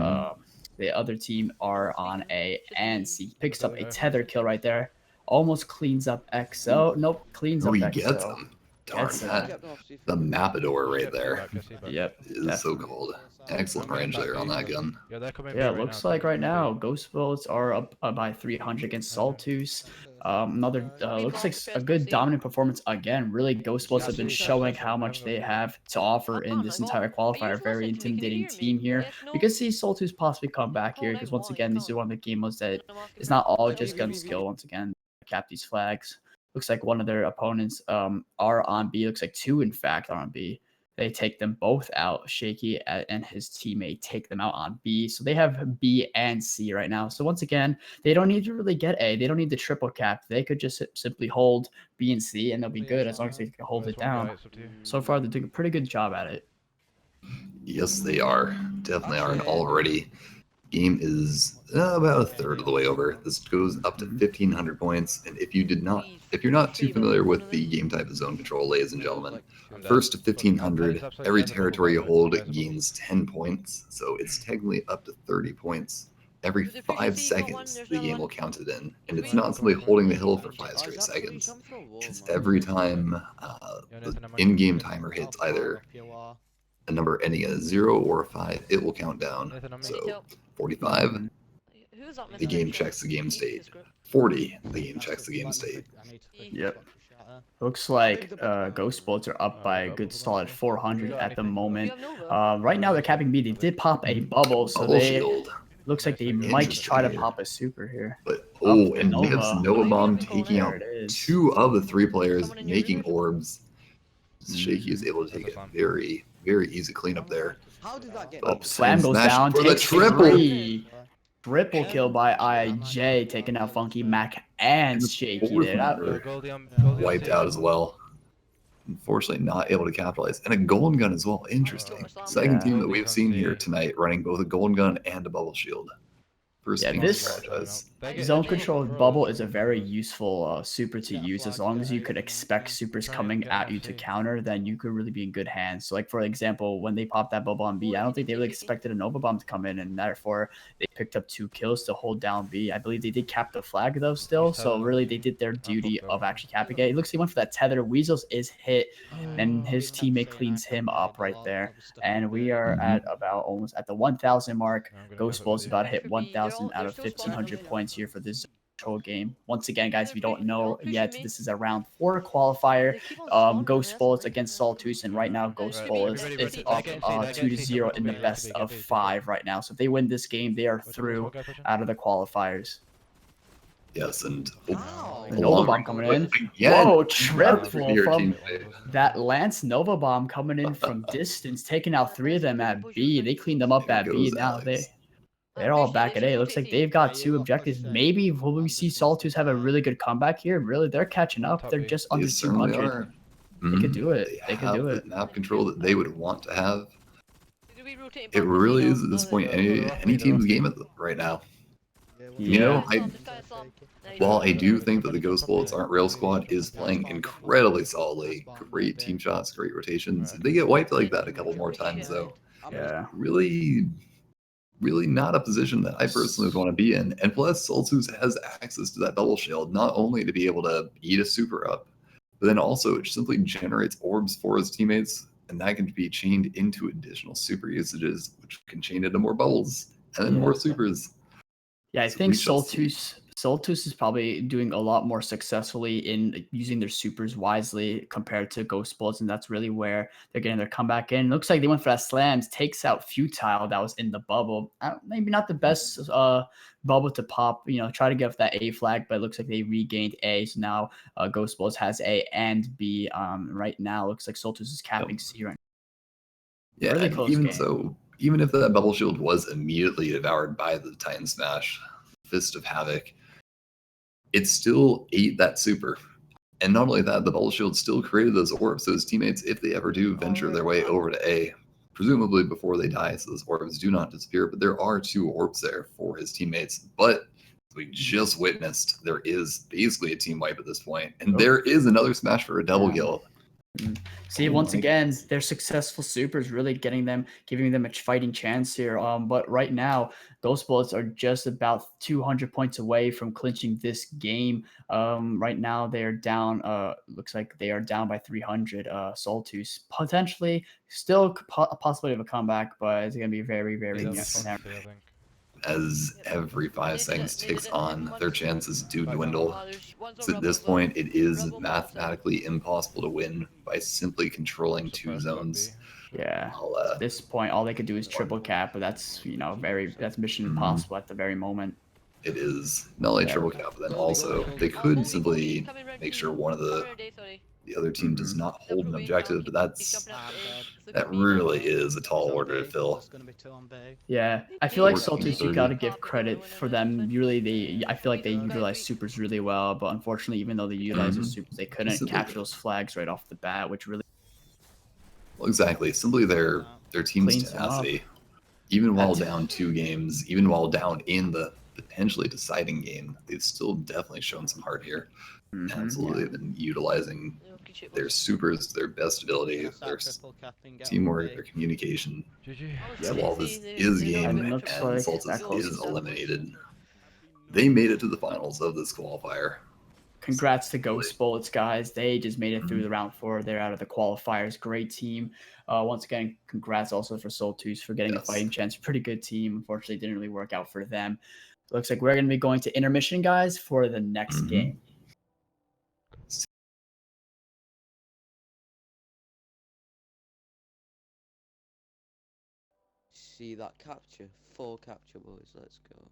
the other team are on A and C. Picks up a tether kill right there. Almost cleans up XO. Nope, cleans up XO. He gets him. Darn that. The Mapador right there. Yep. It is so cold. Excellent range there on that gun. Yeah, it looks like right now Ghost Bullets are up by 300 against Saltus. Looks like a good dominant performance again. Really, Ghost Bullets have been showing how much they have to offer in this entire qualifier. Very intimidating team here. We could see Saltus possibly come back here because once again, these are one of the game modes that is not all just gun skill. Once again, cap these flags. Looks like one of their opponents are on B. Looks like 2, in fact, are on B. They take them both out. Shaky and his teammate take them out on B. So they have B and C right now. So once again, they don't need to really get A. They don't need the triple cap. They could just simply hold B and C, and they'll be good as long as they can hold it down. So far, they're doing a pretty good job at it. Yes, they are. Definitely are. And already, game is about a third of the way over. This goes up to 1,500 points. And if you're not too familiar with the game type of zone control, ladies and gentlemen, first to 1,500, every territory you hold gains 10 points. So it's technically up to 30 points. Every 5 seconds, the game will count it in. And it's not simply holding the hill for 5 straight seconds. It's every time the in-game timer hits either a number ending in a 0 or a 5, it will count down. So 45, the game checks the game state. 40, the game checks the game state. Yep. Looks like Ghost Bullets are up by a good solid 400 at the moment. Right now they're capping B. They did pop a bubble, so looks like they might try to pop a super here. But and Niv's Nova Bomb taking out 2 of the 3 players, making orbs. Shaky is able to take a very, very easy cleanup there. Slam goes down, takes the triple kill by IJ, taking out Funky Mac and Shaky there. Wiped out as well. Unfortunately, not able to capitalize. And a golden gun as well. Interesting. Second team that we've seen here tonight running both a golden gun and a bubble shield. First team, this Zone control bubble is a very useful super to use. As long as you could expect supers coming at you to counter, then you could really be in good hands. So like for example, when they popped that bubble on B, I don't think they really expected a Nova Bomb to come in, and therefore they picked up 2 kills to hold down B. I believe they did cap the flag though still, so really they did their duty of actually capping it. It looks like he went for that tether. Weasels is hit, and his teammate cleans him up right there. And we are at about almost at the 1,000 mark. Ghost Bull's about to hit 1,000 out of 1,500 points here for this control game. Once again, guys, if you don't know yet, this is a round 4 qualifier. Ghost Bullets against Saltus, and right now Ghost Bullets is up 2-0 in the best of 5 right now. So if they win this game, they are through out of the qualifiers. Yes, and The Nova Bomb coming in. Whoa, triple from that Lance Nova Bomb coming in from distance, taking out 3 of them at B. They cleaned them up at B. Now they're all back at A. It looks like they've got 2 objectives. Maybe will we see Saltus have a really good comeback here? Really, they're catching up. They're just under 200. They could do it. They could do it. The map control that they would want to have. It really is at this point any team's game right now. You know, while I do think that the Ghost Bullets aren't Rail Squad is playing incredibly solidly, great team shots, great rotations. If they get wiped like that a couple more times though, really not a position that I personally would want to be in. And plus, Saltus has access to that double shield, not only to be able to eat a super up, but then also it simply generates orbs for his teammates, and that can be chained into additional super usages, which can chain into more bubbles and then more supers. Yeah, I think Saltus is probably doing a lot more successfully in using their supers wisely compared to Ghost Bullets, and that's really where they're getting their comeback in. Looks like they went for that slams, takes out Futile that was in the bubble. Maybe not the best bubble to pop, try to get off that A flag, but it looks like they regained A. So now Ghost Bullets has A and B right now. Looks like Saltus is capping C right now. Yeah, really and close even game. so, even if that bubble shield was immediately devoured by the Titan Smash, Fist of Havoc, it still ate that super. And not only that, the bubble shield still created those orbs. So his teammates, if they ever do venture their way over to A, presumably before they die, so those orbs do not disappear, but there are 2 orbs there for his teammates. But we just witnessed, there is basically a team wipe at this point, and there is another smash for a double kill. See, once again, their successful supers really giving them a fighting chance here. But right now, Ghost Bullets are just about 200 points away from clinching this game. Right now, they are down. Looks like they are down by 300. Saltus potentially still a possibility of a comeback, but it's gonna be very, very As every 5 seconds ticks on, their chances do dwindle. So at this point, it is mathematically impossible to win by simply controlling 2 zones. Yeah. At this point, all they could do is triple cap, but that's that's mission impossible at the very moment. It is not only triple cap, but then also they could simply make sure one of the other team does not hold an objective, but that really is a tall order to fill. Yeah, I feel like Saltus, you gotta give credit for them. I feel like they utilize supers really well, but unfortunately, even though they utilize their supers, they couldn't capture those flags right off the bat, which really. Well, exactly. Simply their team's tenacity, even while down 2 games, even while down in the potentially deciding game, they've still definitely shown some heart here. Absolutely, been utilizing their supers to their best ability, their teamwork, their communication. So while this is game and Saltus is eliminated, they made it to the finals of this qualifier. Congrats to Ghost Bullets, guys. They just made it through the round 4. They're out of the qualifiers. Great team. Once again, congrats also for Saltus for getting a fighting chance. Pretty good team. Unfortunately, it didn't really work out for them. Looks like we're going to be going to intermission, guys, for the next game. See that capture? 4 capture, boys. Let's go.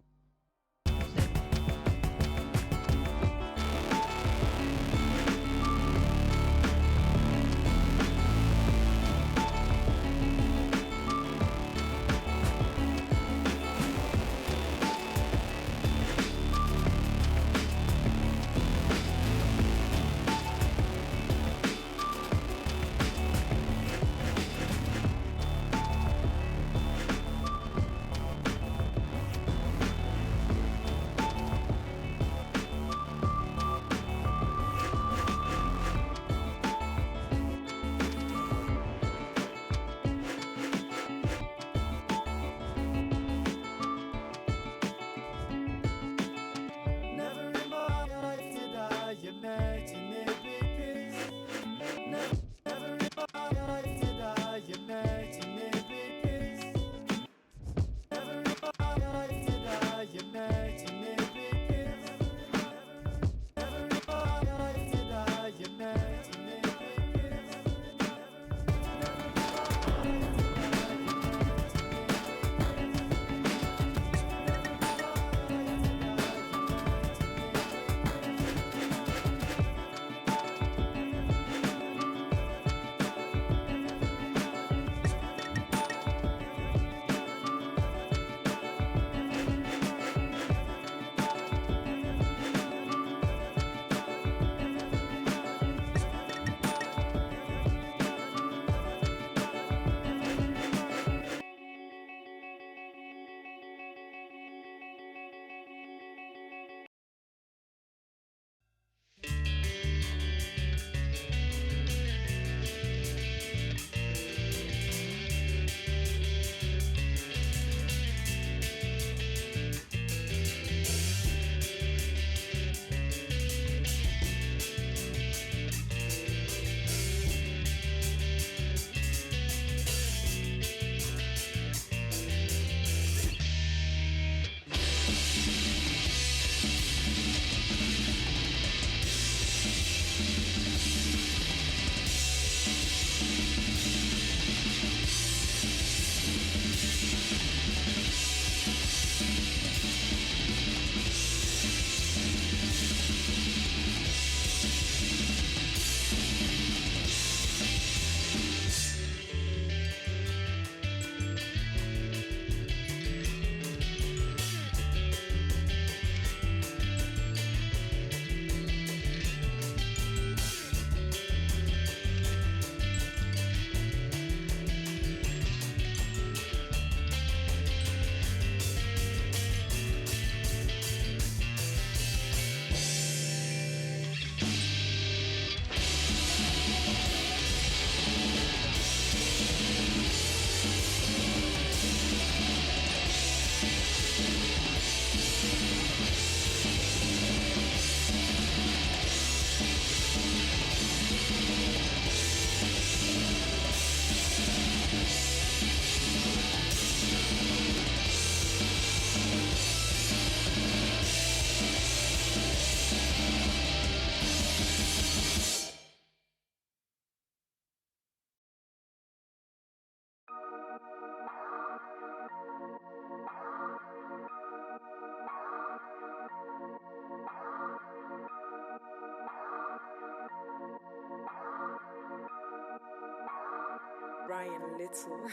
Ryan Little.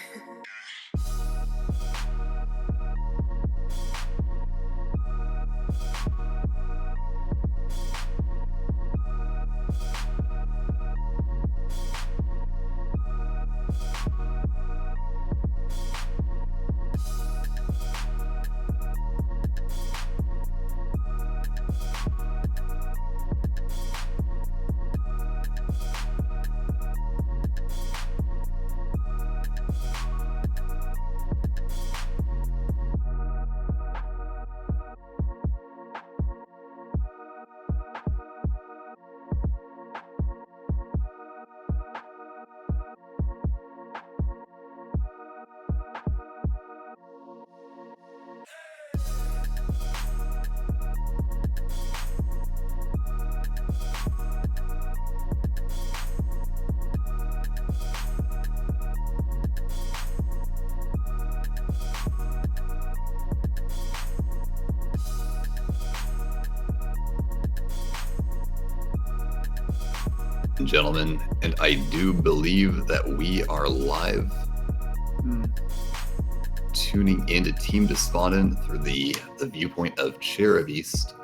Gentlemen, and I do believe that we are live. Tuning into Team Despondent through the viewpoint of Cherub East.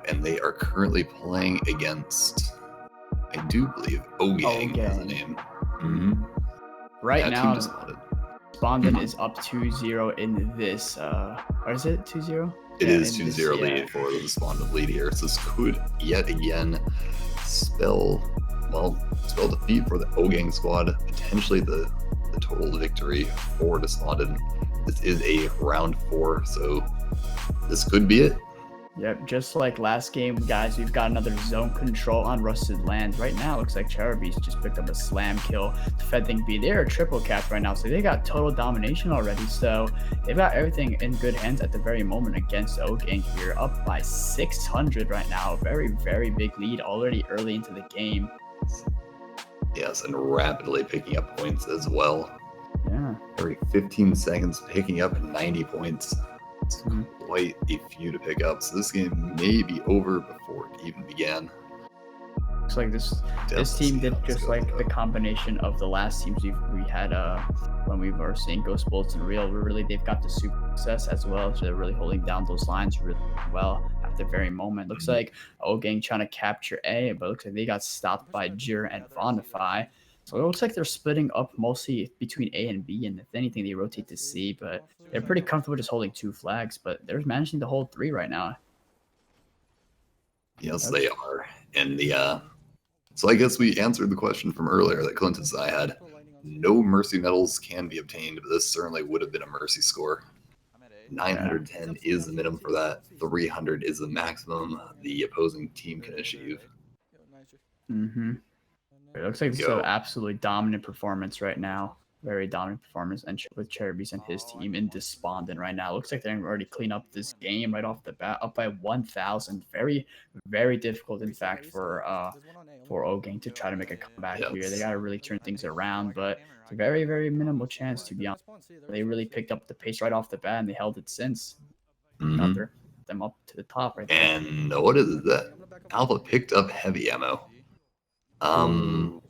And they are currently playing against, I do believe, Oang is the name. Right Yeah, now, Team Despondent. Despondent is up 2-0 in this, or is it 2-0? It is 2-0 lead for the Despondent lead here. So this could yet again spell defeat for the Oang squad, potentially the total victory for Despondent. This is a round 4, so this could be it. Yep, just like last game, guys, we've got another zone control on Rusted Lands. Right now, looks like Cherubies just picked up a slam kill. Defending B, they're triple capped right now, so they got total domination already. So they've got everything in good hands at the very moment against Oang here, up by 600 right now. Very, very big lead already early into the game. Yes, and rapidly picking up points as well. Yeah. Every 15 seconds, picking up 90 points. It's quite a few to pick up. So this game may be over before it even began. Looks like this team did just like the combination of the last teams we had when we were seeing Ghost Bolts and Real. Really, they've got the super success as well, so they're really holding down those lines really well at the very moment. Looks like Oang trying to capture A, but looks like they got stopped by Jir and Vondify. So it looks like they're splitting up mostly between A and B, and if anything, they rotate to C, but they're pretty comfortable just holding 2 flags, but they're managing to hold 3 right now. Yes, they are. And so I guess we answered the question from earlier that Clintus and I had. No mercy medals can be obtained, but this certainly would have been a mercy score. 910 is the minimum for that. 300 is the maximum the opposing team can achieve. It looks like it's an absolutely dominant performance right now. Very dominant performance and with Cherubies and his team in Despondent right now. Looks like they're already clean up this game right off the bat, up by 1,000. Very, very difficult, in fact, for Oang to try to make a comeback here. They got to really turn things around, but it's a very, very minimal chance, to be honest. They really picked up the pace right off the bat, and they held it since. Got them up to the top right there. And what is that? Alpha picked up heavy ammo.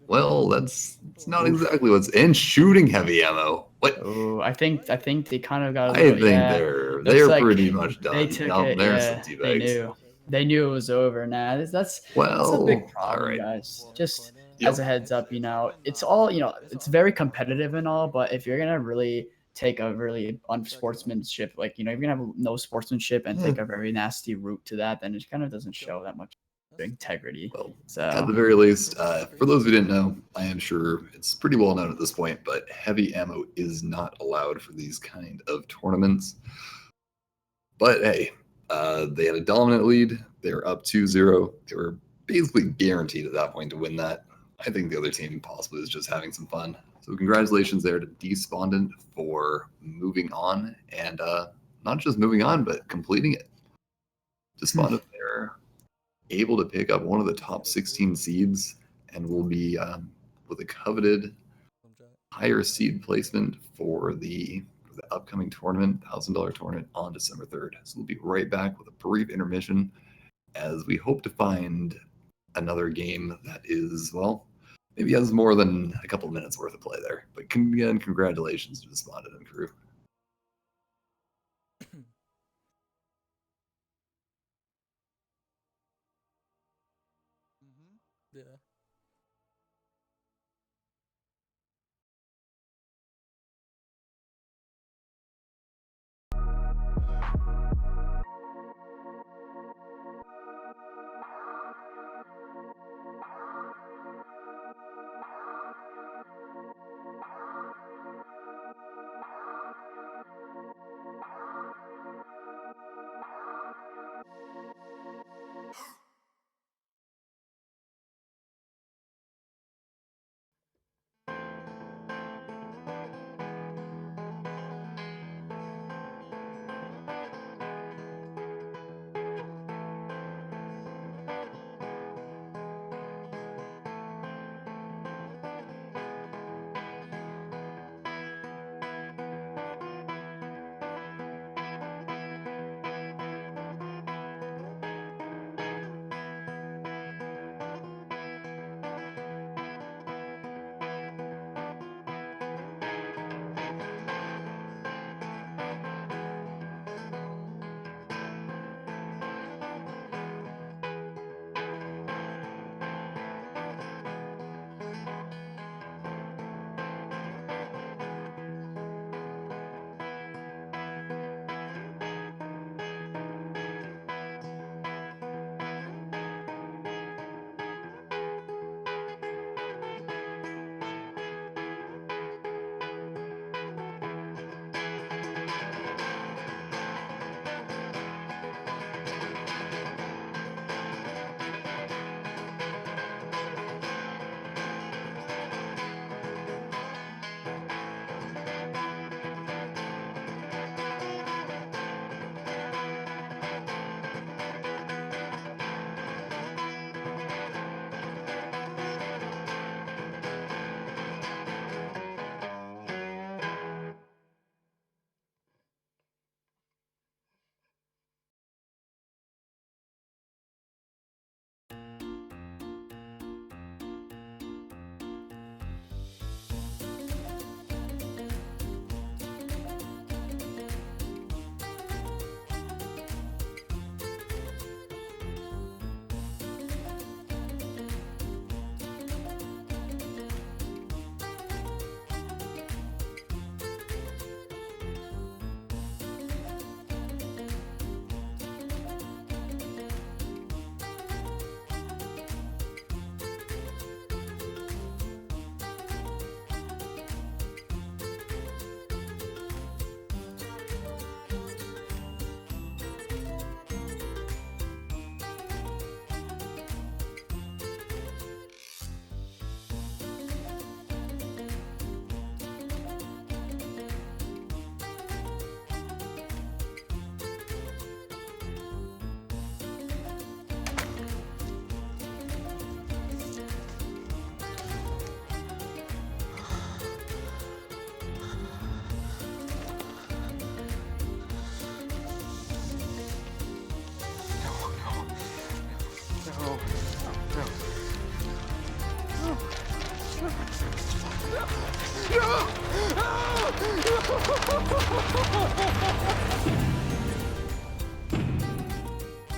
Well, that's not exactly what's in shooting heavy ammo. What? Oh, I think they kind of got. I think they're like pretty much done. They took it. They knew it was over. Nah, that's a big problem, guys. Just as a heads up, it's all it's very competitive and all, but if you're gonna really take a really unsportsmanship, like if you're gonna have no sportsmanship and take a very nasty route to that, then it kind of doesn't show that much integrity. Well, so at the very least, for those who didn't know, I am sure it's pretty well known at this point, but heavy ammo is not allowed for these kind of tournaments. But hey, they had a dominant lead. They were up 2-0. They were basically guaranteed at that point to win that. I think the other team possibly is just having some fun. So congratulations there to Despondent for moving on, and not just moving on, but completing it. Despondent there, able to pick up one of the top 16 seeds, and will be with a coveted higher seed placement for the upcoming tournament, $1,000 tournament on December 3rd. So we'll be right back with a brief intermission as we hope to find another game that is, well, Maybe he has more than a couple minutes worth of play there. But again, congratulations to Despondent and crew. Yeah.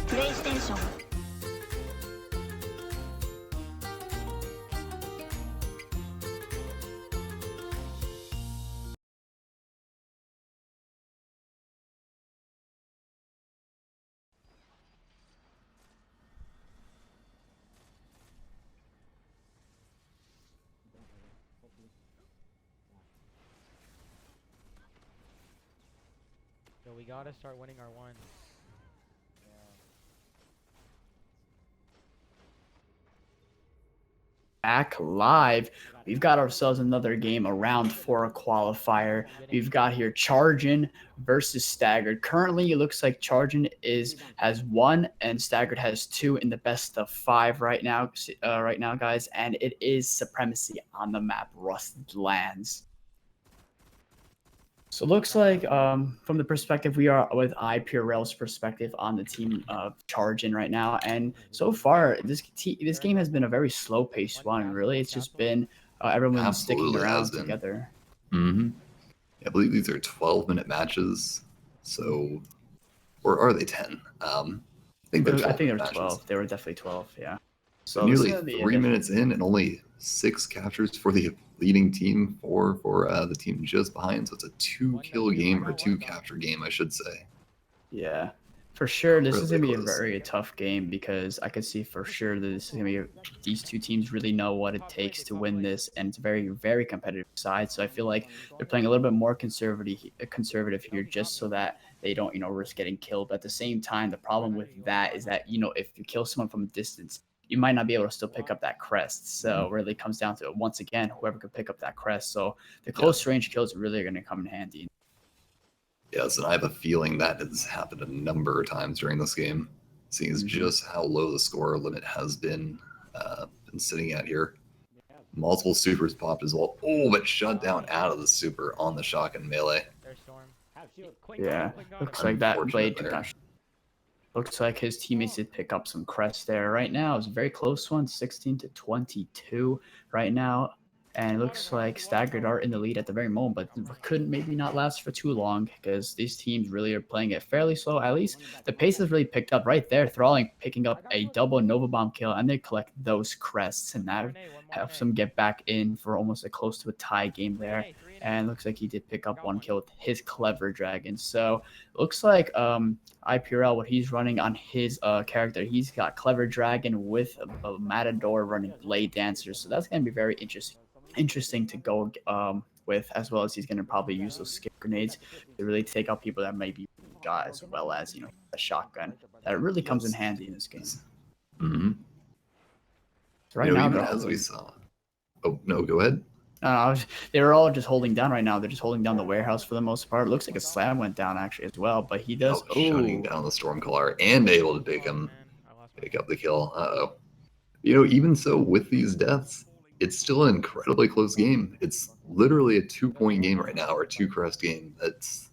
PlayStation. Yo, we gotta start winning our ones. Back live. We've got ourselves another game, a round for a qualifier. We've got here Chargin versus Staggered. Currently, it looks like Chargin has 1 and Staggered has 2 in the best of 5 right now, guys. And it is Supremacy on the map, Rusted Lands. So it looks like from the perspective we are with iPurell's perspective on the team charge in right now, and so far this game has been a very slow paced one. Really, it's just been everyone sticking around together. Mm-hmm. I believe these are 12-minute matches. So, or are they 10? I think they're 12. I think they were 12. They were definitely 12. Yeah. So nearly 3 minutes in, and only 6 captures for the leading team, 4 for the team just behind. So it's a 2-kill game, or 2-capture game, I should say. Yeah, for sure. This is gonna be a very tough game because I could see for sure that this is gonna be these two teams really know what it takes to win this, and it's a very, very competitive side. So I feel like they're playing a little bit more conservative here, just so that they don't, risk getting killed. But at the same time, the problem with that is that if you kill someone from a distance, you might not be able to still pick up that crest. So it really comes down to, once again, whoever can pick up that crest. So the close range kills are really going to come in handy. Yes, and I have a feeling that has happened a number of times during this game, seeing as just how low the score limit has been sitting at here. Multiple supers popped as well. Oh, but shut down out of the super on the shotgun melee. Yeah, looks like that blade concussion. Looks like his teammates did pick up some crests there. Right now, it's a very close one, 16-22 right now. And it looks like Staggered are in the lead at the very moment, but couldn't maybe not last for too long because these teams really are playing it fairly slow. At least the pace has really picked up right there. Thralling picking up a double Nova Bomb kill, and they collect those crests, and that helps them get back in for almost close to a tie game there. And looks like he did pick up 1 kill with his Clever Dragon. So looks like iPurell, what he's running on his character, he's got Clever Dragon with a Matador running Blade Dancer. So that's going to be very interesting to go with, as well as he's going to probably use those skip grenades to really take out people that maybe got, as well as a shotgun that really comes in handy in this game. Mm-hmm. So right now, even as we saw. Oh no, go ahead. They were all just holding down right now. They're just holding down the warehouse for the most part. It looks like a slam went down actually as well, but he does shutting down the Stormcaller and able to pick up the kill. Even so, with these deaths, it's still an incredibly close game. It's literally a 2-point game right now, or a 2-crest game. It's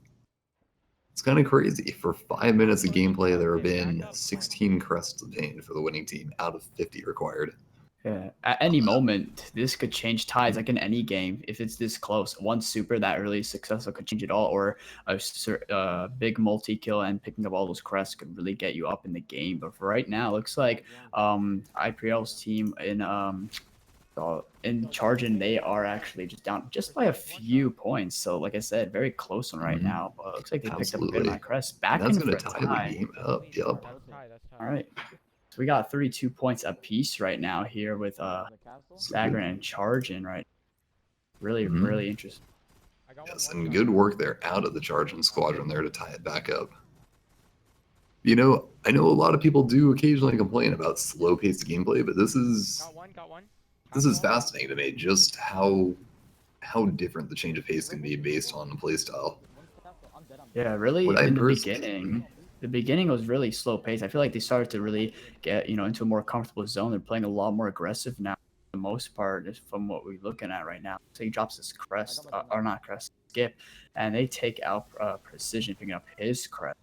kind of crazy. For 5 minutes of gameplay, there have been 16 crests obtained for the winning team out of 50 required. Yeah, at any moment, this could change tides, like in any game. If it's this close, one super that really successful could change it all, or a big multi-kill and picking up all those crests could really get you up in the game. But for right now, it looks like iPurell's team in charging, they are actually just down just by a few points. So like I said, very close one right now. But it looks like they picked up a good amount of crests. Back in for a tie. The game up. Yep. All right. So we got 32 points apiece right now here with Staggered and Charging, right? Really, really interesting. Yes, and good work there out of the Charging squadron there to tie it back up. I know a lot of people do occasionally complain about slow-paced gameplay, but this is fascinating to me, just how different the change of pace can be based on the playstyle. Yeah, really, in the beginning was really slow pace. I feel like they started to really get, into a more comfortable zone. They're playing a lot more aggressive now, for the most part, from what we're looking at right now. So he drops his crest, or not crest, skip, and they take out Precision, picking up his crest,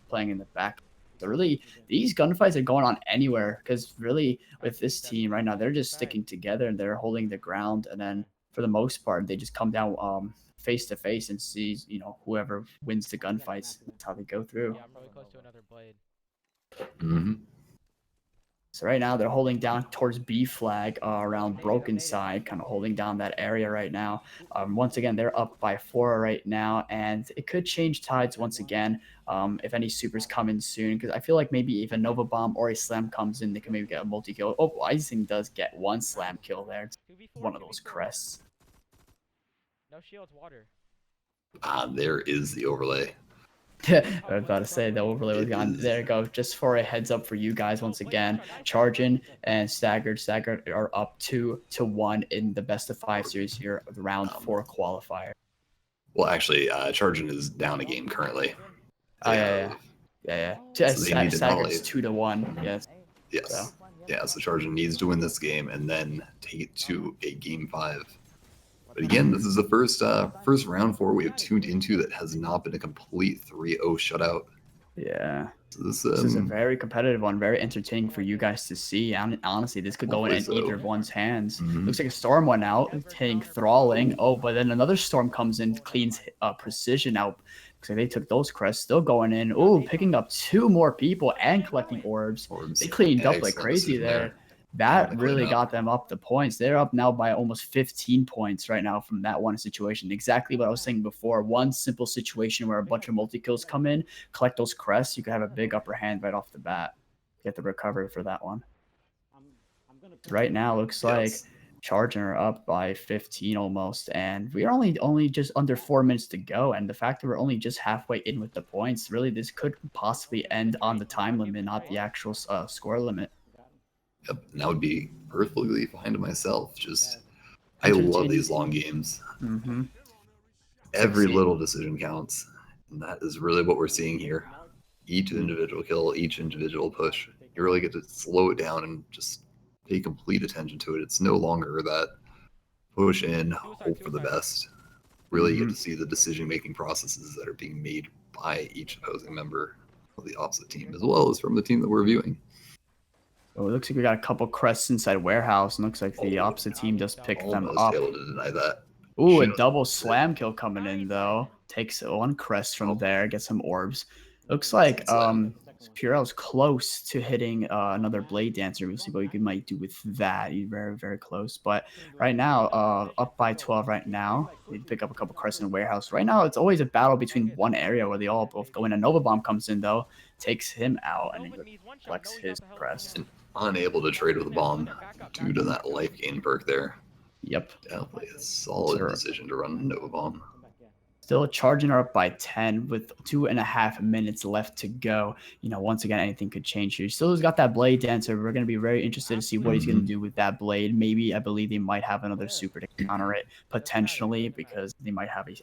playing in the back. So really, these gunfights are going on anywhere, because really, with this team right now, they're just sticking together and they're holding the ground. And then, for the most part, they just come down face to face and sees, whoever wins the gunfights. That's how they go through. Yeah, probably close to another blade. So right now they're holding down towards B flag around Broken Side, kind of holding down that area right now. Once again, they're up by 4 right now, and it could change tides once again if any supers come in soon, because I feel like maybe if a Nova Bomb or a Slam comes in, they can maybe get a multi-kill. Oh, Icing does get 1 Slam kill there. It's one of those crests. No shields, water. There is the overlay. I was about to say the overlay was gone. There you go. Just for a heads up for you guys, once again, Charging and Staggered are up 2-1 in the best of 5 series here of the round 4 qualifier. Well, actually, Charging is down a game currently. Yeah. So Staggered's 2-1. Yes. So. Yeah, so Charging needs to win this game and then take it to a game 5. But again, this is the first round 4 we have tuned into that has not been a complete 3-0 shutout. Yeah. So this is a very competitive one, very entertaining for you guys to see. And honestly, this could go in either of one's hands. Looks like a storm went out, hitting Thralling. Oh, but then another storm comes in, cleans Precision out. Looks like they took those crests, still going in. Oh, picking up 2 more people and collecting orbs. They cleaned up like crazy there. That really got them up the points. They're up now by almost 15 points right now from that one situation. Exactly what I was saying before. One simple situation where a bunch of multi-kills come in, collect those crests, you could have a big upper hand right off the bat. Get the recovery for that one. Right now, looks like Charging are up by 15 almost, and we're only just under 4 minutes to go. And the fact that we're only just halfway in with the points, really, this could possibly end on the time limit, not the actual score limit. Yep, and that would be perfectly fine to myself. Just, I love these long games. Every little decision counts, and that is really what we're seeing here. Each individual kill, each individual push. You really get to slow it down and just pay complete attention to it. It's no longer that push in, hope for the best. Really, you get to see the decision-making processes that are being made by each opposing member of the opposite team, as well as from the team that we're viewing. Oh, it looks like we got a couple crests inside warehouse, and looks like the opposite team just picked them up. Able to deny that. Ooh, a double slam kill coming in though. Takes 1 crest from there, gets some orbs. Looks like Purell's close to hitting another Blade Dancer. We'll see what we might do with that. He's very, very close. But right now, up by 12 right now. We pick up a couple crests in warehouse. Right now, it's always a battle between one area where they all both go in. A Nova Bomb comes in though, takes him out, and he reflects his crest. Unable to trade with a bomb due to that life gain perk there. Yep. Definitely a solid decision to run Nova Bomb. Still Charging are up by 10 with 2.5 minutes left to go. You know, once again, anything could change here. Still has got that Blade Dancer. We're going to be very interested to see what he's going to do with that blade. Maybe, I believe they might have another super to counter it, potentially, because they might have a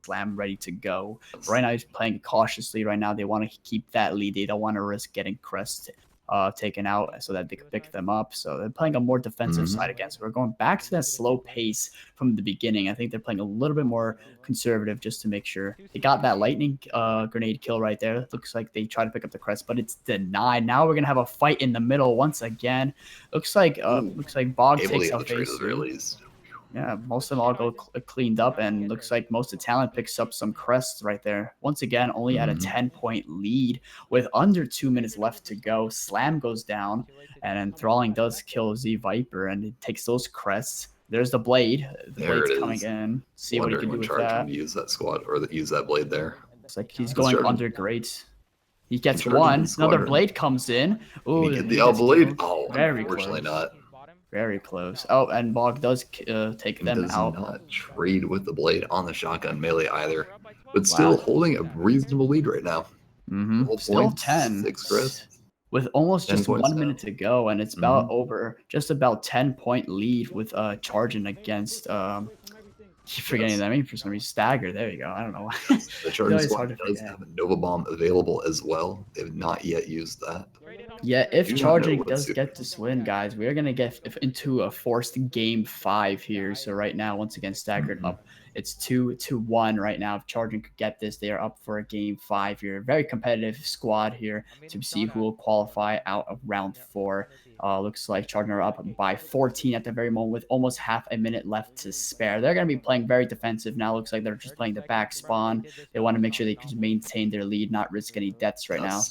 slam ready to go. But right now, he's playing cautiously. Right now, they want to keep that lead. They don't want to risk getting crest taken out so that they could pick them up. So they're playing a more defensive side again. So we're going back to that slow pace from the beginning. I think they're playing a little bit more conservative just to make sure. They got that lightning grenade kill right there. Looks like they try to pick up the crest, but it's denied. Now we're gonna have a fight in the middle once again. Looks like Bog takes out phase 3. Yeah, most of them all go cleaned up, and looks like most of Talent picks up some crests right there. Once again, only at a 10-point lead with under 2 minutes left to go. Slam goes down, and then Thralling does kill Z Viper, and it takes those crests. There's the blade. The blade's coming in. See what he can do with that. Use that squad or use that blade there. It's like he's going under great. He gets one. Another blade comes in. Ooh, he get the blade. Oh, unfortunately not. Very close. Oh, and Bog does take them out. Does not trade with the blade on the shotgun melee either, but still holding a reasonable lead right now. Still 10. 6 crests. With almost just 1 minute to go, and it's about over, just about 10-point lead with Charging against keep forgetting that name for some reason. Staggered. There you go. I don't know why. The Charging squad does have a Nova Bomb available as well. They have not yet used that. Yeah, if Charging does get this win, guys, we're going to get into a forced game 5 here. So right now, once again, Staggered up. It's 2-1 right now. If Charging could get this, they are up for a game 5 here. Very competitive squad here to see who will qualify out of round 4. Looks like Charging are up by 14 at the very moment with almost half a minute left to spare. They're going to be playing very defensive now. Looks like they're just playing the back spawn. They want to make sure they can maintain their lead, not risk any deaths right now.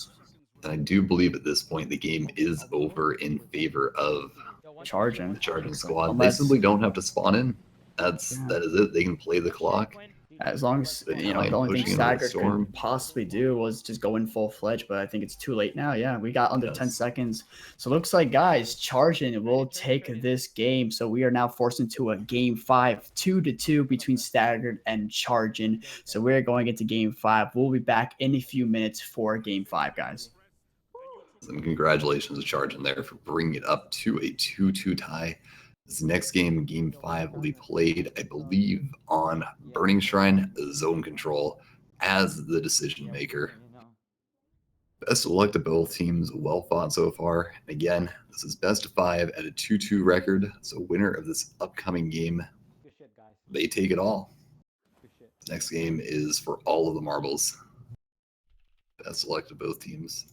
I do believe at this point the game is over in favor of Charging. The Charging squad. They simply don't have to spawn in. That is it. They can play the clock. As long as, you know, the only thing Staggered could possibly do was just go in full-fledged, but I think it's too late now. Yeah, we got under 10 seconds. So it looks like, guys, Charging will take this game. So we are now forced into a game 5, 2-2 between Staggered and Charging. So we're going into game 5. We'll be back in a few minutes for game 5, guys. And congratulations to Charging there for bringing it up to a 2-2 tie. This next game, game 5, will be played, I believe, on Burning Shrine Zone Control as the decision maker. Best of luck to both teams. Well fought so far. Again, this is best of 5 at a 2-2 record. So winner of this upcoming game they take it all. Next game is for all of the marbles. Best luck to both teams.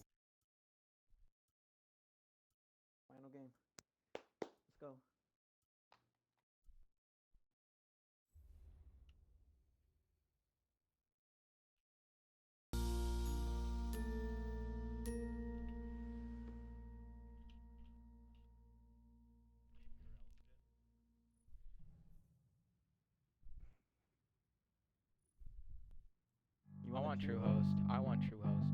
Final game. Let's go. I want true host. I want true host.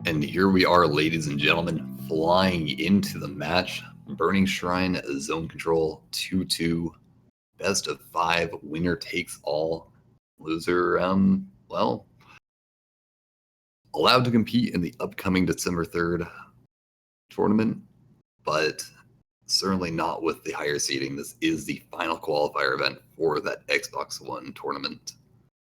And here we are, ladies and gentlemen, flying into the match. Burning Shrine, zone control, 2-2. Best of 5, winner takes all. Loser, well, allowed to compete in the upcoming December 3rd tournament, but certainly not with the higher seeding. This is the final qualifier event for that Xbox One tournament.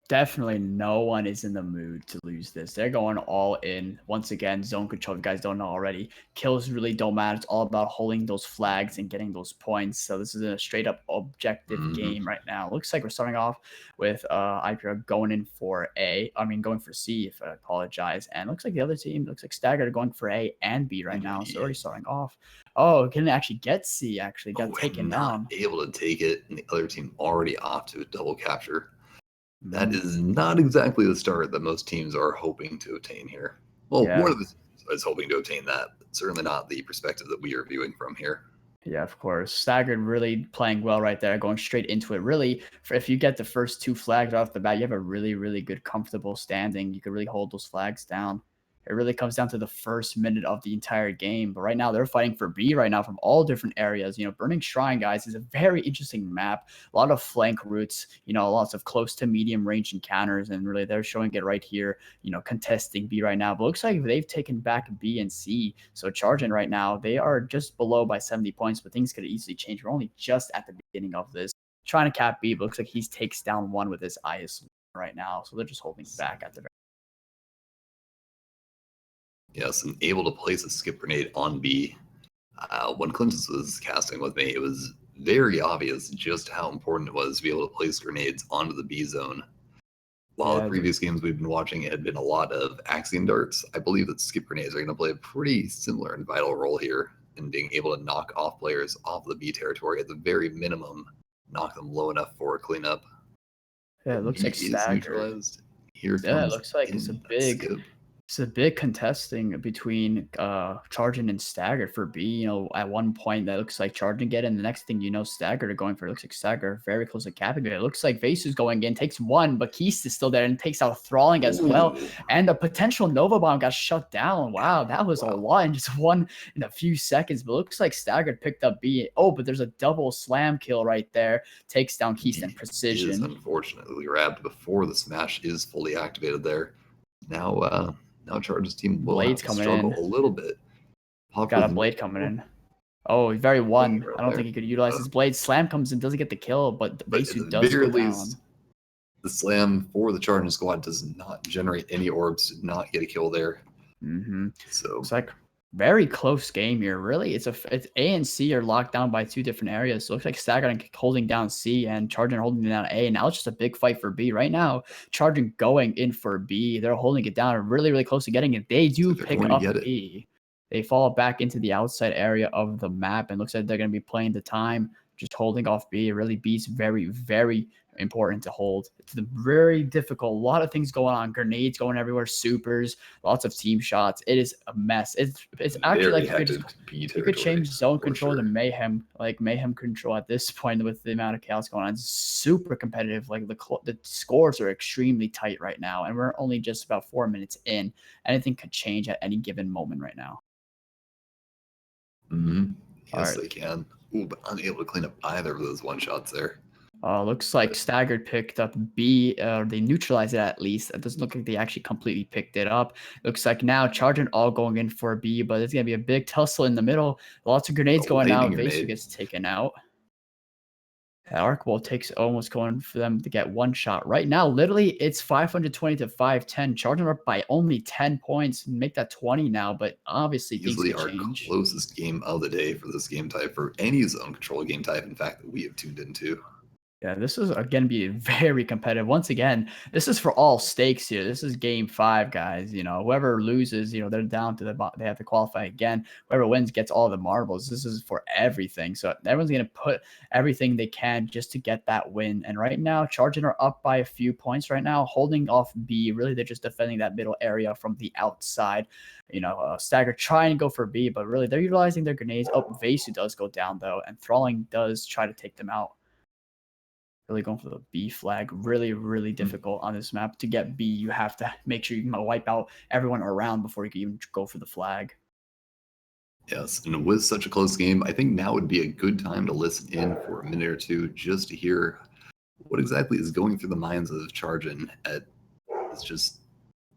Definitely no one is in the mood to lose this. They're going all in. Once again, zone control, if you guys don't know already. Kills really don't matter. It's all about holding those flags and getting those points. So this is a straight up objective game right now. Looks like we're starting off with IPR going in for going for C, if I apologize. And looks like the other team, looks like Staggered are going for A and B right now. So already starting off. Oh, can actually get C, actually got taken down. Able to take it, and the other team already off to a double capture. That is not exactly the start that most teams are hoping to obtain here. Well, one of the teams is hoping to obtain that, but certainly not the perspective that we are viewing from here. Yeah, of course. Staggered really playing well right there, going straight into it. Really, if you get the first 2 flags off the bat, you have a really, really good, comfortable standing. You can really hold those flags down. It really comes down to the first minute of the entire game. But right now, they're fighting for B right now from all different areas. You know, Burning Shrine, guys, is a very interesting map. A lot of flank routes, you know, lots of close to medium range encounters. And really, they're showing it right here, you know, contesting B right now. But looks like they've taken back B and C. So charging right now, they are just below by 70 points, but things could easily change. We're only just at the beginning of this. Trying to cap B, but looks like he takes down 1 with his IS right now. So they're just holding back at the very. Yes, and able to place a skip grenade on B. When Clinton was casting with me, it was very obvious just how important it was to be able to place grenades onto the B zone. While the previous games we've been watching, it had been a lot of Axiom darts. I believe that skip grenades are going to play a pretty similar and vital role here in being able to knock off players off the B territory. At the very minimum, knock them low enough for a cleanup. Yeah, it looks like Staggered. Here Yeah, it looks like it's a big contesting between Charging and Staggered for B. You know, at one point that looks like Charging get in. The next thing you know, Staggered are going for it. Looks like Staggered very close to capping it. It looks like Vasu's going in, takes 1, but Keist is still there and takes out Thralling as well. And the potential Nova Bomb got shut down. Wow, that was a lot in just 1 in a few seconds. But looks like Staggered picked up B. Oh, but there's a double slam kill right there. Takes down Keist and Precision. Is unfortunately grabbed before the smash is fully activated there. Now Charge's team will have to struggle a little bit. Got a Blade coming in. Oh, very 1. I don't think he could utilize his Blade. Slam comes in, doesn't get the kill, but Vasu does go down. The slam for the Charging squad does not generate any orbs, did not get a kill there. So it's like very close game here. Really, it's A and C are locked down by 2 different areas. So it looks like Staggered holding down C and Charging holding down A. And now it's just a big fight for B right now. Charging going in for B. They're holding it down, really, really close to getting it. They do pick up B. They fall back into the outside area of the map, and looks like they're going to be playing the time, just holding off B. Really, B's very, very important to hold. It's very difficult. A lot of things going on. Grenades going everywhere. Supers. Lots of team shots. It is a mess. It's actually like you could change zone control to mayhem, like mayhem control at this point with the amount of chaos going on. It's super competitive. Like the scores are extremely tight right now, and we're only just about 4 minutes in. Anything could change at any given moment right now. Yes, they can. Ooh, but unable to clean up either of those 1 shots there. Looks like Staggered picked up B. They neutralized it at least. It doesn't look like they actually completely picked it up. Looks like now Charging all going in for B, but it's going to be a big tussle in the middle. Lots of grenades going out. Vasu gets taken out. Arcbolt takes almost going for them to get 1 shot. Right now, literally, it's 520 to 510. Charging up by only 10 points. Make that 20 now, but obviously easily things our change. Closest game of the day for this game type, for any zone control game type, in fact, that we have tuned into. Yeah, this is again be very competitive. Once again, this is for all stakes here. This is game 5, guys. You know, whoever loses, you know, they're down to they have to qualify again. Whoever wins gets all the marbles. This is for everything. So everyone's gonna put everything they can just to get that win. And right now, Charging are up by a few points right now, holding off B. Really, they're just defending that middle area from the outside. You know, Staggered trying to go for B, but really they're utilizing their grenades. Oh, Vasu does go down though, and Thralling does try to take them out. Really going for the B flag. Really, really difficult on this map. To get B, you have to make sure you can wipe out everyone around before you can even go for the flag. Yes, and with such a close game, I think now would be a good time to listen in for a minute or two just to hear what exactly is going through the minds of Chargin. It's just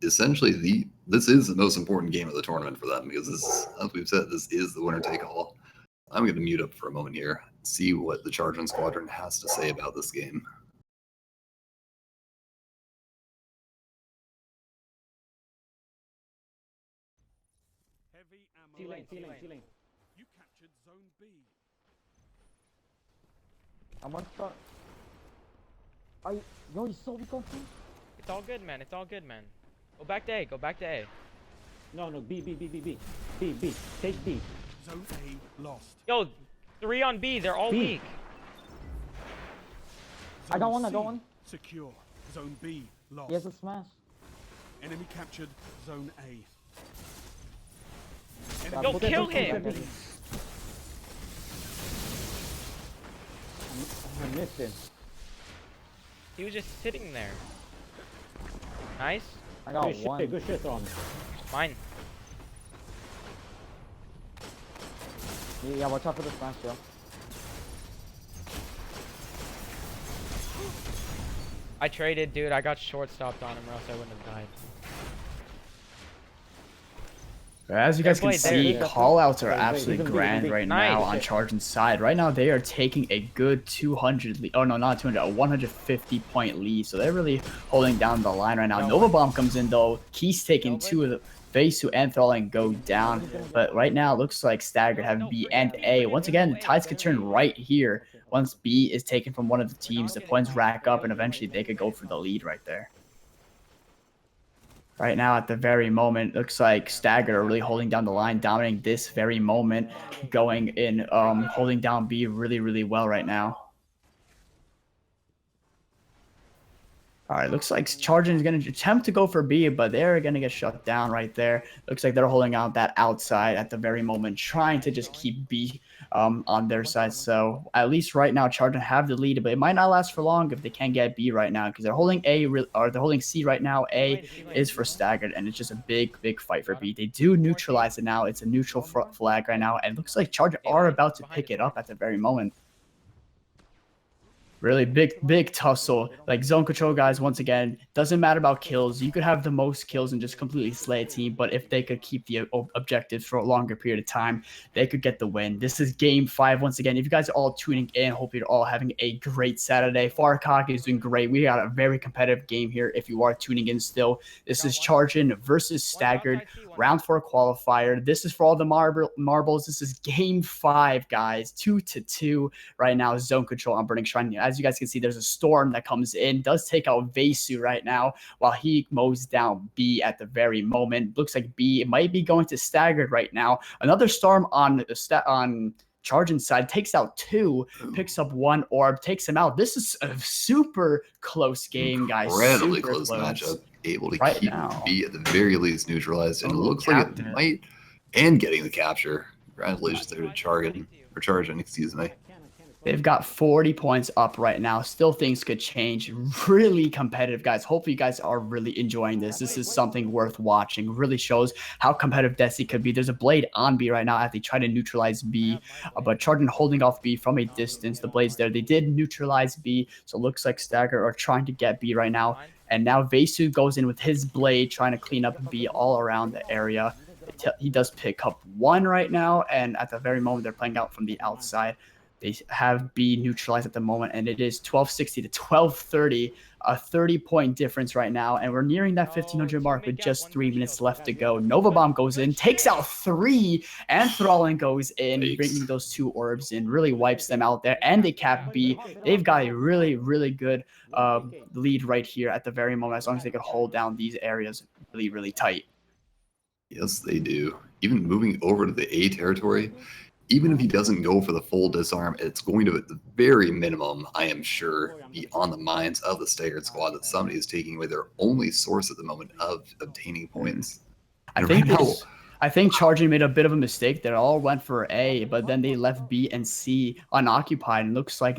essentially this is the most important game of the tournament for them because this, as we've said, this is the winner take all. I'm going to mute up for a moment here, see what the Chargin Squadron has to say about this game. Ceiling. You captured Zone B. I'm on start. Yo, you saw me go through? It's all good, man. It's all good, man. Go back to A. Go back to A. No, B. B. Take B. Zone A lost. Yo, 3 on B. They're all weak. I got one. Secure. Zone B lost. He has a smash. Enemy captured Zone A. Yo, kill him! I missed him. He was just sitting there. Nice. I got one. Good shit on. Mine. Yeah, watch out for the smash, yo. I traded, dude. I got short stopped on him or else I wouldn't have died. As you guys can see, callouts are Wait, absolutely grand right now on Chargent's side. Right now, they are taking a good 200 lead. Oh, no, not 200, a 150 point lead. So they're really holding down the line right now. Nova Bomb comes in, though. He's taking 2 of the Veisu and Thralling go down. But right now, it looks like Staggered have B and A. Once again, the tides could turn right here. Once B is taken from one of the teams, the points rack up, and eventually they could go for the lead right there. Right now, at the very moment, looks like Staggered are really holding down the line, dominating this very moment, going in, holding down B really, really well right now. All right, looks like Chargin is going to attempt to go for B, but they're going to get shut down right there. Looks like they're holding out that outside at the very moment, trying to just keep B on their side. So at least right now, Chargin have the lead, but it might not last for long if they can't get B right now because they're holding A or they're holding C right now. A is for Staggered, and it's just a big fight for B. They do neutralize it now. It's a neutral flag right now, and it looks like Chargin are about to pick it up at the very moment. Really big tussle. Like zone control guys, once again, doesn't matter about kills. You could have the most kills and just completely slay a team, but if they could keep the objectives for a longer period of time, they could get the win. This is game 5 once again. If you guys are all tuning in, hope you're all having a great Saturday. FarCog is doing great. We got a very competitive game here. If you are tuning in still, this is Chargin versus Staggered, round 4 qualifier. This is for all the marbles. This is game 5, guys. 2-2 right now. Zone control on Burning Shrine. As you guys can see, there's a storm that comes in, does take out Veisu right now, while he mows down B at the very moment. Looks like B might be going to Staggered right now. Another storm on the Chargin side takes out 2, picks up 1 orb, takes him out. This is a super close game, guys. Incredibly close matchup. Able to keep B at the very least neutralized, and it looks like it might, and getting the capture. Congratulations there to Chargin, excuse me. They've got 40 points up right now. Still things could change. Really competitive, guys. Hopefully you guys are really enjoying this. This is something worth watching. Really shows how competitive Desi could be. There's a blade on B right now as they try to neutralize B, but Chargin holding off B from a distance. The blade's there. They did neutralize B, so it looks like Staggered are trying to get B right now. And now Veisu goes in with his blade, trying to clean up B all around the area. He does pick up 1 right now, and at the very moment, they're playing out from the outside. They have B neutralized at the moment, and it is 1260 to 1230, a 30-point difference right now, and we're nearing that 1500 mark with just 3 minutes left to go. Nova Bomb goes in, takes out 3, and Thralling goes in, bringing those 2 orbs in, really wipes them out there, and they cap B. They've got a really, really good lead right here at the very moment, as long as they could hold down these areas really, really tight. Yes, they do. Even moving over to the A territory, even if he doesn't go for the full disarm, it's going to, at the very minimum, I am sure, be on the minds of the Staggered squad that somebody is taking away their only source at the moment of obtaining points. I think I think Charging made a bit of a mistake. They all went for A, but then they left B and C unoccupied. And looks like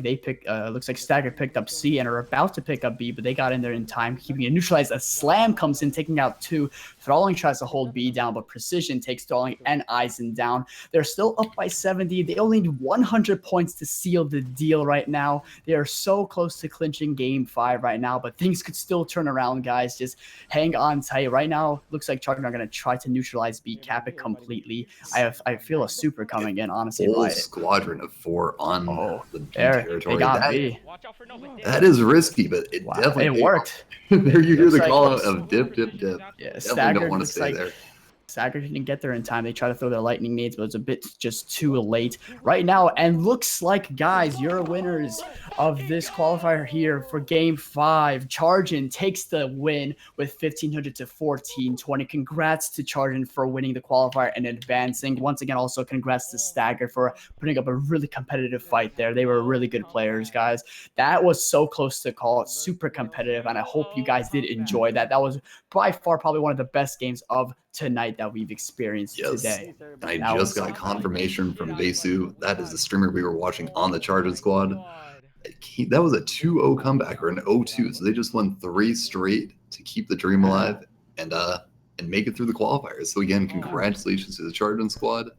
Staggered picked up C and are about to pick up B, but they got in there in time, keeping it neutralized. A Slam comes in, taking out 2. Thralling tries to hold B down, but Precision takes Thralling and Eisen down. They're still up by 70. They only need 100 points to seal the deal right now. They are so close to clinching game 5 right now, but things could still turn around, guys. Just hang on tight. Right now, looks like Charging are going to try to neutralize B, cap it completely. I feel a super coming in, honestly. Whole squadron of 4 on the B territory. They got B. That is risky, but it definitely worked. There you hear the call out of dip, dip, dip. Yeah, definitely don't want to stay there. Staggered didn't get there in time. They try to throw their lightning nades, but it's a bit just too late right now. And looks like, guys, you're winners of this qualifier here for game 5. Chargin takes the win with 1500 to 1420. Congrats to Chargin for winning the qualifier and advancing. Once again, also congrats to Staggered for putting up a really competitive fight there. They were really good players, guys. That was so close to call. It's super competitive, and I hope you guys did enjoy that. That was by far probably one of the best games of tonight that we've experienced today. I just got confirmation from Besu. That is the streamer we were watching on the Charging squad. That was a 2-0 comeback, or an 0-2. So they just won 3 straight to keep the dream alive and make it through the qualifiers. So again, congratulations to the Charging squad.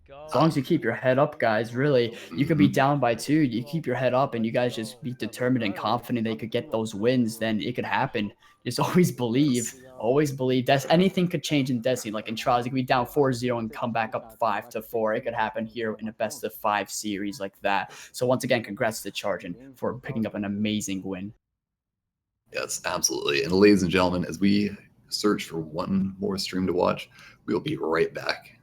As long as you keep your head up, guys, really, you could be down by 2. You keep your head up and you guys just be determined and confident that you could get those wins, then it could happen. Just always believe. Always believe. Anything could change in Destiny. Like in Trials, you could be down 4-0 and come back up 5-4. It could happen here in a best of 5 series like that. So once again, congrats to Chargin for picking up an amazing win. Yes, absolutely. And ladies and gentlemen, as we search for one more stream to watch, we will be right back.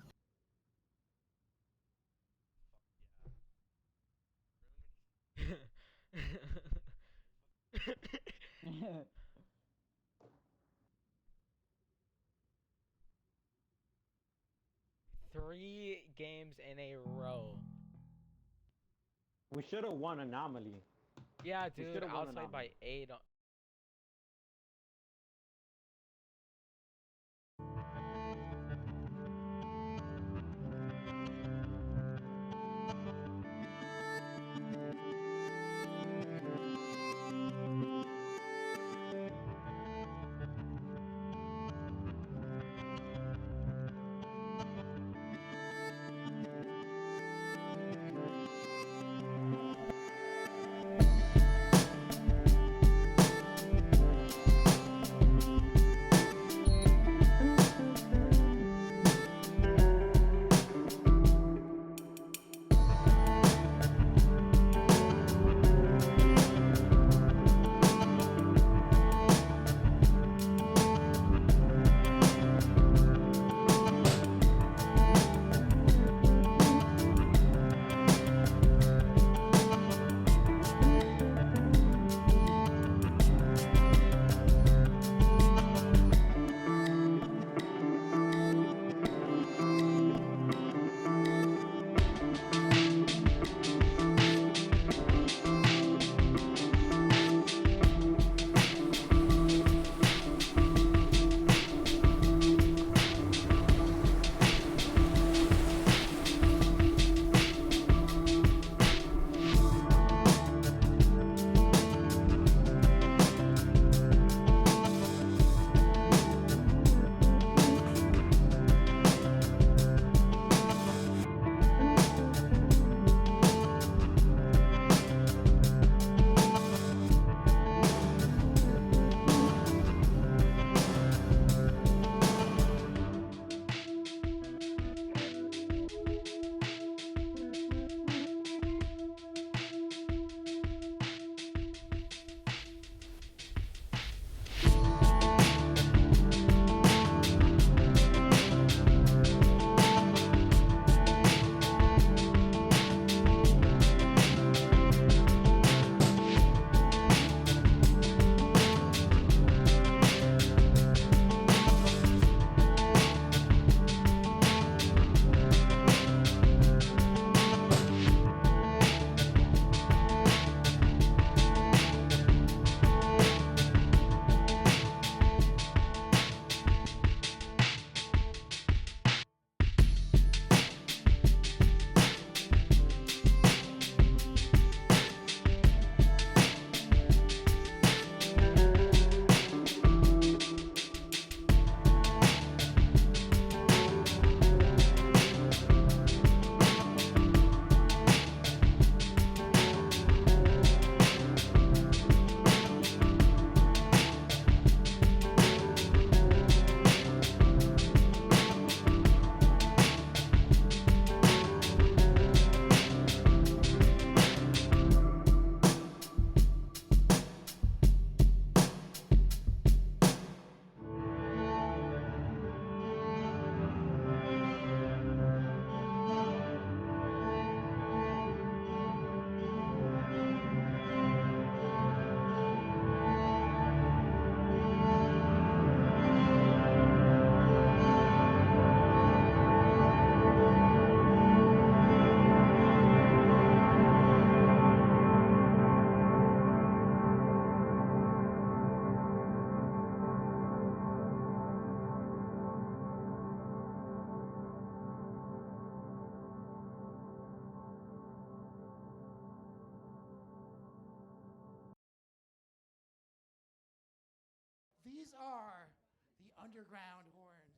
Three games in a row. We should have won Anomaly. Yeah, dude, outside by 8. are the underground horns.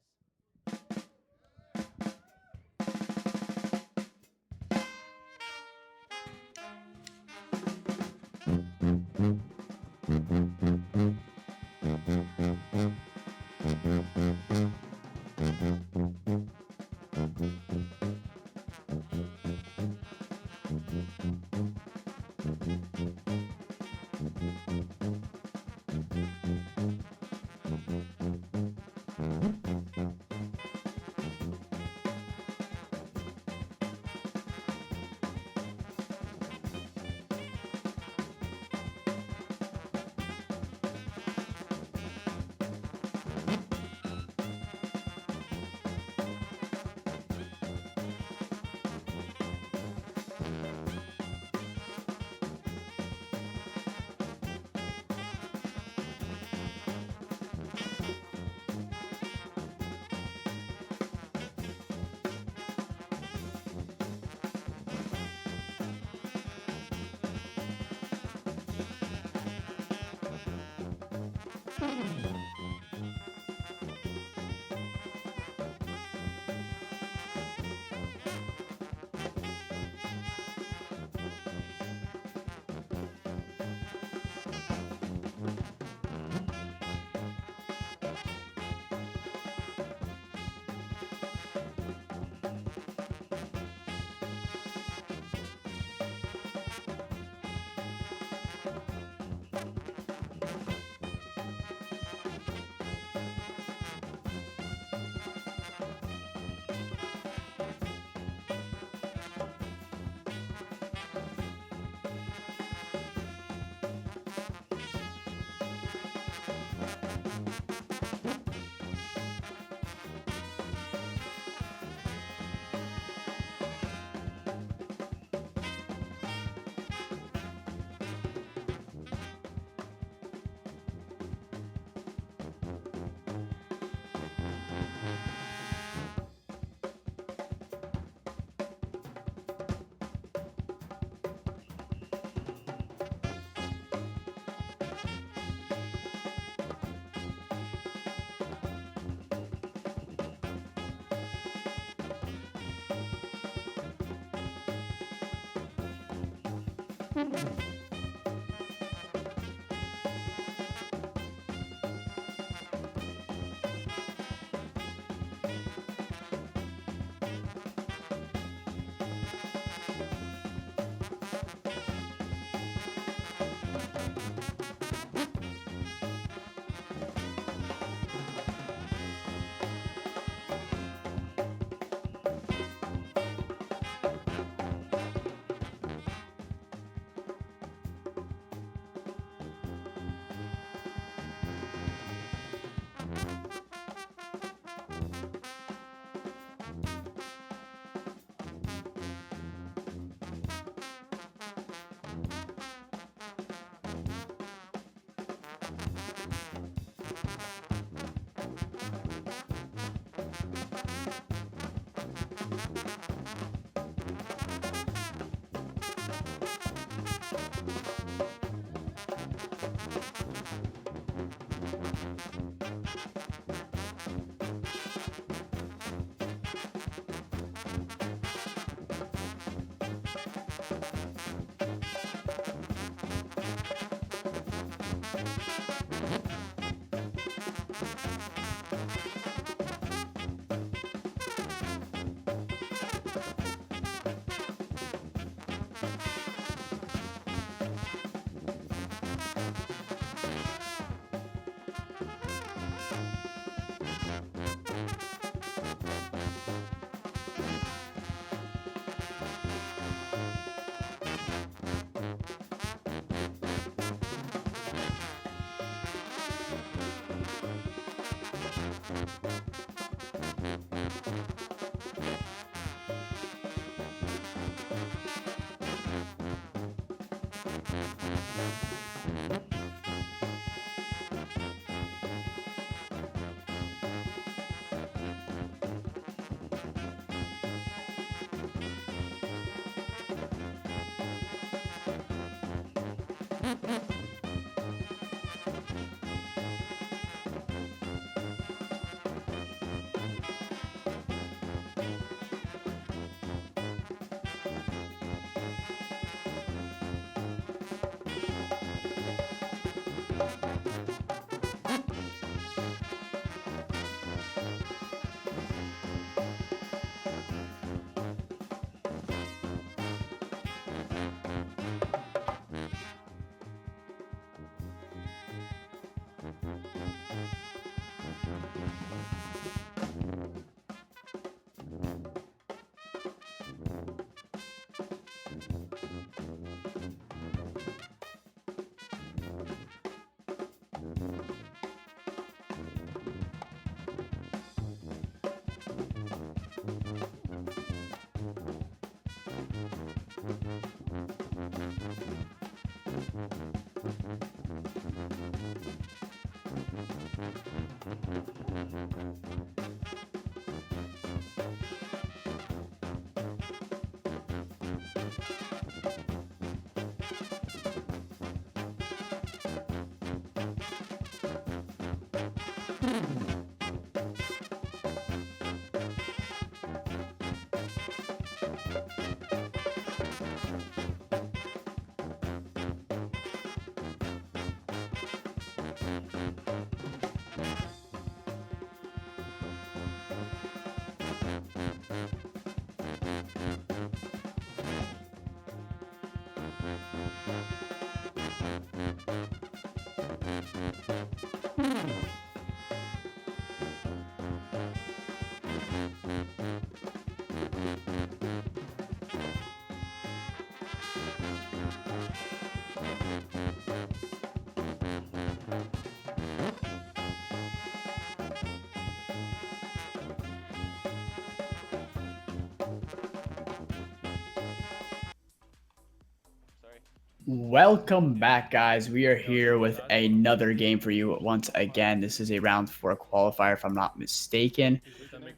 Welcome back, guys. We are here with another game for you once again. This is a round 4 qualifier, if I'm not mistaken.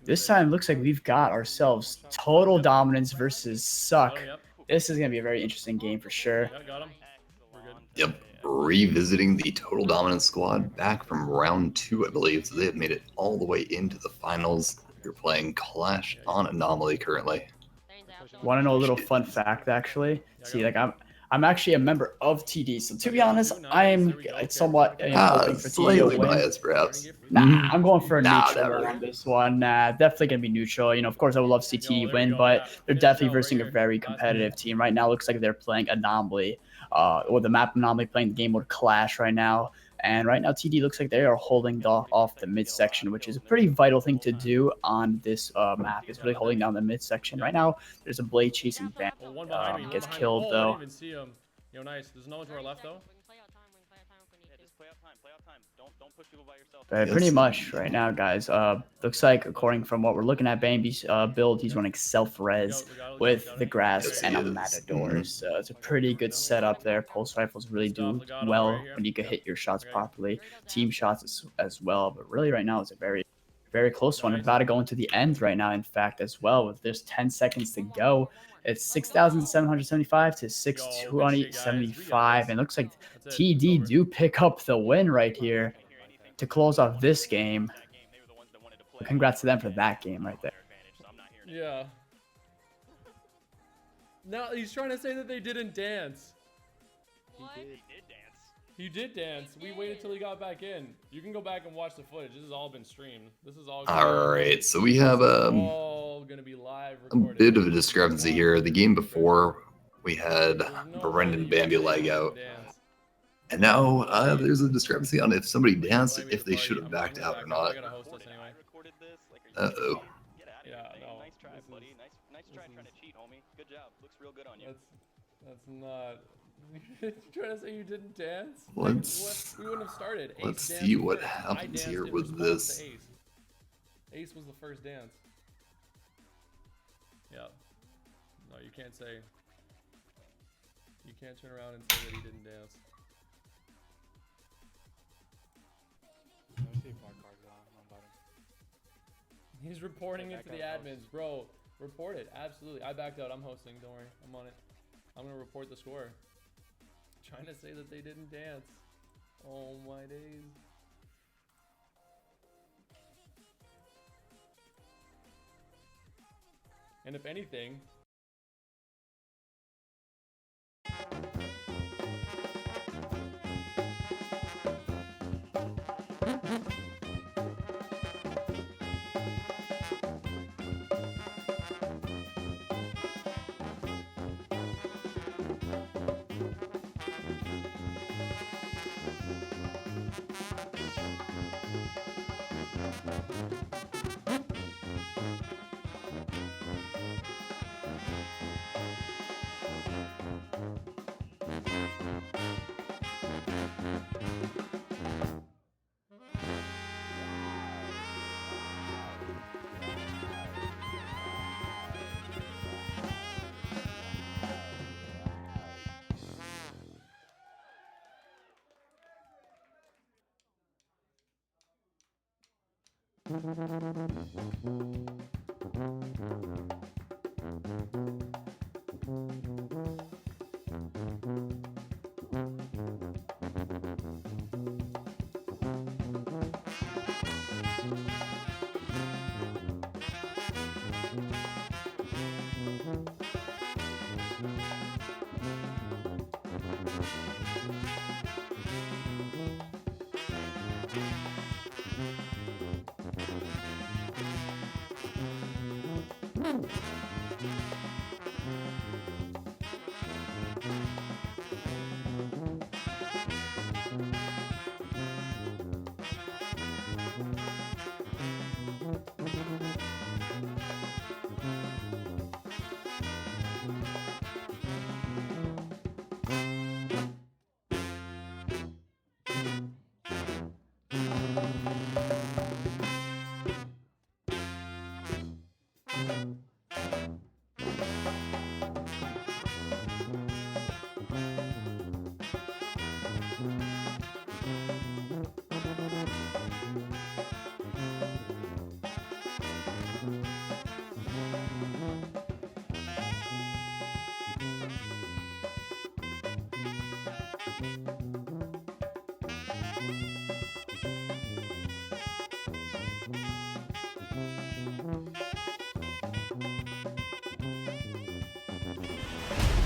This time, looks like we've got ourselves Total Dominance versus Suck. This is going to be a very interesting game for sure. Yep, revisiting the Total Dominance squad back from round 2, I believe. So they have made it all the way into the finals. You're playing Clash on Anomaly currently. Want to know a little fun fact, actually? See, like I'm actually a member of TD, so to be honest, I'm somewhat hoping for TD to slightly win. biased, perhaps. Nah, I'm going for a neutral on this one. Definitely gonna be neutral. You know, of course, I would love to see TD win, but they're definitely versing a very competitive team right now. Looks like they're playing Anomaly, or the map Anomaly, playing the game mode Clash right now. And right now, TD looks like they are holding off the midsection, which is a pretty vital thing to do on this map. It's really holding down the midsection. Right now, there's a blade chasing band. Gets killed, though. I didn't even see him. Yo, nice. There's no one to our left, though. Pretty much right now, guys. Looks like, according from what we're looking at, Bambi's build, he's running self-res with the grass and a matador. So it's a pretty good setup there. Pulse rifles really do well when you can hit your shots properly. Team shots as well. But really, right now, it's a very, very close one. It's about to go into the end right now, in fact, as well. With there's 10 seconds to go. It's 6,775 to 6,275. And it looks like TD do pick up the win right here to close off this game. Congrats to them for that game right there. Yeah. Now he's trying to say that they didn't dance. He did dance. We waited till he got back in. You can go back and watch the footage. This has all been streamed. This is all. All right, so we have all gonna be live recorded. a bit of a discrepancy here. The game before, we had Brendan Bambi leg out. And now there's a discrepancy on if somebody danced, if they should have backed out or not. Uh-oh. Yeah, no. Nice try, buddy. Nice try trying to cheat, homie. Good job. Looks real good on you. That's not... You're trying to say you didn't dance? We wouldn't have started. Let's see what happens here with this. Ace was the first dance. Yeah. No, you can't say... You can't turn around and say that he didn't dance. Let me see if FarCog's on bottom. He's reporting it to the admins, bro. Report it, absolutely. I backed out. I'm hosting. Don't worry, I'm on it. I'm gonna report the score. Trying to say that they didn't dance. Oh my days. And if anything.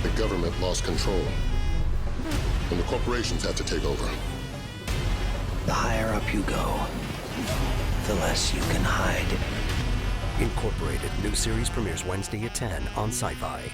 The government lost control, and the corporations had to take over. The higher up you go, the less you can hide. Incorporated new series premieres Wednesday at 10 on Sci-Fi.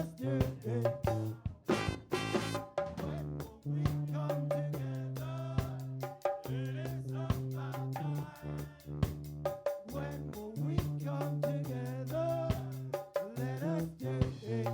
us do it. When we come together, it is about time. When will we come together? Let us do it.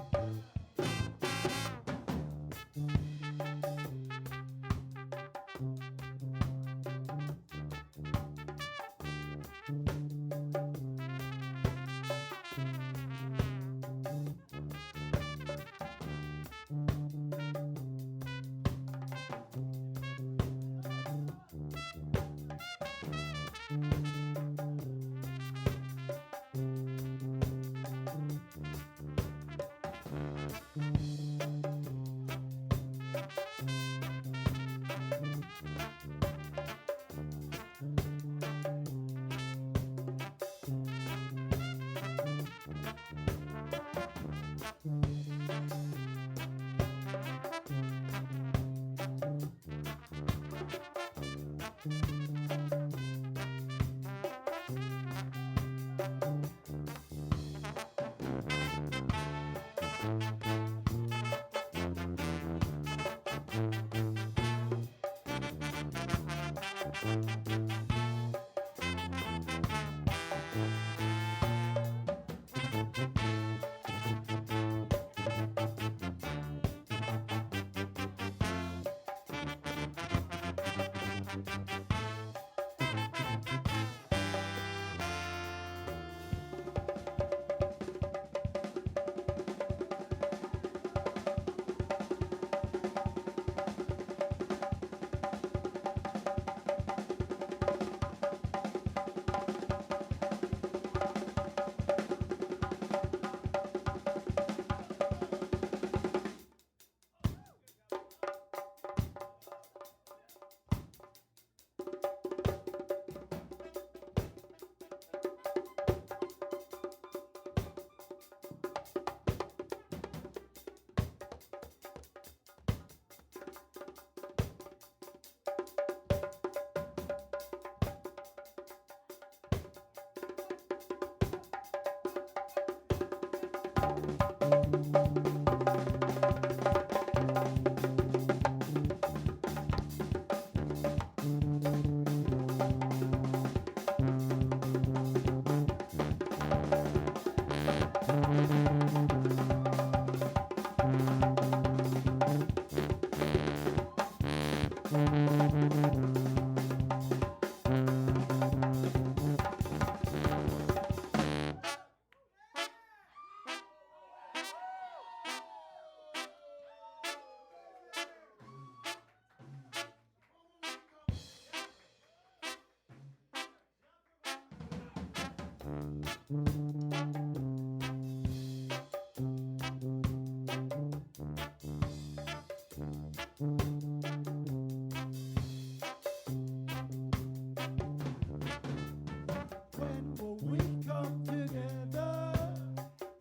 When will we come together?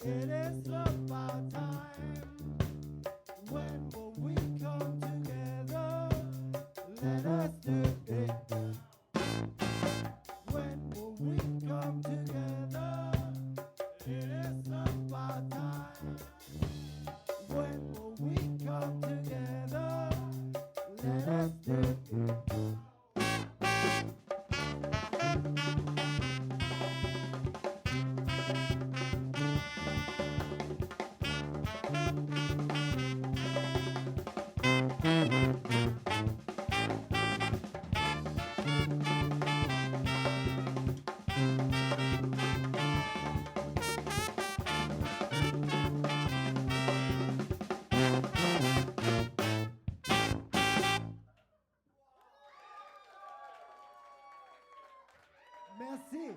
It is about time. When will we come together? Let us do it. When will we come together? It is about time. When will we come together? Let us do it. Merci.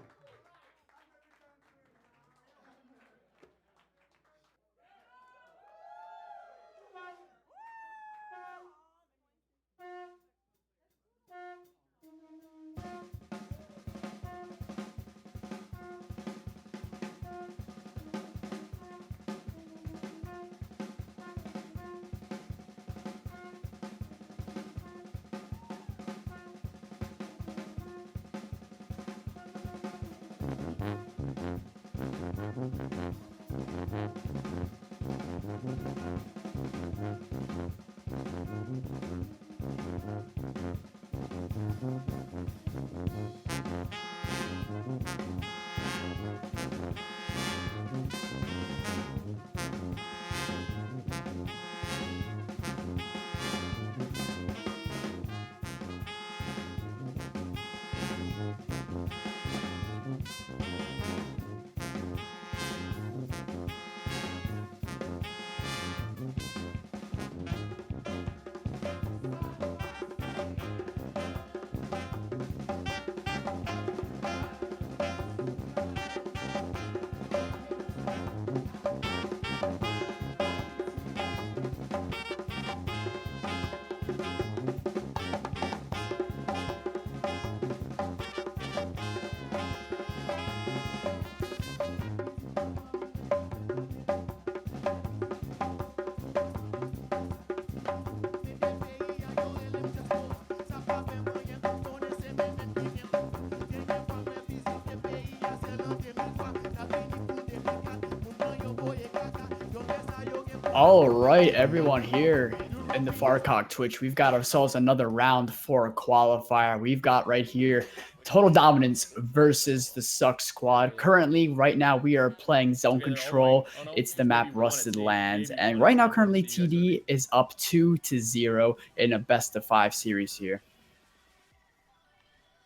All right, everyone here in the FarCog Twitch, we've got ourselves another round for a qualifier. We've got right here Total Dominance versus the Suck Squad. Currently, right now, we are playing Zone Control. It's the map Rusted Lands. And right now, currently, TD is up 2-0 in a best-of-5 series here.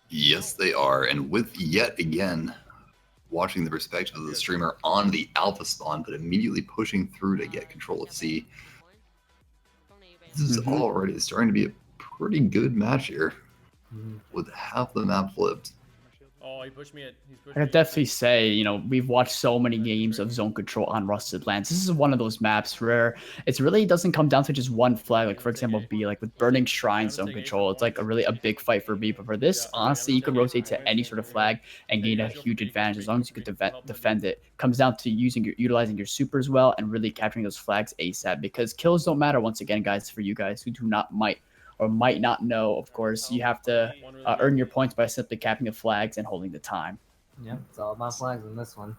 Yes, they are. And with yet again watching the perspective of the streamer on the alpha spawn, but immediately pushing through to get control of C. This is already starting to be a pretty good match here, with half the map flipped. Oh, he pushed me at. I could definitely say, you know, we've watched so many games of Zone Control on Rusted Lands. This is one of those maps where it really doesn't come down to just one flag. Like, for example, B, like with Burning Shrine Zone Control, it's like a big fight for B. But for this, honestly, you could rotate to any sort of flag and gain a huge advantage as long as you could defend it. Comes down to utilizing your supers well and really capturing those flags ASAP, because kills don't matter, once again, guys, for you guys who might not know. Of course, you have to earn your points by simply capping the flags and holding the time. Yep, it's all about flags in this one.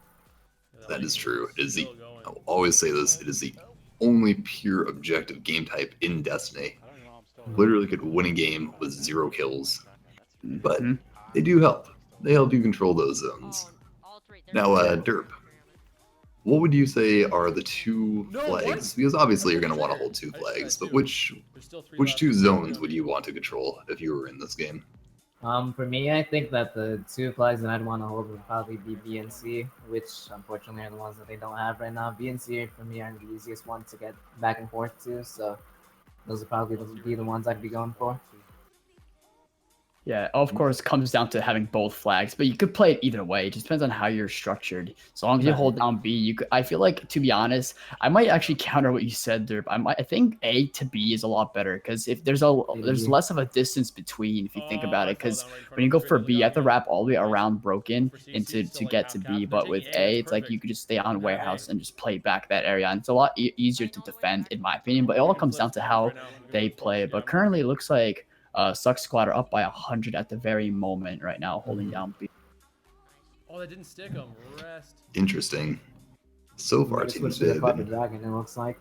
That is true. It is the, I'll always say this, it is the only pure objective game type in Destiny. Literally could win a game with 0 kills, but they do help. They help you control those zones. Now, Derp, what would you say are the 2 flags? Because obviously you're going to want to hold 2 flags, but which 2 zones would you want to control if you were in this game? For me, I think that the 2 flags that I'd want to hold would probably be B and C, which unfortunately are the ones that they don't have right now. B and C for me are the easiest ones to get back and forth to, so those would probably be the ones I'd be going for. Yeah, of course, it comes down to having both flags, but you could play it either way. It just depends on how you're structured. As long as you hold down B, you could. I feel like, to be honest, I might actually counter what you said, Derp. I think A to B is a lot better, because if there's less of a distance between, if you think about it. Because when you go for B, you have to wrap all the way around Broken to get to B. But with A, it's like you could just stay on Warehouse and just play back that area, and it's a lot easier to defend, in my opinion. But it all comes down to how they play. But currently, it looks like Suck Squad are up by 100 at the very moment right now, holding down B. Oh, that didn't stick him. Rest. Interesting. So far, teams have been... Dragon, it looks like.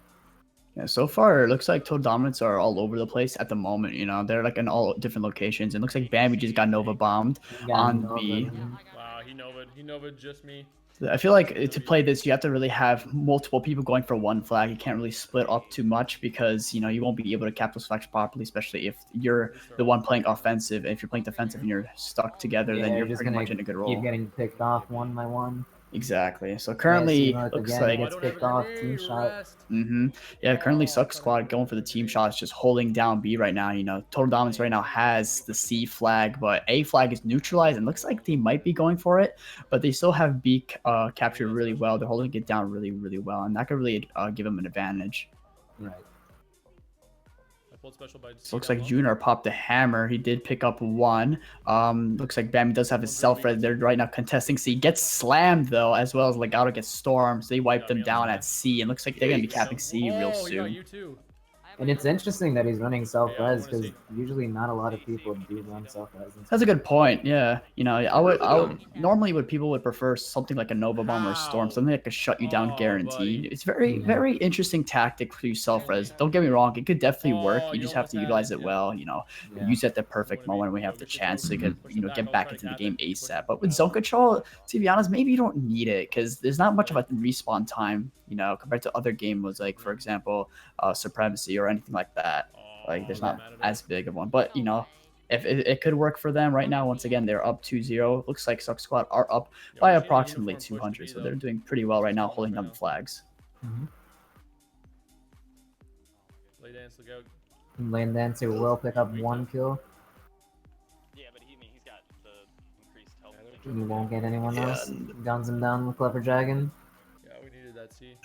Yeah, so far it looks like Total Dominance are all over the place at the moment. You know, they're like in all different locations. It looks like Bambi just got Nova bombed on B. Wow, he Nova'd just me. I feel like to play this, you have to really have multiple people going for one flag. You can't really split up too much, because, you know, you won't be able to cap those flags properly, especially if you're the one playing offensive. If you're playing defensive and you're stuck together, then you're just pretty much in a good role. Keep getting picked off one by one. Exactly. So currently, looks like gets picked off, team shot. Yeah, currently Suck Squad going for the team shots, just holding down B right now. You know, Total Dominance right now has the C flag, but A flag is neutralized, and looks like they might be going for it, but they still have B captured really well. They're holding it down really, really well, and that could really give them an advantage. Right. Looks like Junior popped the hammer. He did pick up 1. Looks like Bambi does have his self-red. They're right now contesting C. Gets slammed, though, as well as Legato gets stormed. So they wiped them down at C. And looks like they're going to be capping C real soon. And it's interesting that he's running self-res because usually not a lot of people do run self-res. That's a good point. Yeah, you know, I would normally would people would prefer something like a Nova Bomb or a Storm, something that could shut you down guaranteed. It's very interesting tactic for you self-res. Don't get me wrong, it could definitely work. You just have to utilize it well. You know, use it at the perfect moment when we have the chance to get get back into the game ASAP. But with zone control, to be honest, maybe you don't need it because there's not much of a respawn time. You know, compared to other games like, for example, Supremacy or anything like that. Like, there's not as big of one. But, you know, if it could work for them right now, once again, they're up 2-0. Looks like Suck Squad are up by approximately 200. So they're doing pretty well right now, holding down the flags. Lay Dance, look out. Lane Dancer will pick up 1 kill. Yeah, but he's got the increased health. He won't get anyone else. Guns him down with Clever Dragon.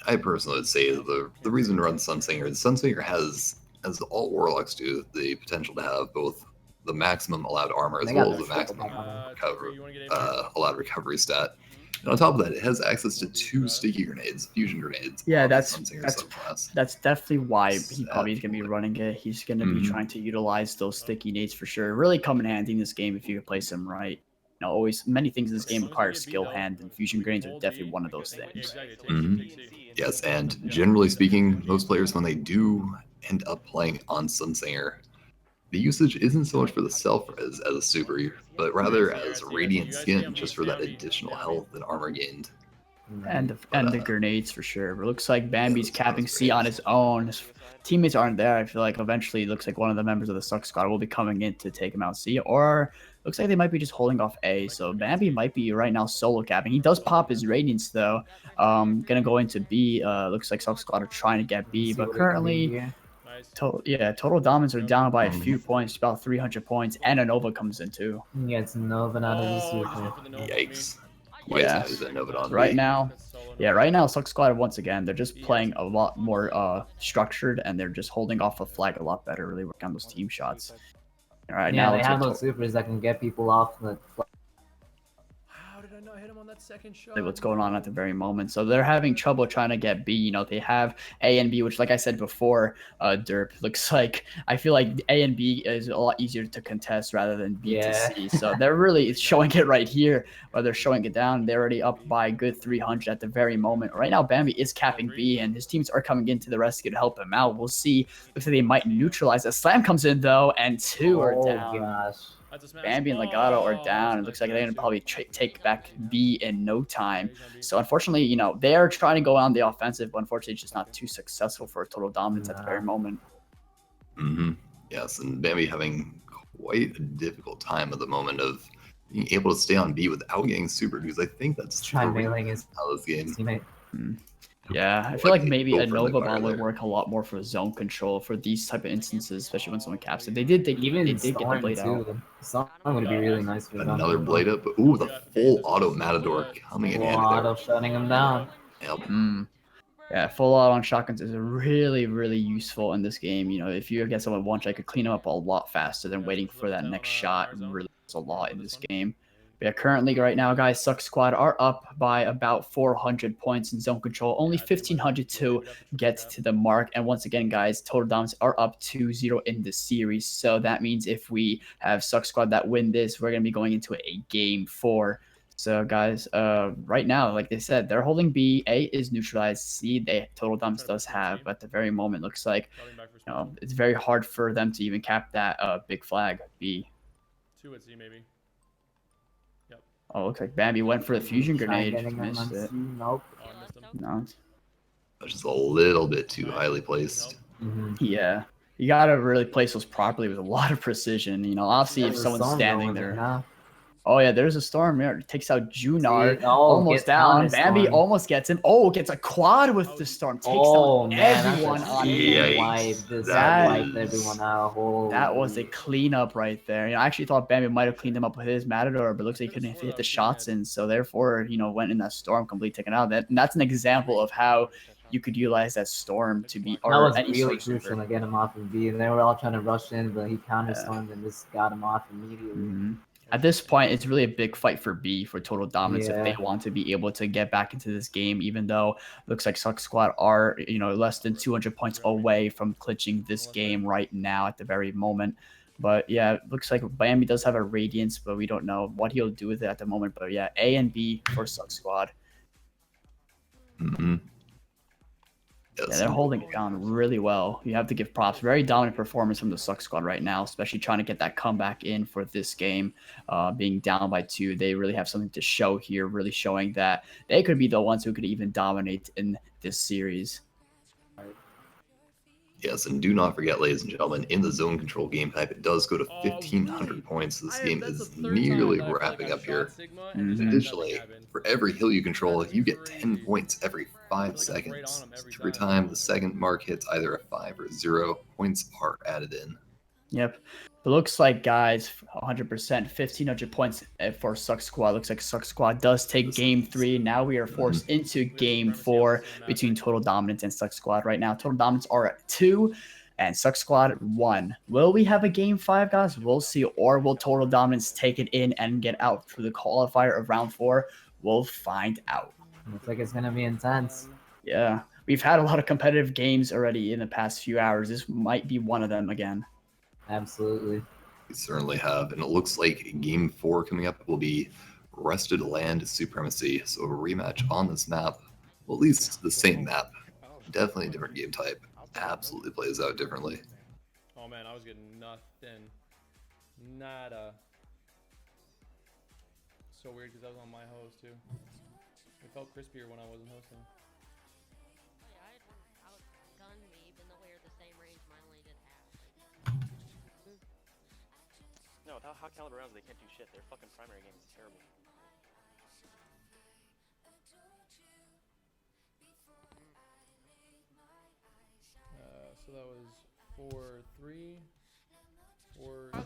I personally would say the reason to run Sunsinger is Sunsinger has, as all Warlocks do, the potential to have both the maximum allowed armor as well as the maximum allowed recovery stat. And on top of that, it has access to 2 sticky grenades, fusion grenades. Yeah, that's definitely why he probably is going to be running it. He's going to be trying to utilize those sticky nades for sure. Really come in handy in this game if you can place them right. You know, always many things in this game require skill hand, and fusion grenades are definitely one of those things. Yes, and generally speaking, most players, when they do end up playing on Sunsinger, the usage isn't so much for the self-res as a super, but rather as Radiant Skin, just for that additional health and armor gained. And the grenades for sure. But it looks like Bambi's capping C on his own. His teammates aren't there. I feel like eventually it looks like one of the members of the Suck Squad will be coming in to take him out C, or looks like they might be just holding off A. So Bambi might be right now solo capping. He does pop his Radiance though. Gonna go into B. Looks like Suck Squad are trying to get B, but currently, total dominance are down by a few points, about 300 points, and a Nova comes in too. Yeah, it's Nova out of the super. Yikes. Right now, right now, Suck Squad once again, they're just playing a lot more structured, and they're just holding off the flag a lot better. Really working on those team shots. Right now, they have those supers that can get people off the. How did I not hit him on that second shot? What's going on at the very moment? So they're having trouble trying to get B. You know, they have A and B, which, like I said before, Derp, looks like I feel like A and B is a lot easier to contest rather than B to C. So they're really showing it right here, or they're showing it down. They're already up by a good 300 at the very moment. Right now, Bambi is capping B, and his teams are coming into the rescue to help him out. We'll see if they might neutralize. A slam comes in though, and 2 are down. Gosh. Bambi and Legato are down. It looks like they're going to probably take back B in no time. So unfortunately, you know, they're trying to go on the offensive, but unfortunately it's just not too successful for total dominance at the very moment. Yes, and Bambi having quite a difficult time at the moment of being able to stay on B without getting super, because I think that's trying mailing his game. Yeah, I feel like maybe a Nova Bomb would work a lot more for zone control for these type of instances, especially when someone caps it. They did get the blade out. Storm would be really nice for them. Another blade up. Ooh, the full auto Matador coming in handy there. Auto shutting him down. Yep. Yeah, full auto on shotguns is really, really useful in this game. You know, if you get someone one shot, could clean them up a lot faster than waiting for that next shot. It really does a lot in this game. But yeah, currently right now, guys, Suck Squad are up by about 400 points in zone control. Only 1,500 to get to the mark. And once again, guys, total dominance are up 2-0 in the series. So that means if we have Suck Squad that win this, we're going to be going into a game 4. So guys, right now, like they said, they're holding B. A is neutralized. C, total dominance does have, but at the very moment, looks like it's very hard for them to even cap that big flag B. 2 at C maybe. Oh, looks like Bambi went for the fusion grenade. Missed it. Nope. No. Just a little bit too highly placed. Yeah. You gotta really place those properly with a lot of precision. You know, obviously if someone's standing there. Oh yeah, there's a storm there. It takes out Junar. Almost down. Bambi almost gets him. Oh, gets a quad with the storm. Takes down everyone on that was a cleanup right there. You know, I actually thought Bambi might have cleaned him up with his Matador, but looks like he couldn't hit the shots in. So therefore, you know, went in that storm, completely taken out. And that's an example of how you could utilize that storm to be. That was really crucial to get him off of B. And they were all trying to rush in, but he counterstormed and just got him off immediately. at this point, it's really a big fight for B for total dominance if they Yeah. want to be able to get back into this game, even though it looks like Suck Squad are, less than 200 points away from clinching this game right now at the very moment. But yeah, it looks like Miami does have a Radiance, but we don't know what he'll do with it at the moment. But yeah, A and B for Suck Squad. Mm-hmm. Yeah, they're holding it down really well. You have to give props. Very dominant performance from the Suck Squad right now, especially trying to get that comeback in for this game. Being down by 2, they really have something to show here, really showing that they could be the ones who could even dominate in this series. Yes, and do not forget, ladies and gentlemen, in the zone control game type, it does go to 1,500 points. This game is nearly wrapping up here. Additionally, for every hill you control, you get 10 points every 5 seconds. So every time the second mark hits either a 5 or 0, points are added in. Yep. It looks like, guys, 100%, 1,500 points for Suck Squad. Looks like Suck Squad does take Game 3. Now we are forced into Game 4 between Total Dominance and Suck Squad. Right now, Total Dominance are at 2 and Suck Squad 1. Will we have a Game 5, guys? We'll see. Or will Total Dominance take it in and get out through the qualifier of Round 4? We'll find out. Looks like it's going to be intense. Yeah. We've had a lot of competitive games already in the past few hours. This might be one of them again. Absolutely. We certainly have. And it looks like Game 4 coming up will be Rested Land Supremacy. So a rematch on this map. Well, at least the same map. Definitely a different game type. Absolutely plays out differently. Oh man, I was getting nothing. Nada. So weird because I was on my host too. It felt crispier when I wasn't hosting. No, without hot caliber rounds, they can't do shit. Their fucking primary game is terrible. So that was 4-3. 1,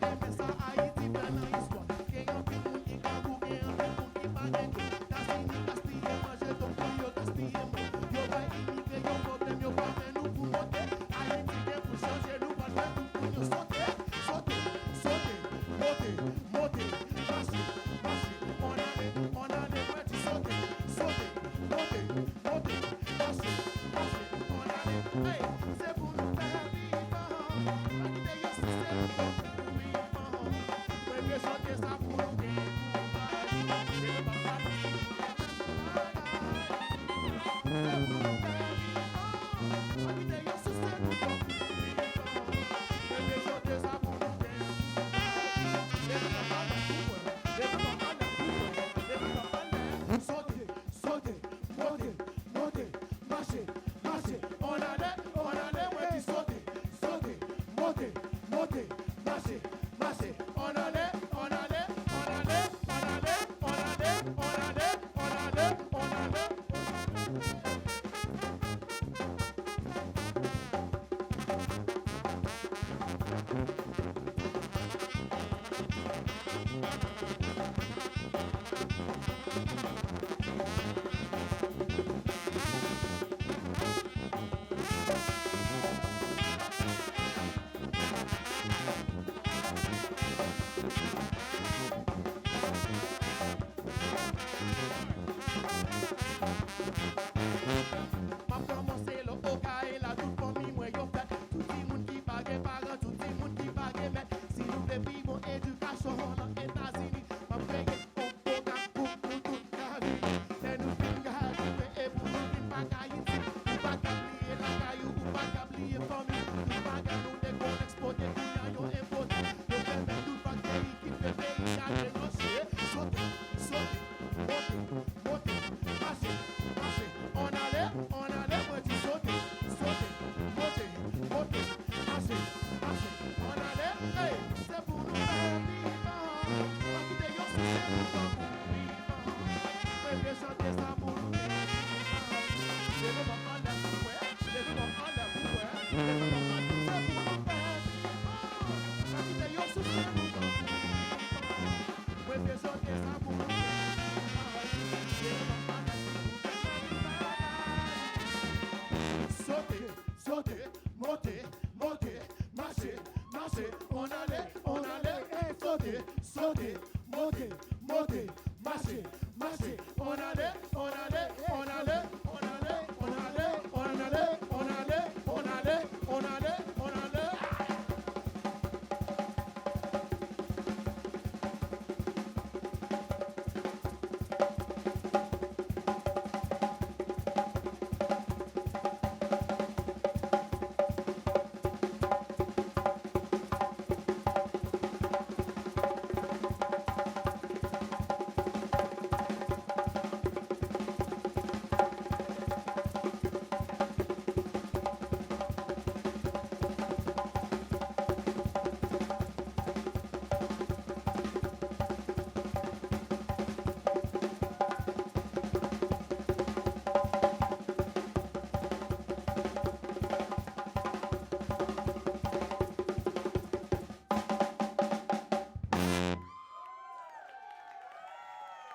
monte, monte, marche, marche. On allait, on allait, on allait, on allait, on allait, on allait, on allait, on allait, on allait, on allait.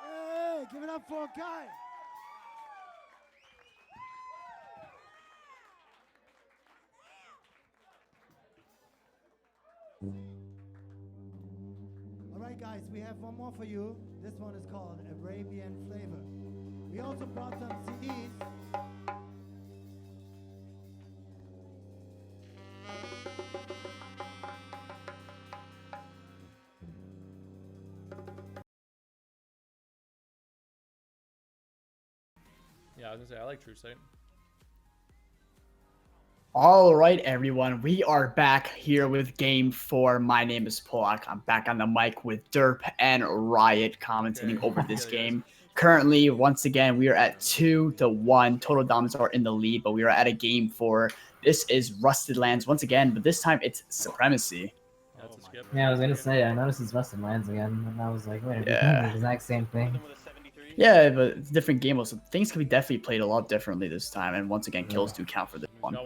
Hey, give it up for a guy. All right, guys, we have one more for you. This one is called Arabian Flavor. We also brought some CDs. Yeah, I was gonna say I like True Sight. All right, everyone, we are back here with Game 4. My name is Polak. I'm back on the mic with Derp and Riot commentating over this game. Currently, once again, we are at 2-1. Total Dominants are in the lead, but we are at a Game 4. This is Rusted Lands once again, but this time it's Supremacy. Yeah, I was gonna say, I noticed it's Rusted Lands again, and I was like, wait, are we doing the exact same thing? Yeah, but it's a different game, so things can be definitely played a lot differently this time, and once again, kills do count for this one.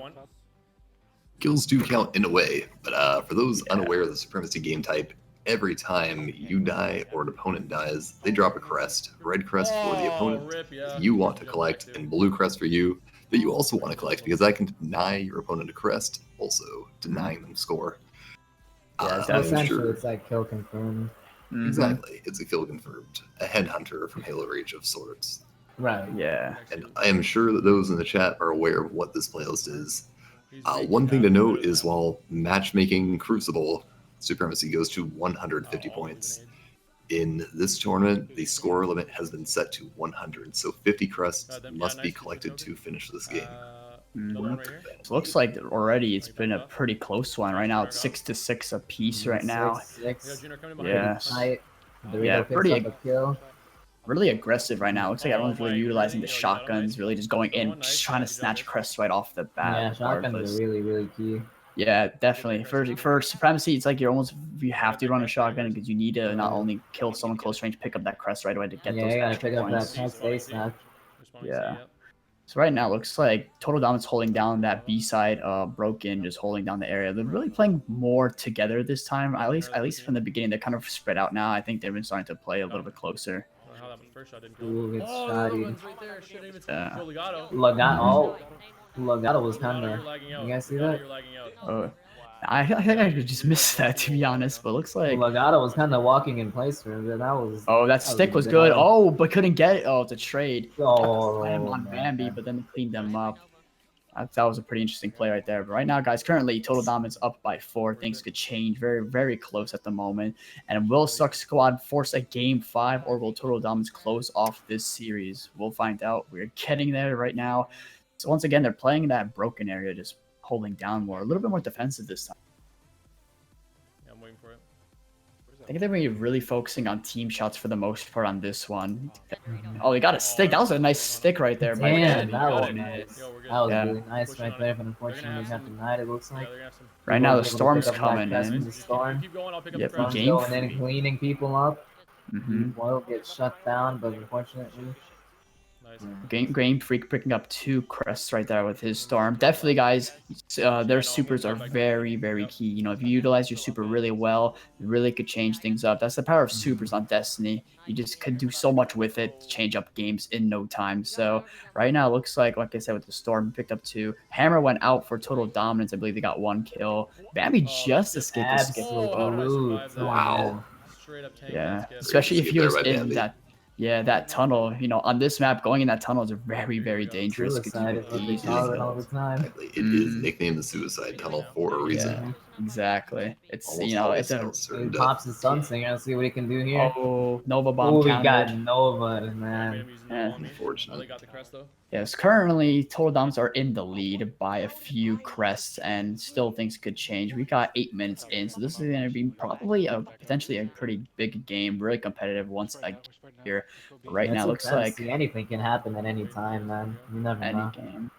Kills do count in a way, but for those unaware of the Supremacy game type, every time you die or an opponent dies, they drop a crest. Red crest for the opponent you want to collect, and blue crest for you that you also want to collect, because I can deny your opponent a crest, also denying them score. Yeah, so essentially it's like kill confirmed. Exactly, it's a kill confirmed. A headhunter from Halo Reach of sorts. Right. Yeah. And I am sure that those in the chat are aware of what this playlist is. One thing to note is while matchmaking Crucible, Supremacy goes to 150 points. In this tournament, the score limit has been set to 100, so 50 crests must be collected to finish this game. It looks like already it's been a pretty close one. Right now it's 6-6 apiece right now. 6-6. Yeah. Yeah, pretty really aggressive right now. Looks like everyone's really utilizing the shotguns, really just going in, just trying to snatch crests right off the bat. Yeah, shotguns are really, really key. Yeah, definitely. For Supremacy, it's like you have to run a shotgun because you need to not only kill someone close range, pick up that crest right away to get those you gotta extra pick up points. that crest ASAP. Yeah. So right now, it looks like Total Dominant's holding down that B side, Broken just holding down the area. They're really playing more together this time. At least from the beginning, they're kind of spread out now. I think they've been starting to play a little bit closer. Ooh, it's Legato. Legato was kind of. You guys see that? Oh, I think I just missed that, to be honest. But it looks like Legato was kind of walking in place for him. That was. Oh, that stick was good. Oh, but couldn't get it. Oh, it's a trade. Oh, Slam on Bambi, but then they cleaned them up. That was a pretty interesting play right there. But right now, guys, currently Total Dominance up by 4. Things could change. Very, very close at the moment. And will Suck Squad force a Game 5, or will Total Dominance close off this series? We'll find out. We're getting there right now. So once again, they're playing that broken area, just holding down more. A little bit more defensive this time. Yeah, I'm waiting for it. I think they're going to be really focusing on team shots for the most part on this one. Oh, they got a stick. That was a nice stick right there. Damn, that was nice. That was really nice right there, but unfortunately we got denied, it looks like. Right now, the storm's coming in. Yep, going in, cleaning people up. Will gets shut down, but unfortunately. Game Freak picking up 2 crests right there with his storm. Definitely, guys, their supers are very, very key. You know, if you utilize your super really well, it really could change things up. That's the power of supers on Destiny. You just could do so much with it, change up games in no time. So right now, it looks like I said, with the storm, picked up 2. Hammer went out for Total Dominance. I believe they got 1 kill. Bambi just escaped the skip. Absolute. Wow. straight up tank Yeah, that skip. especially if Skip he there was by in Bambi. that tunnel. You know, on this map, going in that tunnel is very, very dangerous. 'Cause Suicide you is what they easily call it get all the time. Exactly. It is nicknamed the Suicide Tunnel for a reason. Yeah, exactly. It's Almost always it's a spells certain He death. pops his Sunsinger. Let's see what he can do here. oh Nova bomb Oh, we got countered. Nova, man. Yeah. Oh, Unfortunate. they got the crest though. Yes, currently Total Doms are in the lead by a few crests, and still things could change. We got 8 minutes in, so this is going to be probably potentially a pretty big game, really competitive once again here. But right now, it looks like anything can happen at any time, man. You never any know. game.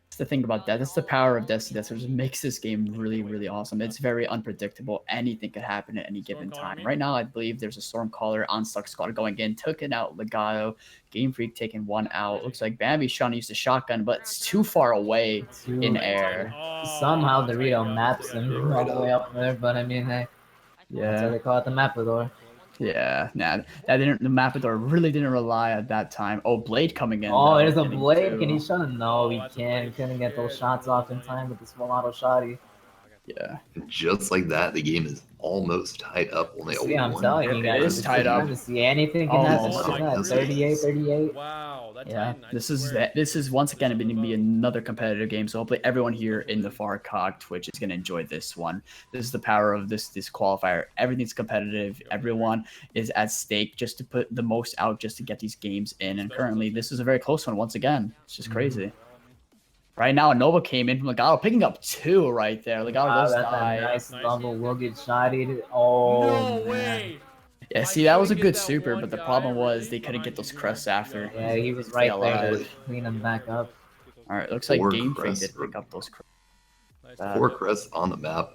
That's the thing about that. That's the power of Destiny. That's what makes this game really, really awesome. It's very unpredictable. Anything could happen at any given time. Right now, I believe there's a Stormcaller on Suck Squad going in, took it out Legato. Game Freak taking one out. Looks like Bambi's trying to use the shotgun, but it's too far away in air. Somehow Dorito maps him all the way up there, but I mean, hey, that's what they call it, the Mapador. Yeah, nah, the Mapador really didn't rely at that time. Oh, Blade coming in. Oh, though, there's a getting Blade. two. Can he shut him? No, he can't. He couldn't get those shots off in time with the small auto shotty. Yeah. Just like that, the game is almost tied up. Only a See, I'm one. telling you guys, It is tied up. To see anything can happen. Almost. Look at that, 38, 38. Wow, that's Yeah, this is once again going to be another competitive game. So hopefully everyone here in the FarCog Twitch is going to enjoy this one. This is the power of this qualifier. Everything's competitive. Everyone is at stake just to put the most out, just to get these games in. And currently, this is a very close one once again. It's just crazy. Right now, Nova came in from Legato, picking up 2 right there. Legato Wow, goes that's die. a nice double luggage shotty. Oh, No way! Yeah, see, that was a good super, but the problem was they couldn't get those crests after. Yeah, he was right there to clean them back up. All right, looks like 4 Game Freak crests did pick up those crests. 4 crests on the map.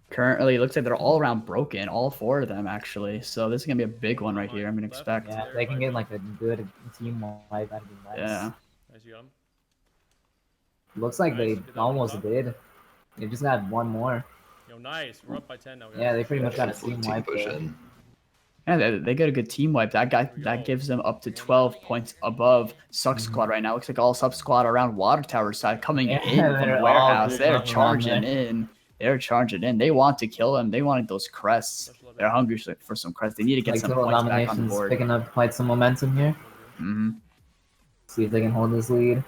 Currently, it looks like they're all around broken, all 4 of them actually. So this is gonna be a big one right here. I'm gonna expect. Yeah, if they can get like a good team wipe, that'd be nice. Yeah. Nice, you got him. Looks like they almost did. They just got one more. Yo, nice. We're up by 10 now. Guys. Yeah, they pretty much got a team wipe. Yeah, they get a good team wipe. That gives them up to 12 points above Suck Squad right now. Looks like all Suck Squad around Water Tower side coming in from the warehouse. They're charging in. They're charging in. They want to kill him. They wanted those crests. They're hungry for some crests. They need to get some points back on the board. Picking up quite some momentum here. See if they can hold this lead.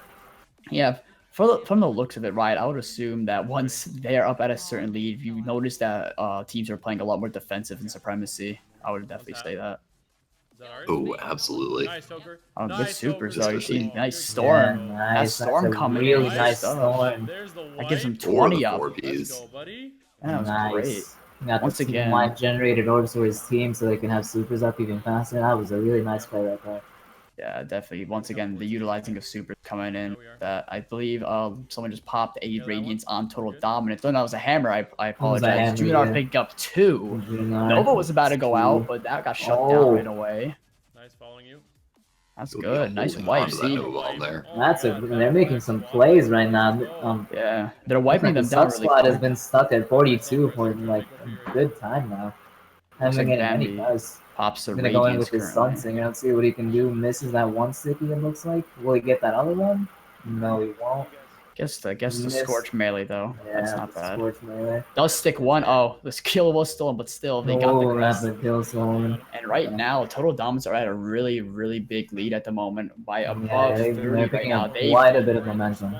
Yeah, from the looks of it, right, I would assume that once they are up at a certain lead, you notice that teams are playing a lot more defensive in Supremacy. I would definitely say that. Oh, absolutely. Oh, good supers though. You see, nice storm. Yeah, That nice. storm That's a coming really in. nice storm. That gives them 4 of 20 the up. 4 Ps. That was Nice. great. Got Once the team again- wipe generated orbs for his team so they can have supers up even faster. That was a really nice play right there. Yeah, definitely. Once again, the utilizing of supers coming in. That I believe someone just popped 8 Radiance on Total Dominance. Oh, that was a hammer. I apologize. hammer, Junior yeah. picked up 2. Junior, Nova was about to go 2. out, but that got shut Oh. down right away. Nice following you. That's You'll be good. Nice holding wipe. on to that See? Nova bomb there. They're making some plays right now. Yeah, they're wiping the them down Suck really Squad has quick. been stuck at 42 for like a good time now. Looks Haven't like getting any Bambi buzz. pops the He's gonna go in Radiance with his currently. Sunsinger. Let's see what he can do. Misses that one sticky, it looks like. Will he get that other one? No, he won't. Guess the Miss. Scorch melee though. Yeah, That's not the bad. Scorch melee. Does stick 1. Oh, this kill was stolen, but still they got the Oh, that's crest. a kill zone. And right now, Total Dominants are at a really, really big lead at the moment by above Yeah, 30 they're right picking now. up They quite a bit of momentum.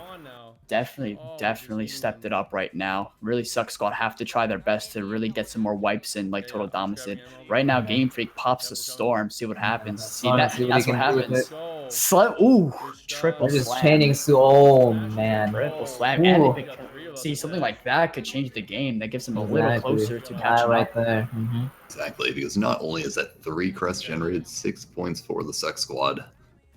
definitely stepped it up right now. Really, Suck Squad have to try their best to really get some more wipes in like Total Dominants did. Right now, Game Freak pops a storm. See what happens. See, that's See what he can do with happens. it. Ooh, triple They're just slam. chaining oh man. Triple slam. Ooh. And if it can, see, something like that could change the game. That gives them a little Exactly. closer to Yeah, catching right up. there. Exactly, because not only is that 3 crests generated, 6 points for the Suck Squad,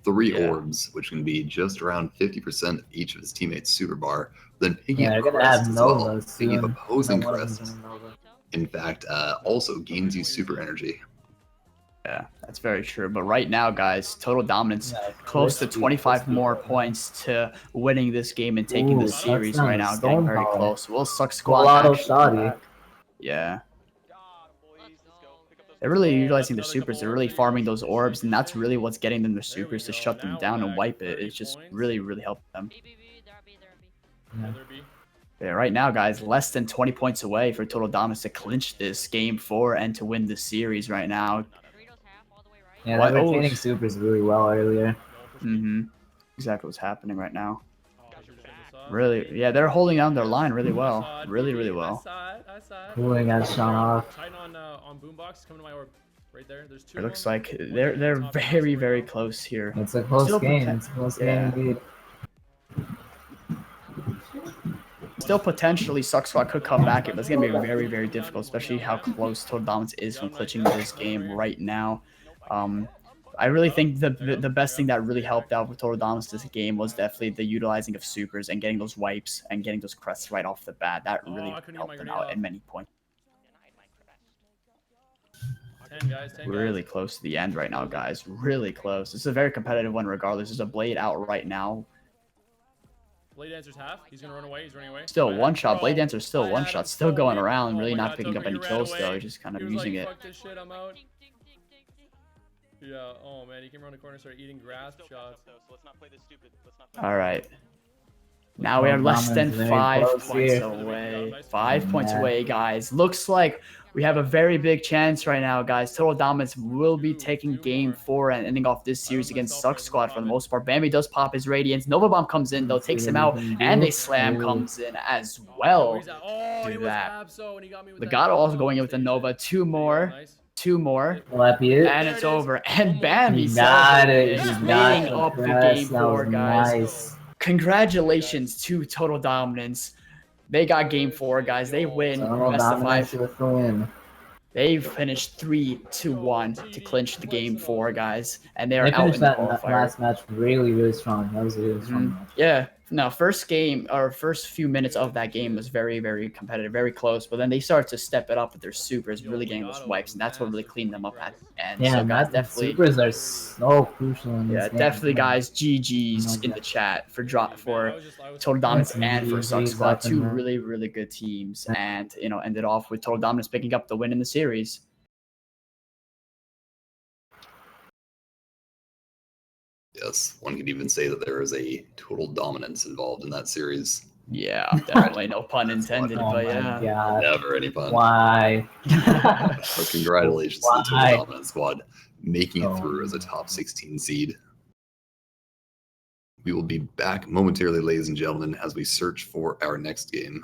3 orbs, which can be just around 50% of each of his teammates' super bar, then picking Yeah, up they're gonna crests have as well, Novas picking up soon. opposing No one of them's crests. gonna Nova. In fact, also gains you super energy. Yeah, that's very true. But right now, guys, Total Dominance close to 25 more points to winning this game and taking the series right now. Getting very close. Will Suck Squad actually come back. Yeah. They're really utilizing their supers. They're really farming those orbs, and that's really what's getting them their supers to shut them down and wipe it. It's just really, really helping them. Yeah, right now, guys, less than 20 points away for Total Dominance to clinch this game 4 and to win the series right now. Yeah, they were training supers really well earlier. Exactly what's happening right now. Really, yeah, they're holding down their line really well. Really, really well. I saw it. Cooling got shot off. Titan on boombox, coming to my orb. Right there. There's 2. It looks like they're very, very close here. It's a close game. It's a close game indeed. Still potentially Suck Squad could come back, but it's going to be very, very difficult, especially how close Total Dominance is from clinching this game right now. I really think the best thing that really helped out with Total Dominance this game was definitely the utilizing of supers and getting those wipes and getting those crests right off the bat. That really helped them out at many points. 10 guys, 10 Really guys. close to the end right now, guys. Really close. This is a very competitive one regardless. There's a Blade out right now. Blade Dancer's half. He's gonna run away. He's running away. Still one shot. Blade Dancer's still one shot. Still going around. Really not picking up any kills though. He's just kind of using it. Fuck this shit, I'm out. Yeah, oh man, he came around the corner, started eating grasp shots. All right. Now we are less than 5 points away. 5 points away, guys. Looks like we have a very big chance right now, guys. Total Dominance will be taking game 4 and ending off this series against Suck Squad for the most part. Bambi does pop his Radiance. Nova Bomb comes in, though, takes him out, and a Slam comes in as well. Do that. Legato also going in with a Nova. 2 more. 2 more. And it's over. And Bambi is leading up the game 4, guys. Nice. Congratulations to Total Dominance. They got game 4, guys. They win. Best of 5. They finished 3-1 to clinch the game 4, guys. And they are out in the qualifier. Last match really, really strong. That was a really strong match. Yeah. No, first game or first few minutes of that game was very, very competitive, very close. But then they started to step it up with their supers, really getting those wipes, and that's what really cleaned them up at the end. Yeah, so guys, definitely supers are so crucial in this game. definitely, guys. GGs in the chat for Total Dominance and for Suck Squad. 2 really, really good teams, and ended off with Total Dominance picking up the win in the series. Yes, one could even say that there is a total dominance involved in that series. Yeah, definitely. No pun intended, but yeah. God. Never any pun. Why? But congratulations to the Total Dominance squad making it through as a top 16 seed. We will be back momentarily, ladies and gentlemen, as we search for our next game.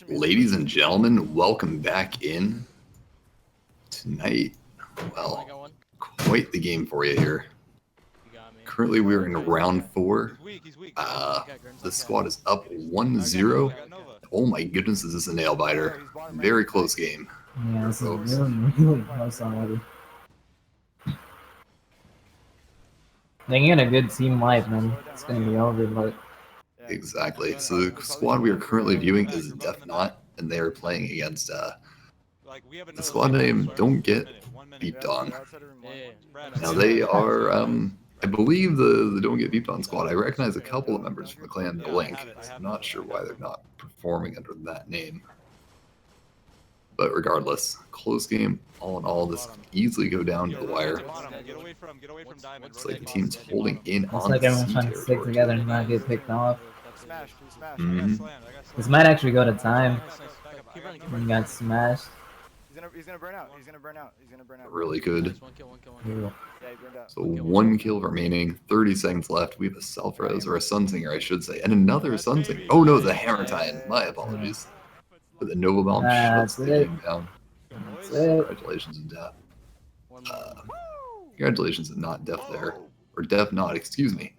Ladies and gentlemen, welcome back in tonight. Well, quite the game for you here. Currently, we're in round 4. The squad is up 1-0. Oh my goodness, is this a nail biter? Very close game. Yeah, this is really close already. They get a good team wipe, man. It's gonna be over, but. Exactly. So the squad we are currently viewing is Def Not, and they are playing against the squad name Don't Get Beeped On. Now they are, I believe the Don't Get Beeped On squad. I recognize a couple of members from the clan Blink. I'm not sure why they're not performing under that name. But regardless, close game. All in all, this could easily go down to the wire. Looks like the team's holding in Looks on like the everyone's C trying to stick together and not get picked off. Mhm. This might actually go to time. He got smashed. He's gonna burn out. He's gonna burn out. He's gonna burn out. Really good. Yeah. Yeah, he burned out. So 1 kill remaining, 30 seconds left. We have a self-res, or a Sunsinger, I should say, and another Sunsinger. Oh no, the Hammer Time. My apologies. But the Nova Bomb shuts the game down. Congratulations in Def. Congratulations in not Def there. Or Def Not, excuse me.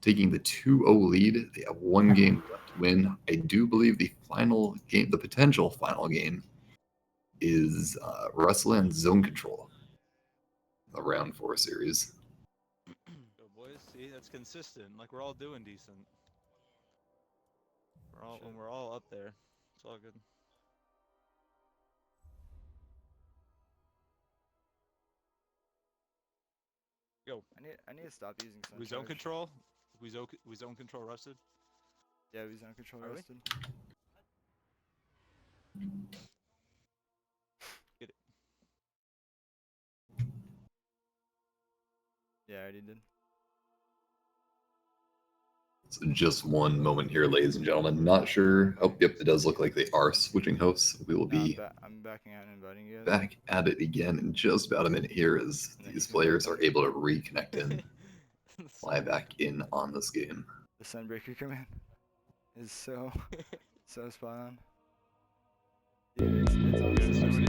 Taking the 2-0 lead. They have 1 game left to win. I do believe the final game, the potential final game, is Rustland Zone Control. The round 4 series. Yo, boys, see, that's consistent. Like, we're all doing decent. We're all up there. It's all good. Go. I need to stop using We zone control? We zone control rusted? Yeah, we zone control rusted. Get it. Yeah, I already did. So just one moment here, ladies and gentlemen. Not sure. Oh, yep, it does look like they are switching hosts. We will be I'm backing out and inviting you guys. back at it again in just about a minute here as these players are able to reconnect and fly back in on this game. The Sunbreaker command is so spot on. Dude, it's honestly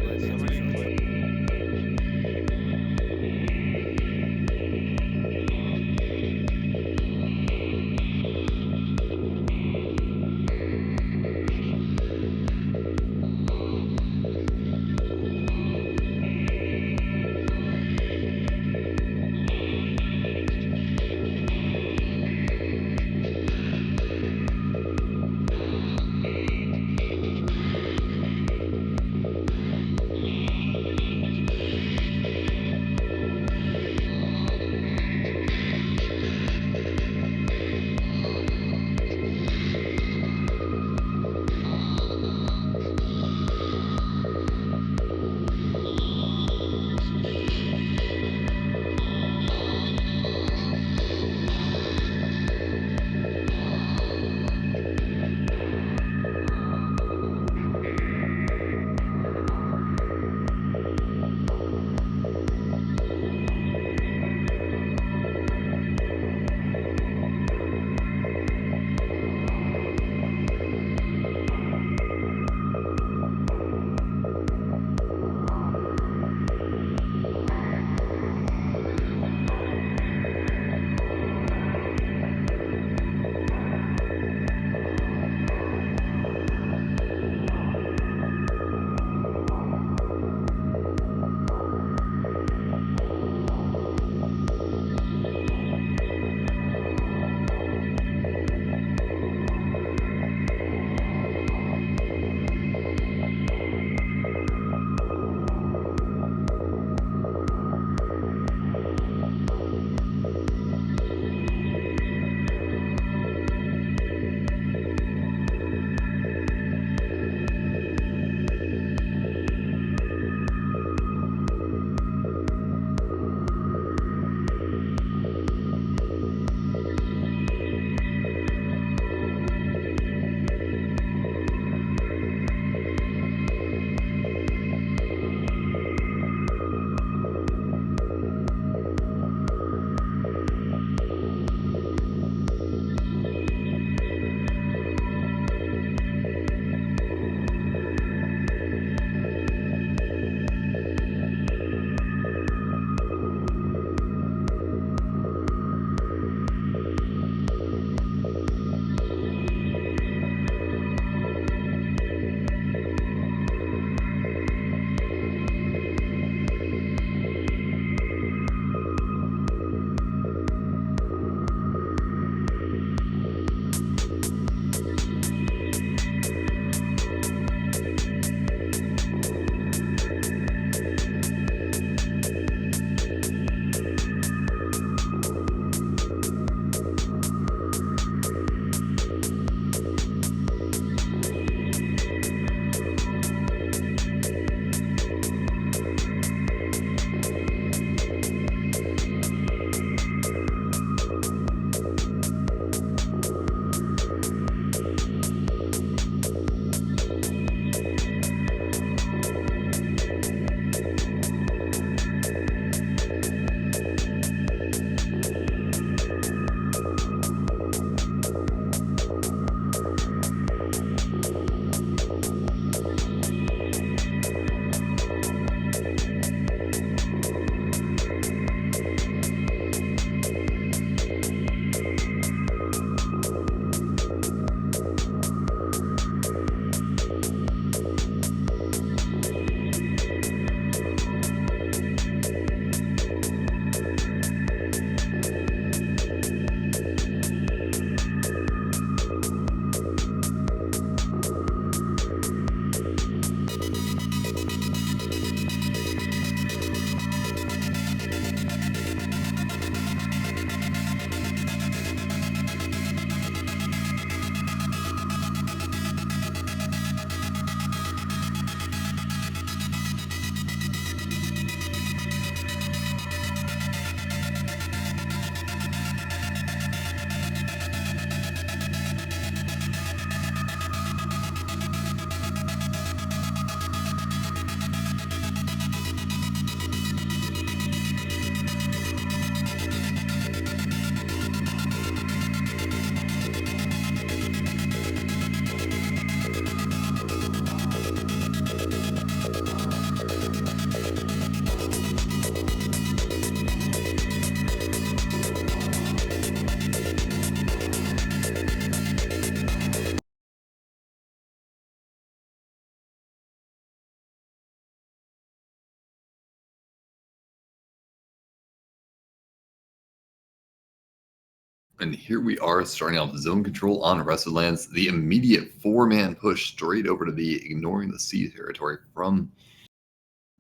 And here we are starting off zone control on Arrested Lands. The immediate 4-man push straight over to the ignoring the sea territory from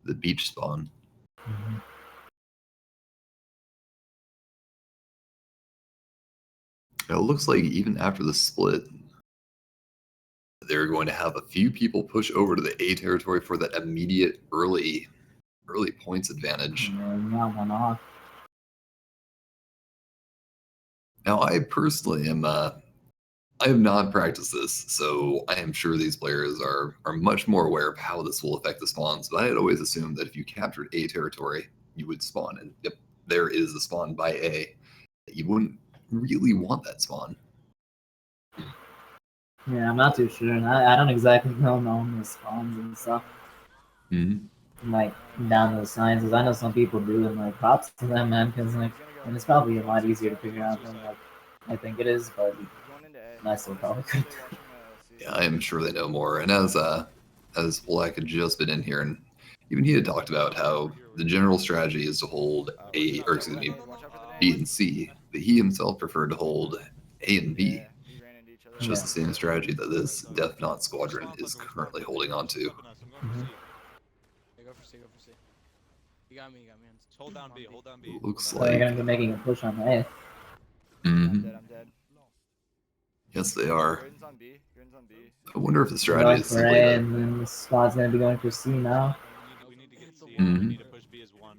the beach spawn. It looks like even after the split, they're going to have a few people push over to the A territory for that immediate early points advantage. Now, I personally am, I have not practiced this, so I am sure these players are much more aware of how this will affect the spawns, but I had always assumed that if you captured A territory, you would spawn, and yep, there is a spawn by A. You wouldn't really want that spawn. Yeah, I'm not too sure. I don't exactly know the spawns and stuff. Like, down those signs, because I know some people do, and like, props to them, man, because like, and it's probably a lot easier to figure out than like I think it is, but I still probably could. Yeah, I am sure they know more. And as Black had just been in here, and even he had talked about how the general strategy is to hold B and C, but he himself preferred to hold A and B. It's just the same strategy that this Death Knot squadron is currently holding on to. Go for C. You got me. Hold down B. Looks They're like gonna be making a push on A. I'm dead. Yes, they are. I wonder if the strategy is for simply A, that. and then the squad's gonna be going for C now. We need to get C. We need to push B as one.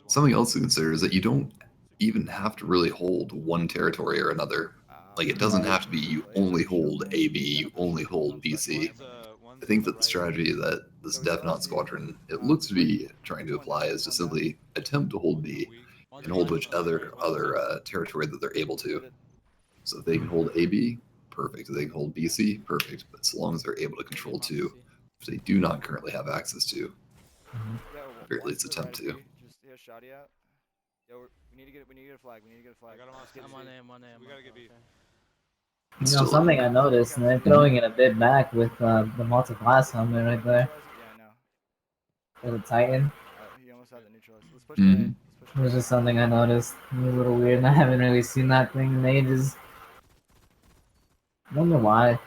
Something else to consider is that you don't even have to really hold one territory or another. Like, it doesn't have to be you only hold AB, you only hold BC. I think that the strategy that this Death Knot squadron, it looks to be trying to apply is to simply attempt to hold B and hold which other territory that they're able to. So if they can hold AB, perfect. If they can hold BC, perfect. But so long as they're able to control 2, which they do not currently have access to, or at least attempt to. We need to get a flag. I'm on A. We gotta get B. You know, something I noticed, and they're throwing it a bit back with the multi-class helmet right there. For the Titan. He almost had the neutralize. Let's push A. It was just something I noticed. It was a little weird, and I haven't really seen that thing in ages. I don't know why.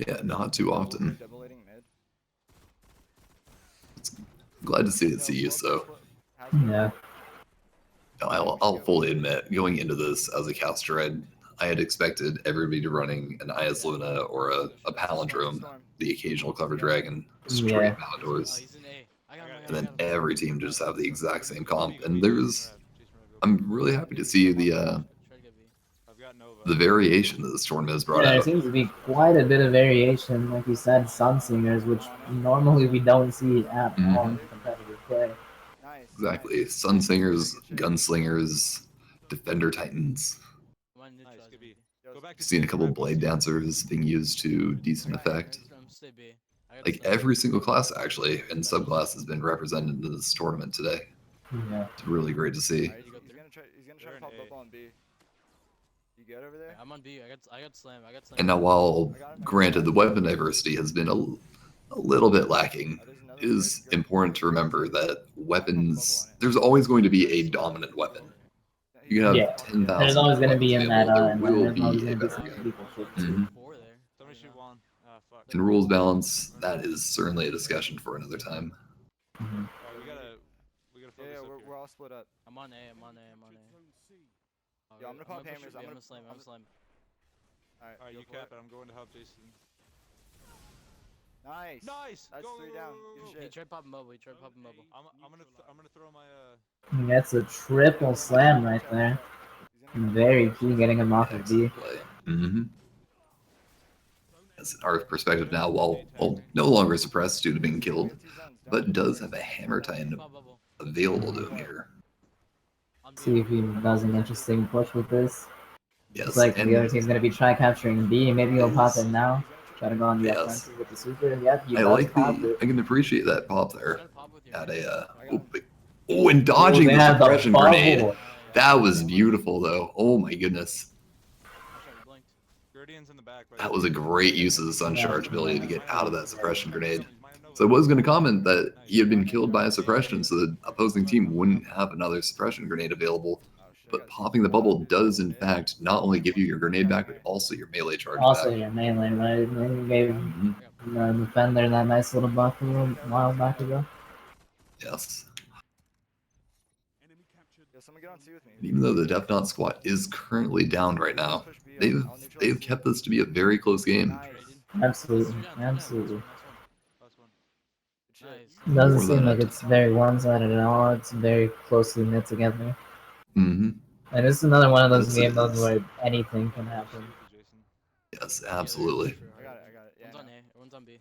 Yeah, not too often. Glad to see it see you, so. Yeah. I'll fully admit, going into this as a caster, I had expected everybody to running an IS Luna or a Palindrome, the occasional Clever Dragon, straight Paladors. And then every team just have the exact same comp. And I'm really happy to see the variation that this tournament has brought Yeah, there out. seems to be quite a bit of variation, like you said, Sunsingers, which normally we don't see at all in competitive play. Exactly. Sunsingers, Gunslingers, Defender Titans. Seen a couple Blade Dancers being used to decent effect. Like every single class actually and subclass has been represented in this tournament today. Yeah. It's really great to see. He's gonna try to pop up on B. You good over there? I'm on B. I got slam. And now while granted the weapon diversity has been a little bit lacking, it is important to remember that weapons, there's always going to be a dominant weapon. You can have 10,000. There's always going to be in that, there will be a better gun. And rules balance, that is certainly a discussion for another time. We gotta focus Yeah, up we're all split up. I'm on A. Yo, I'm gonna pop hammers. I'm gonna slam. Alright, you cap it. I'm going to help Jason. Nice. That's Go, 3 go, down. go, Good go, go. shit. He tried popping mobile. I'm gonna throw my That's a triple slam right there. Very key getting him off of D. As our perspective now, while no longer suppressed due to being killed, but does have a Hammer Titan available to him here. See if he does an interesting push with this. Yes, Looks like and the other team's going to be try capturing B. Maybe he'll pop it now. Try to go on the offensive with the super. Yep, he I does like pop it. I can appreciate that pop there. At and dodging they the had the suppression grenade. bubble. That was beautiful though. Oh my goodness. That was a great use of the Sun Charge ability to get out of that suppression grenade. So I was going to comment that he had been killed by a suppression so the opposing team wouldn't have another suppression grenade available. but popping the bubble does in fact not only give you your grenade back, but also your melee charge Also, back. your melee, right? And you gave the defender that nice little buff a little while back ago. Yes. Yeah, someone get on C with me. And even though the Def Not squad is currently down right now, they've kept this to be a very close game. Absolutely, absolutely. It More doesn't seem than like a- it's very one-sided at all. It's very closely knit together. Mm-hmm. And it's another one of those This game modes is- where anything can happen. Yes, absolutely. I got it. Yeah, One's on A, one's on B.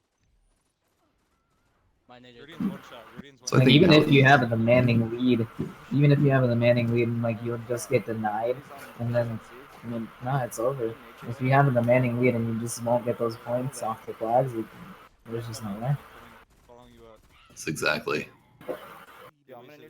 My nade. Radiant's one shot. Radiant's So I Like, think even now- if you have a demanding lead, and like you'll just get denied, and then I mean, nah, it's over. If you have a demanding lead and you just won't get those points off the flags, there's just no way. That's exactly.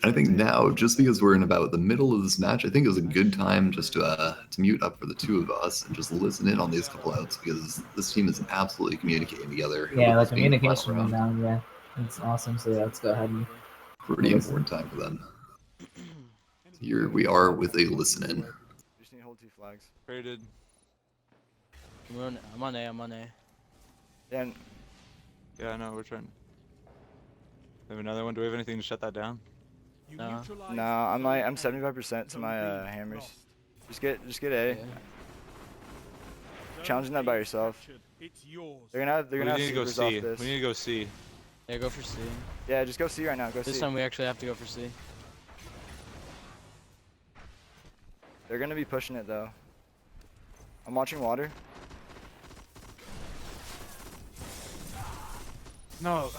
I think now, just because we're in about the middle of this match, I think it was a good time just to mute up for the two of us and just listen in on these couple outs, because this team is absolutely communicating together. Yeah, with the this being the communication final went round. down. Yeah, it's awesome. So yeah, let's go ahead and Pretty important time for them. Here we are with a listen in. Just need to hold 2 flags. Traded. I'm on A. Yeah, and Yeah, I know. We're trying. We have another one. Do we have anything to shut that down? No. no, I'm 75% to my hammers. Just get A. Challenging that by yourself. They're gonna We have need to go supers off C. this. We need to go C. Yeah, go for C. Yeah, just go C right now. Go This C. time we actually have to go for C. They're gonna be pushing it though. I'm watching water. No.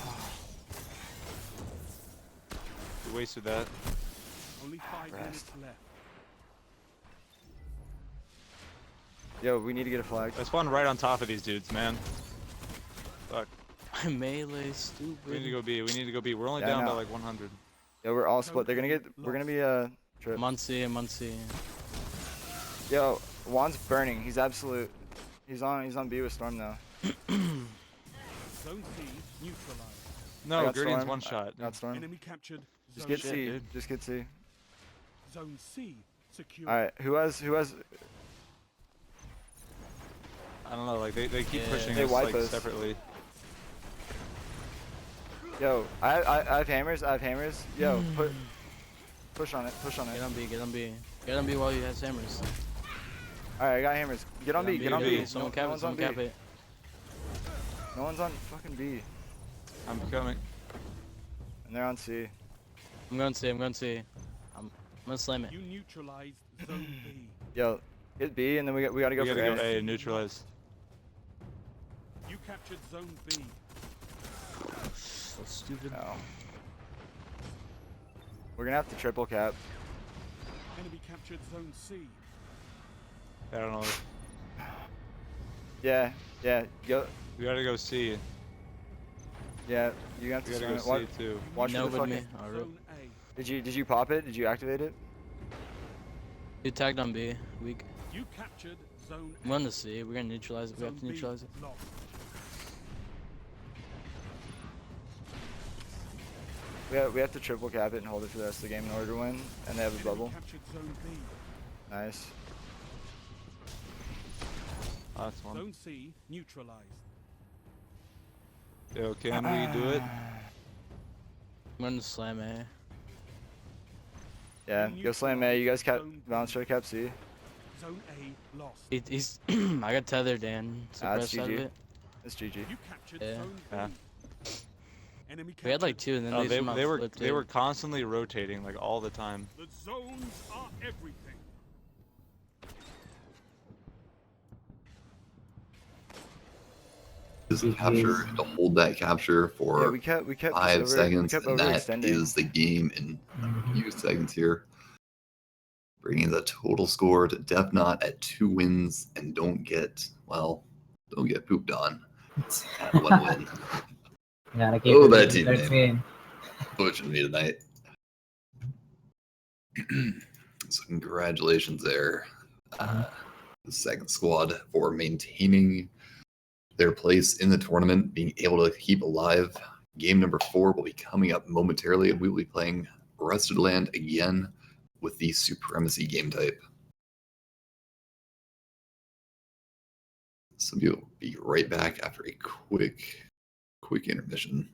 We wasted that. Only 5 minutes left. Yo, we need to get a flag. I spawned right on top of these dudes, man. Fuck. Melee, stupid. We need to go B. We need to go B. We're only Yeah, down I by know. like 100. Yeah, we're all split. We're gonna be trip. I'm on C. Yo, Juan's burning. He's absolute. He's on B with Storm now. Zone C neutralized. I No, got Guardian's Storm. one shot. Got Storm. Enemy captured. Just Zone get C. C. dude. Just get C. Zone C secure. All right. Who has? I don't know. Like they keep pushing They us wipe like us. separately. Yo, I have hammers. Yo, push on it. Get on B while you have hammers. All right, I got hammers. Get on B. Get on B. Someone No cap it, one's on someone B. cap it. No one's on fucking B. I'm coming. And they're on C. I'm going C. I'm gonna slam it. You neutralized Zone B. Yo, hit B, and then we gotta go We for gotta go A. A. Neutralize. You captured Zone B. So stupid. No. We're gonna have to triple cap. Enemy captured Zone C. I don't know. Yeah. Go. We gotta go C. Yeah, you have We to gotta go swim C it. too. Watch No, for the with me. fucking. Alright. Zone A. Did you pop it? Did you activate it? You tagged on B. Weak. You captured Zone A. I'm on the C. We're gonna neutralize it. We have to Zone B neutralize it. lost. We have to triple cap it and hold it for the rest of the game in order to win, and they have a Enemy bubble. captured Zone B. Nice. Oh, that's one. Zone C neutralized. Yo, can we do it? I'm gonna slam A. Yeah, go slam A. You guys cap balance try to cap C. Zone A lost. He's I got tether, Dan. That's Suppressed out of GG. it. It's GG. You captured Yeah. Zone B. Yeah. Enemy We had like captured. 2 and then No, they somehow they flipped it. were constantly rotating like all the time. The zones are everything. Just capture and to hold that capture Yeah, for we kept 5 seconds, kept and that overextending. is the game in a few seconds here. Bringing the total score to Def Not at 2 wins and don't get pooped on at 1 win. Gotta keep Oh, it that to team 13. name. Pushing me tonight. So congratulations there, the second squad, for maintaining their place in the tournament, being able to keep alive. Game number 4 will be coming up momentarily, and we will be playing Rusted Land again with the Supremacy game type. So we'll be right back after a quick intermission.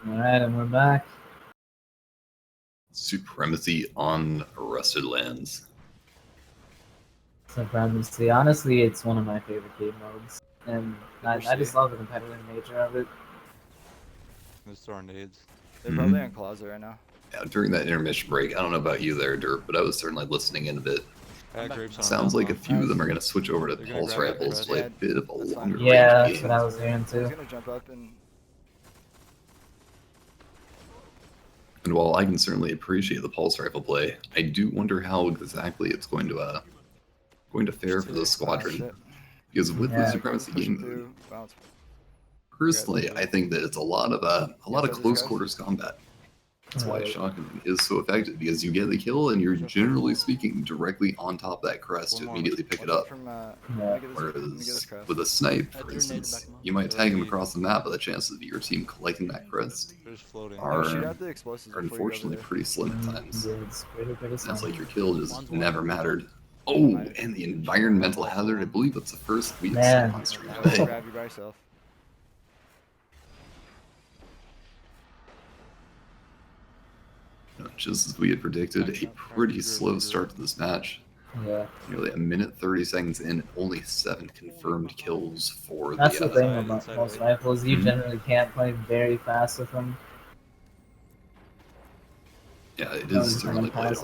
Alright, and we're back. Supremacy on Arrested Lands. Supremacy. Honestly, it's one of my favorite game modes. And I just love the competitive nature of it. There's tornades. They're probably on closet right now. Yeah, during that intermission break, I don't know about you there, Derp, but I was certainly listening in a bit. Sounds like a few of them are going to switch over to pulse rifles, play a bit of a longer Yeah, range that's game. what I was hearing He's too. gonna jump up and And while I can certainly appreciate the pulse rifle play, I do wonder how exactly it's going to fare for the squadron. Because with the Supremacy game mode, personally, I think that it's a lot of close quarters combat. That's why Shotgun is so effective, because you get the kill and you're generally speaking directly on top of that crest to immediately pick it up. Whereas with a snipe, for instance, you might tag him across the map, but the chances of your team collecting that crest are unfortunately pretty slim at times. That's like your kill just never mattered. Oh, and the environmental hazard, I believe that's the first we have seen on stream today. grab you by yourself. Just as we had predicted, a pretty slow start to this match. Yeah. Nearly a minute 30 seconds in, only 7 confirmed kills for That's the the thing about most rifles. You generally can't play very fast with them. Yeah, it is certainly played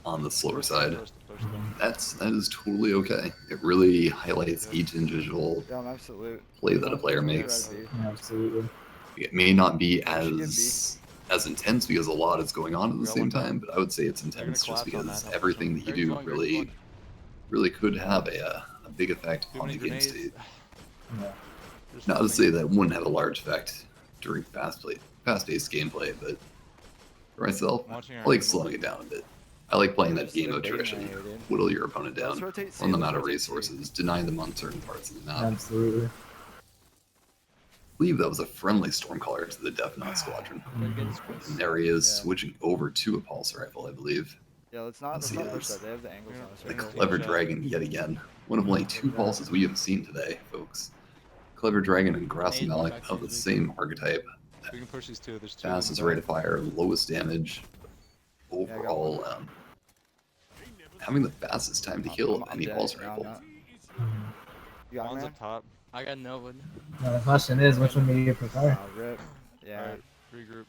on the slower side. That is totally okay. It really highlights each individual play that a player makes. Absolutely. It may not be as intense because a lot is going on at the same time, but I would say it's intense just because everything that you do really could have a big effect on the game state. Not to say that it wouldn't have a large effect during fast-paced gameplay, but for myself, I like slowing it down a bit. I like playing that game of attrition. Whittle your opponent down, run them out of resources, deny them on certain parts of the map. Absolutely. I believe that was a friendly Stormcaller to the Death-Knot Squadron. And there he is, switching over to a pulse rifle, I believe. Yeah, let's not push that. They have the angles on us. The Clever Dragon yet again. One of only 2 pulses we have seen today, folks. Clever Dragon and Grass Malik of the same archetype. We can push these 2. There's 2. Fastest rate of fire, lowest damage. Overall, having the fastest time to kill of any pulse rifle. You got One's him, up top. I got no one. Now the question is, which one do you prefer? Yeah. Alright, regroup.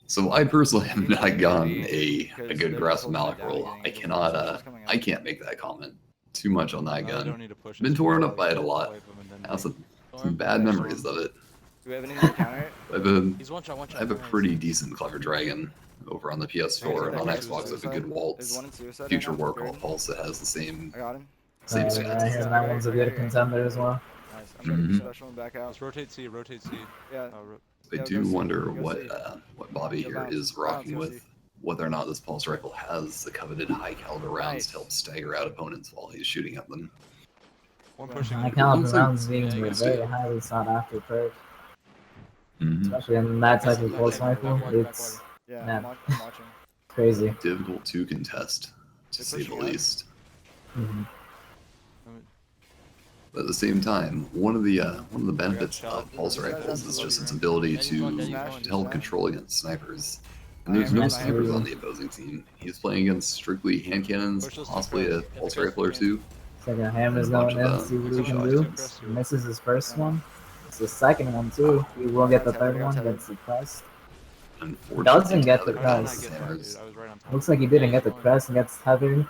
So I personally have not gotten a good Grass Malik roll. I can't make that comment too much on that gun. Been torn up by it a lot. I have some bad memories of it. Do we have anything to counter it? I have a pretty decent Clever Dragon over on the PS4 and on Xbox with a good Waltz. Future War Call Pulse that has the same stats. I hear that one's a good contender as well. Special back out. Let's rotate C, rotate C. Yeah. I do wonder what Bobby here is rocking with, whether or not this pulse rifle has the coveted high caliber rounds to help stagger out opponents while he's shooting at them. High caliber rounds being a very highly sought after perk. Especially in that type of pulse rifle, it's crazy. Difficult to contest, to say the least. But at the same time, one of the benefits of pulse rifles is just its ability to help control against snipers. And there's no snipers on the opposing team. He's playing against strictly hand cannons, possibly a pulse rifle or 2. Second hammer's going in, see what he can do. He misses his first one. It's the second one too. He will get the third one, gets the crest. Doesn't get the crest. Looks like he didn't get the crest and gets tethered.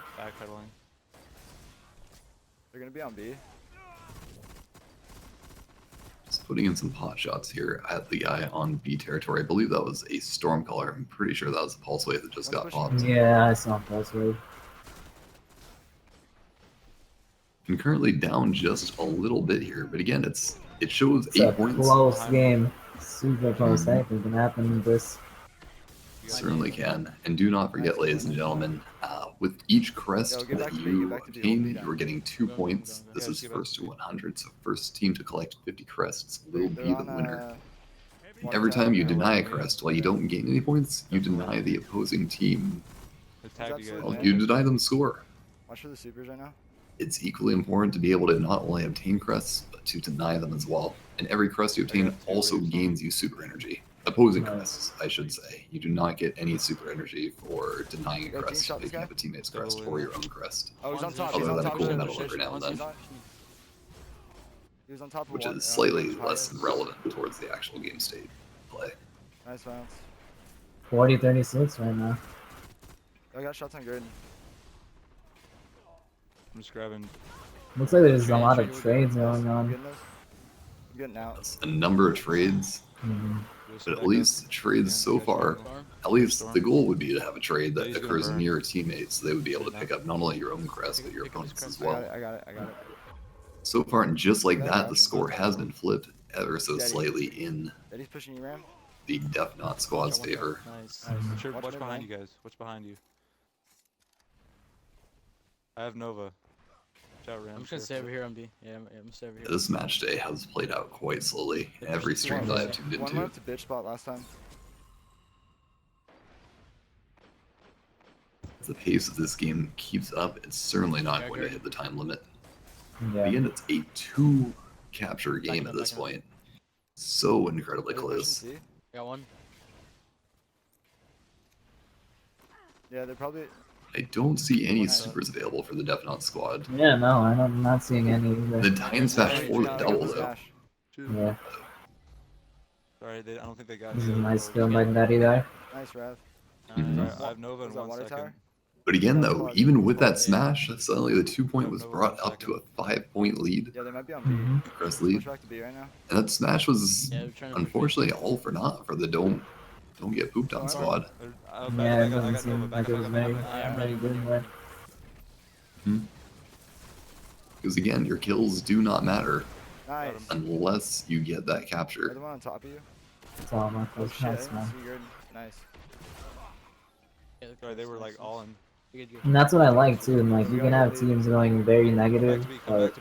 They're gonna be on B. Just putting in some pot shots here at the guy on B territory. I believe that was a Stormcaller. I'm pretty sure that was a Pulse Wave that just got popped. Yeah, I saw Pulse Wave. And currently down just a little bit here, but again, it shows It's 8 a points. close game. Super close. Anything can happen in this. Certainly can. And do not forget, ladies and gentlemen, with each crest that you obtain, you are getting 2 points. This is first to 100, so first team to collect 50 crests will be the winner. Every time you deny a crest while you don't gain any points, you deny the opposing team. Well, you deny them score. Watch for the supers right now. It's equally important to be able to not only obtain crests, but to deny them as well. And every crest you obtain also gains you super energy. Opposing crests, I should say. You do not get any super energy for denying a crest, picking up a teammate's crest, or your own crest. Oh, he's on top. Other than a cool medal every now and then. He was on top of Which is slightly less relevant towards the actual game state play. Nice bounce. 40-36 right now. I got shots on grid. I'm just grabbing. Looks like there's a lot of trades going I'm on. getting those. I'm getting out. A number of trades, but at least trades so far, at least the goal would be to have a trade that occurs near a teammate, so they would be able to pick up not only your own crest, but your opponent's as well. I got it. So far, and just like that, the score has been flipped ever so slightly in Daddy's pushing you, Ram. the Def Not squad's favor. Nice. What's behind you guys? What's behind you? I have Nova. I'm just gonna stay over here on B. Yeah, I'm gonna stay over here. This match day has played out quite slowly in every stream that I've tuned One into. went to bitch spot last time. If the pace of this game keeps up, it's certainly not going to hit the time limit. Again, it's a 2 capture game at this point. So incredibly close. Got one. Yeah, they're probably. I don't see any supers available for the Def Not squad. Yeah, no, I'm not seeing any either. The time smash for the double though. Yeah. Sorry, I don't think they got Nice kill by Daddy there. Nice, Rav. I have Nova in 1 second. But again though, even with that smash, suddenly the 2 point was brought up to a 5-point lead. Yeah, they might be on B. Crest lead. Push back to B right now. And that smash was unfortunately all for naught for the don't get pooped on squad. Yeah, it doesn't seem like it was very good there. Because again, your kills do not matter Nice. unless you get that The capture. one on top of you. It's all my Oh first shit, shots, man. Nice. Sorry, they were like all in. And that's what I like too. And like you can have teams going very negative, but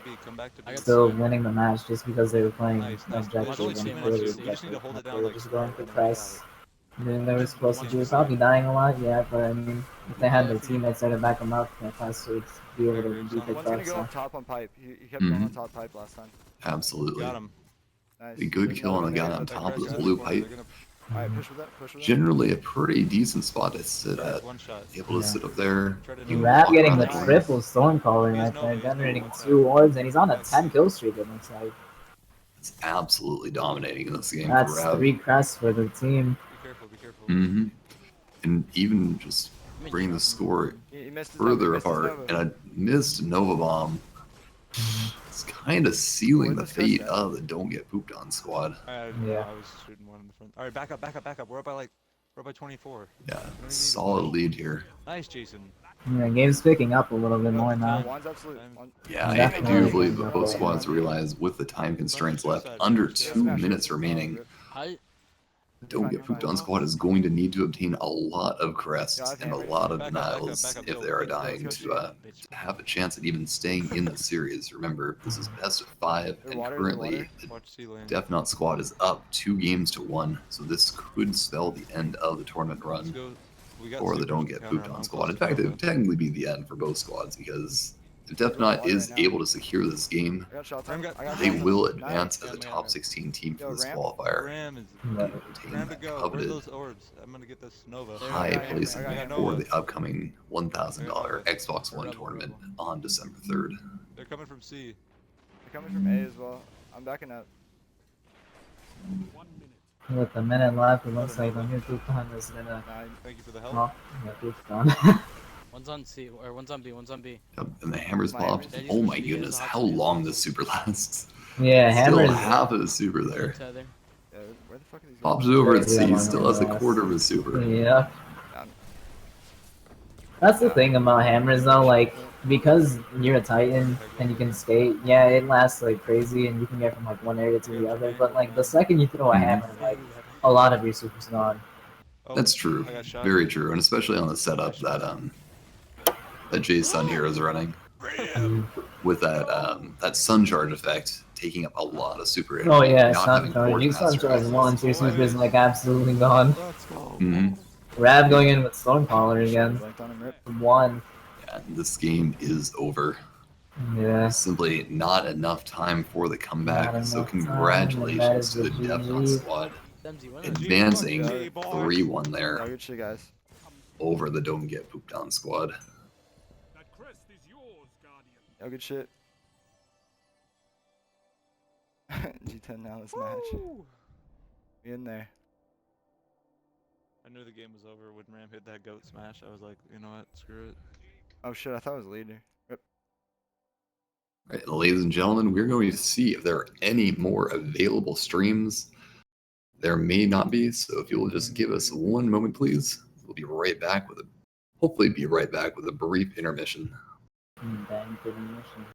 still winning the match just because they were playing objective and clearly objective. They were just going for press. Doing they were supposed to do. Probably dying a lot, yeah. But I mean, if they had their teammates there to back them up, their press would be able to be picked One's gonna up. go So. up top on pipe. He kept going on top pipe last time. Absolutely. Got him. Nice. A good kill on the guy on top of the blue pipe. Alright, push with that. Push with that. Generally a pretty decent spot to sit at. Able to sit up there. You Rap walk getting around the corner. triple Stormcaller right there, generating 2 wards, and he's on a 10 kill streak. It looks like. It's absolutely dominating in this game. That's for Rav. 3 crests for the team. And even just bringing the score further apart, and a missed Nova Bomb. It's kind of sealing the fate of the don't get pooped on squad. I was shooting one in the front. All right, back up. We're up by 24. Yeah, solid lead here. Nice, Jason. Yeah, game's picking up a little bit more now. Yeah, I do believe that both squads realize with the time constraints left, under 2 minutes remaining, don't get pooped on squad is going to need to obtain a lot of crests and a lot of denials if they are dying to have a chance at even staying in the series. Remember, this is best of 5, and currently the Def Not squad is up 2 games to 1, so this could spell the end of the tournament run for the don't get pooped on squad. In fact, it would technically be the end for both squads because if Def Not is able to secure this game, they will advance as a top 16 team for this qualifier. Ram to go. Coveted Where are those orbs? I'm gonna get this Nova. high placing for the upcoming $1,000 Xbox One tournament on December 3rd. They're coming from C. They're coming from A as well. I'm backing up. With a minute left, it looks like the new Tucson is gonna. Thank you for the help. Oh, yeah, Tucson. One's on C, or one's on B, one's on B. Yep, and the hammers popped. Oh my goodness, how long this super lasts. Yeah, Still hammers. half of the super there. Yeah, where the fuck are these Pops guys? it over at C, still has a quarter of his super. Yeah. That's the thing about hammers though, like, because you're a Titan and you can skate, yeah, it lasts like crazy and you can get from like one area to the other, but like the second you throw a hammer, like, a lot of your super's gone. That's true. Very true, and especially on the setup that Jay's Sun Hero is running. With that sun charge effect taking up a lot of super energy. Oh yeah, not sun having charge. You sun forecaster charge as once, your super's like absolutely gone. Mhm. Rav going in with Stormcaller again. 1. Yeah, this game is over. Yeah. Simply not enough time for the comeback. Not So enough time, congratulations to and the that is the Def Not GG. squad advancing 3-1 there Good shit, guys. over the don't get pooped on squad. Oh, good shit. G10 now this match. We in there. I knew the game was over when Ram hit that goat smash. I was like, you know what? Screw it. Oh shit, I thought it was leader. Yep. All right, ladies and gentlemen, we're going to see if there are any more available streams. There may not be, so if you will just give us one moment, please, we'll be right back with hopefully be right back with a brief intermission. Intermission.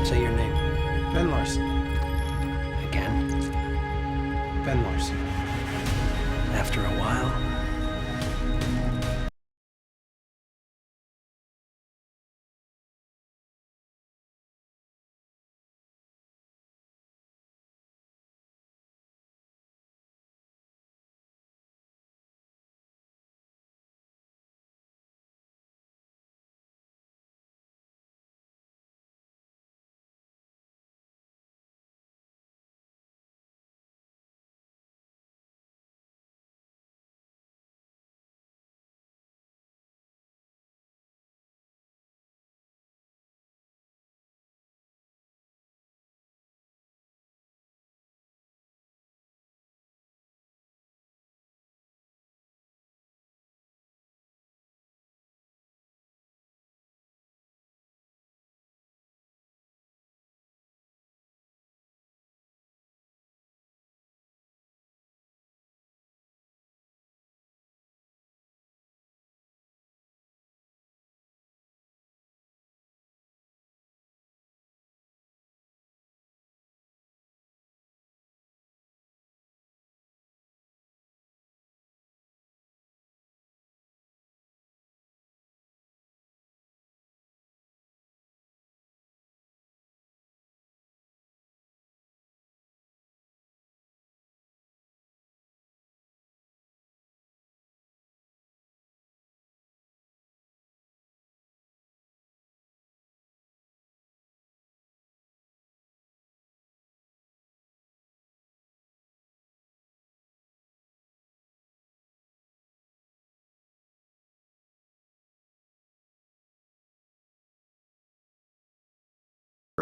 Say your name. Ben Larson. Again? Ben Larson. After a while,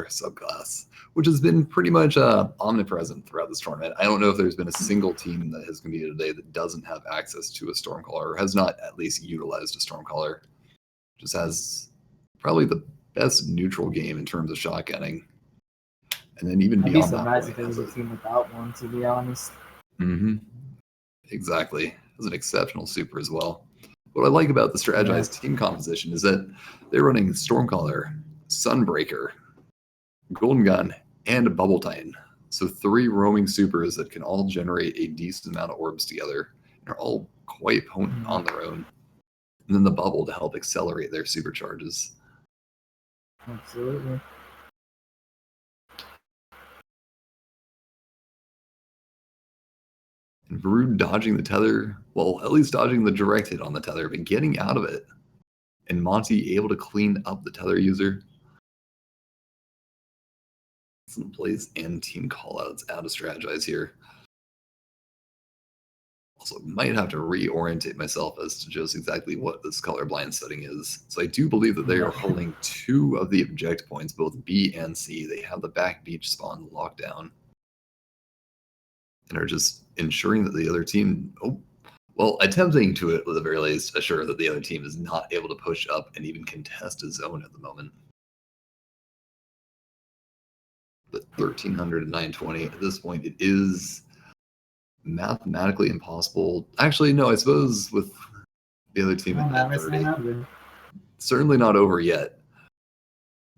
Qualifier subclass, which has been pretty much omnipresent throughout this tournament. I don't know if there's been a single team that has competed today that doesn't have access to a Stormcaller, or has not at least utilized a Stormcaller. Just has probably the best neutral game in terms of shotgunning. And then even I'd be beyond that surprised point, if there was a team without one, to be honest. Exactly. It was an exceptional super as well. What I like about the Strategize team composition is that they're running Stormcaller, Sunbreaker, Golden Gun, and Bubble Titan. So 3 roaming supers that can all generate a decent amount of orbs together and are all quite potent on their own. And then the bubble to help accelerate their supercharges. Absolutely. And Brood dodging the tether, well, at least dodging the direct hit on the tether, but getting out of it. And Monty able to clean up the tether user. Some plays and team callouts out of Strategize here. Also, might have to reorientate myself as to just exactly what this colorblind setting is. So I do believe that they are holding 2 of the object points, both B and C. They have the back beach spawn locked down. And are just ensuring that the other team, attempting to, at the very least, assure that the other team is not able to push up and even contest a zone at the moment. But 1300 and 920, at this point, it is mathematically impossible. Actually, no, I suppose with the other team at 930. Certainly not over yet.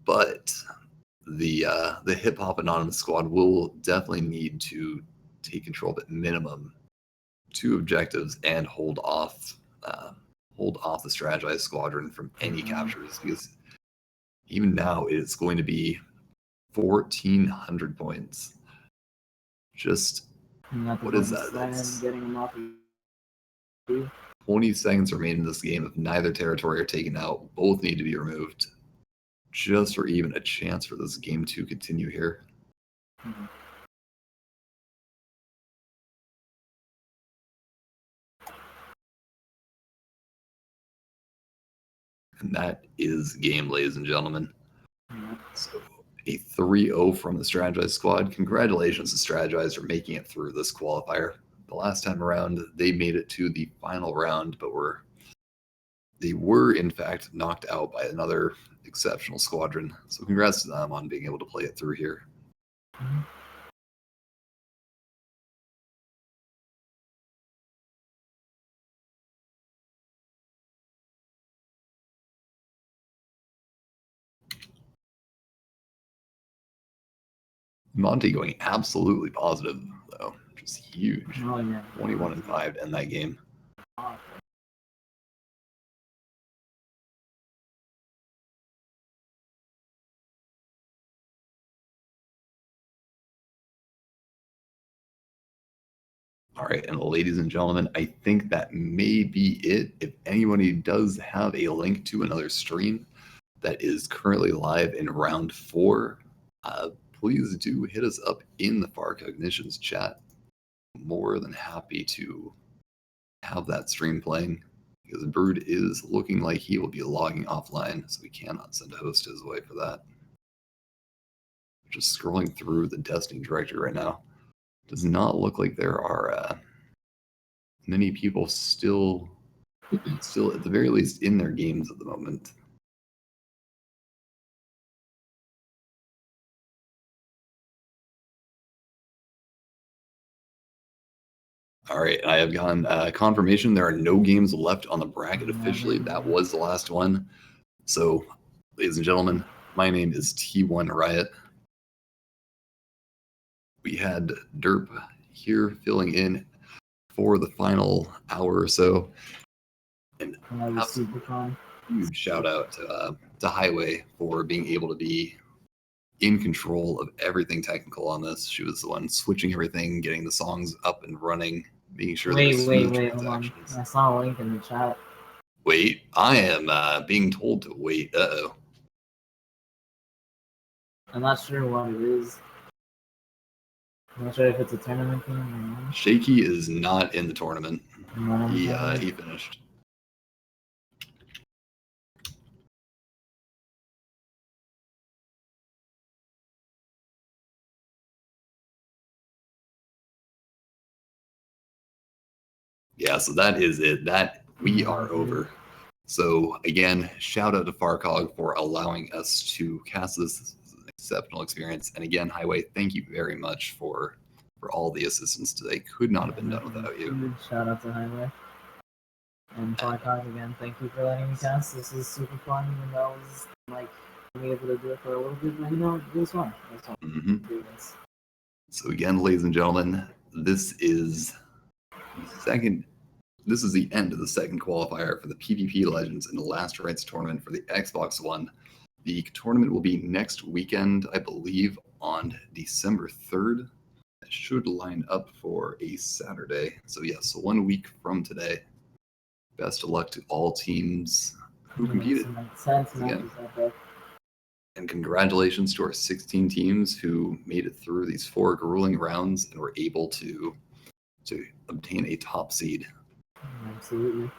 But the Hip Hop Anonymous squad will definitely need to take control of at minimum 2 objectives and hold off the Strategize squadron from any captures, because even now it's going to be 1,400 points. Just what is that? That's 20 seconds remain in this game. If neither territory are taken out, both need to be removed just for even a chance for this game to continue here. And that is game, ladies and gentlemen. So a 3-0 from the Strategize squad. Congratulations to Strategize for making it through this qualifier. The last time around, they made it to the final round, but they were in fact knocked out by another exceptional squadron. So congrats to them on being able to play it through here. Monty going absolutely positive, though. Just huge. 21-5 to end that game. All right, and ladies and gentlemen, I think that may be it. If anybody does have a link to another stream that is currently live in round 4, please do hit us up in the FarCognitions chat. More than happy to have that stream playing, because Brood is looking like he will be logging offline, so we cannot send a host his way for that. Just scrolling through the Destiny directory right now. Does not look like there are many people still at the very least in their games at the moment. All right, I have gotten confirmation there are no games left on the bracket officially. That was the last one. So, ladies and gentlemen, my name is T1 Riot. We had Derp here filling in for the final hour or so. And huge shout out to Highway for being able to be in control of everything technical on this. She was the one switching everything, getting the songs up and running, making sure there was smooth transactions. Hold on. I saw a link in the chat. Wait, I am being told to wait. Uh-oh. I'm not sure what it is. I'm not sure if it's a tournament thing or not. Shaky is not in the tournament. He finished. Yeah, so that is it. That we are over. So again, shout out to FarCog for allowing us to cast this exceptional experience. And again, Highway, thank you very much for all the assistance today. Could not have been done without you. Huge shout out to Highway. And FarCog again, thank you for letting me cast. This is super fun, even though I was like being able to do it for a little bit, but you know, it was fun. It was fun. Do this. So again, ladies and gentlemen, this is the end of the second qualifier for the PvP Legends in the Last Rites tournament for the Xbox One. The tournament will be next weekend, I believe, on December 3rd. It should line up for a Saturday. So yes, so 1 week from today. Best of luck to all teams who competed. Again. And congratulations to our 16 teams who made it through these 4 grueling rounds and were able to obtain a top seed. Absolutely.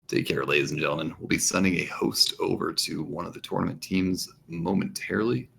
Take care, ladies and gentlemen. We'll be sending a host over to one of the tournament teams momentarily.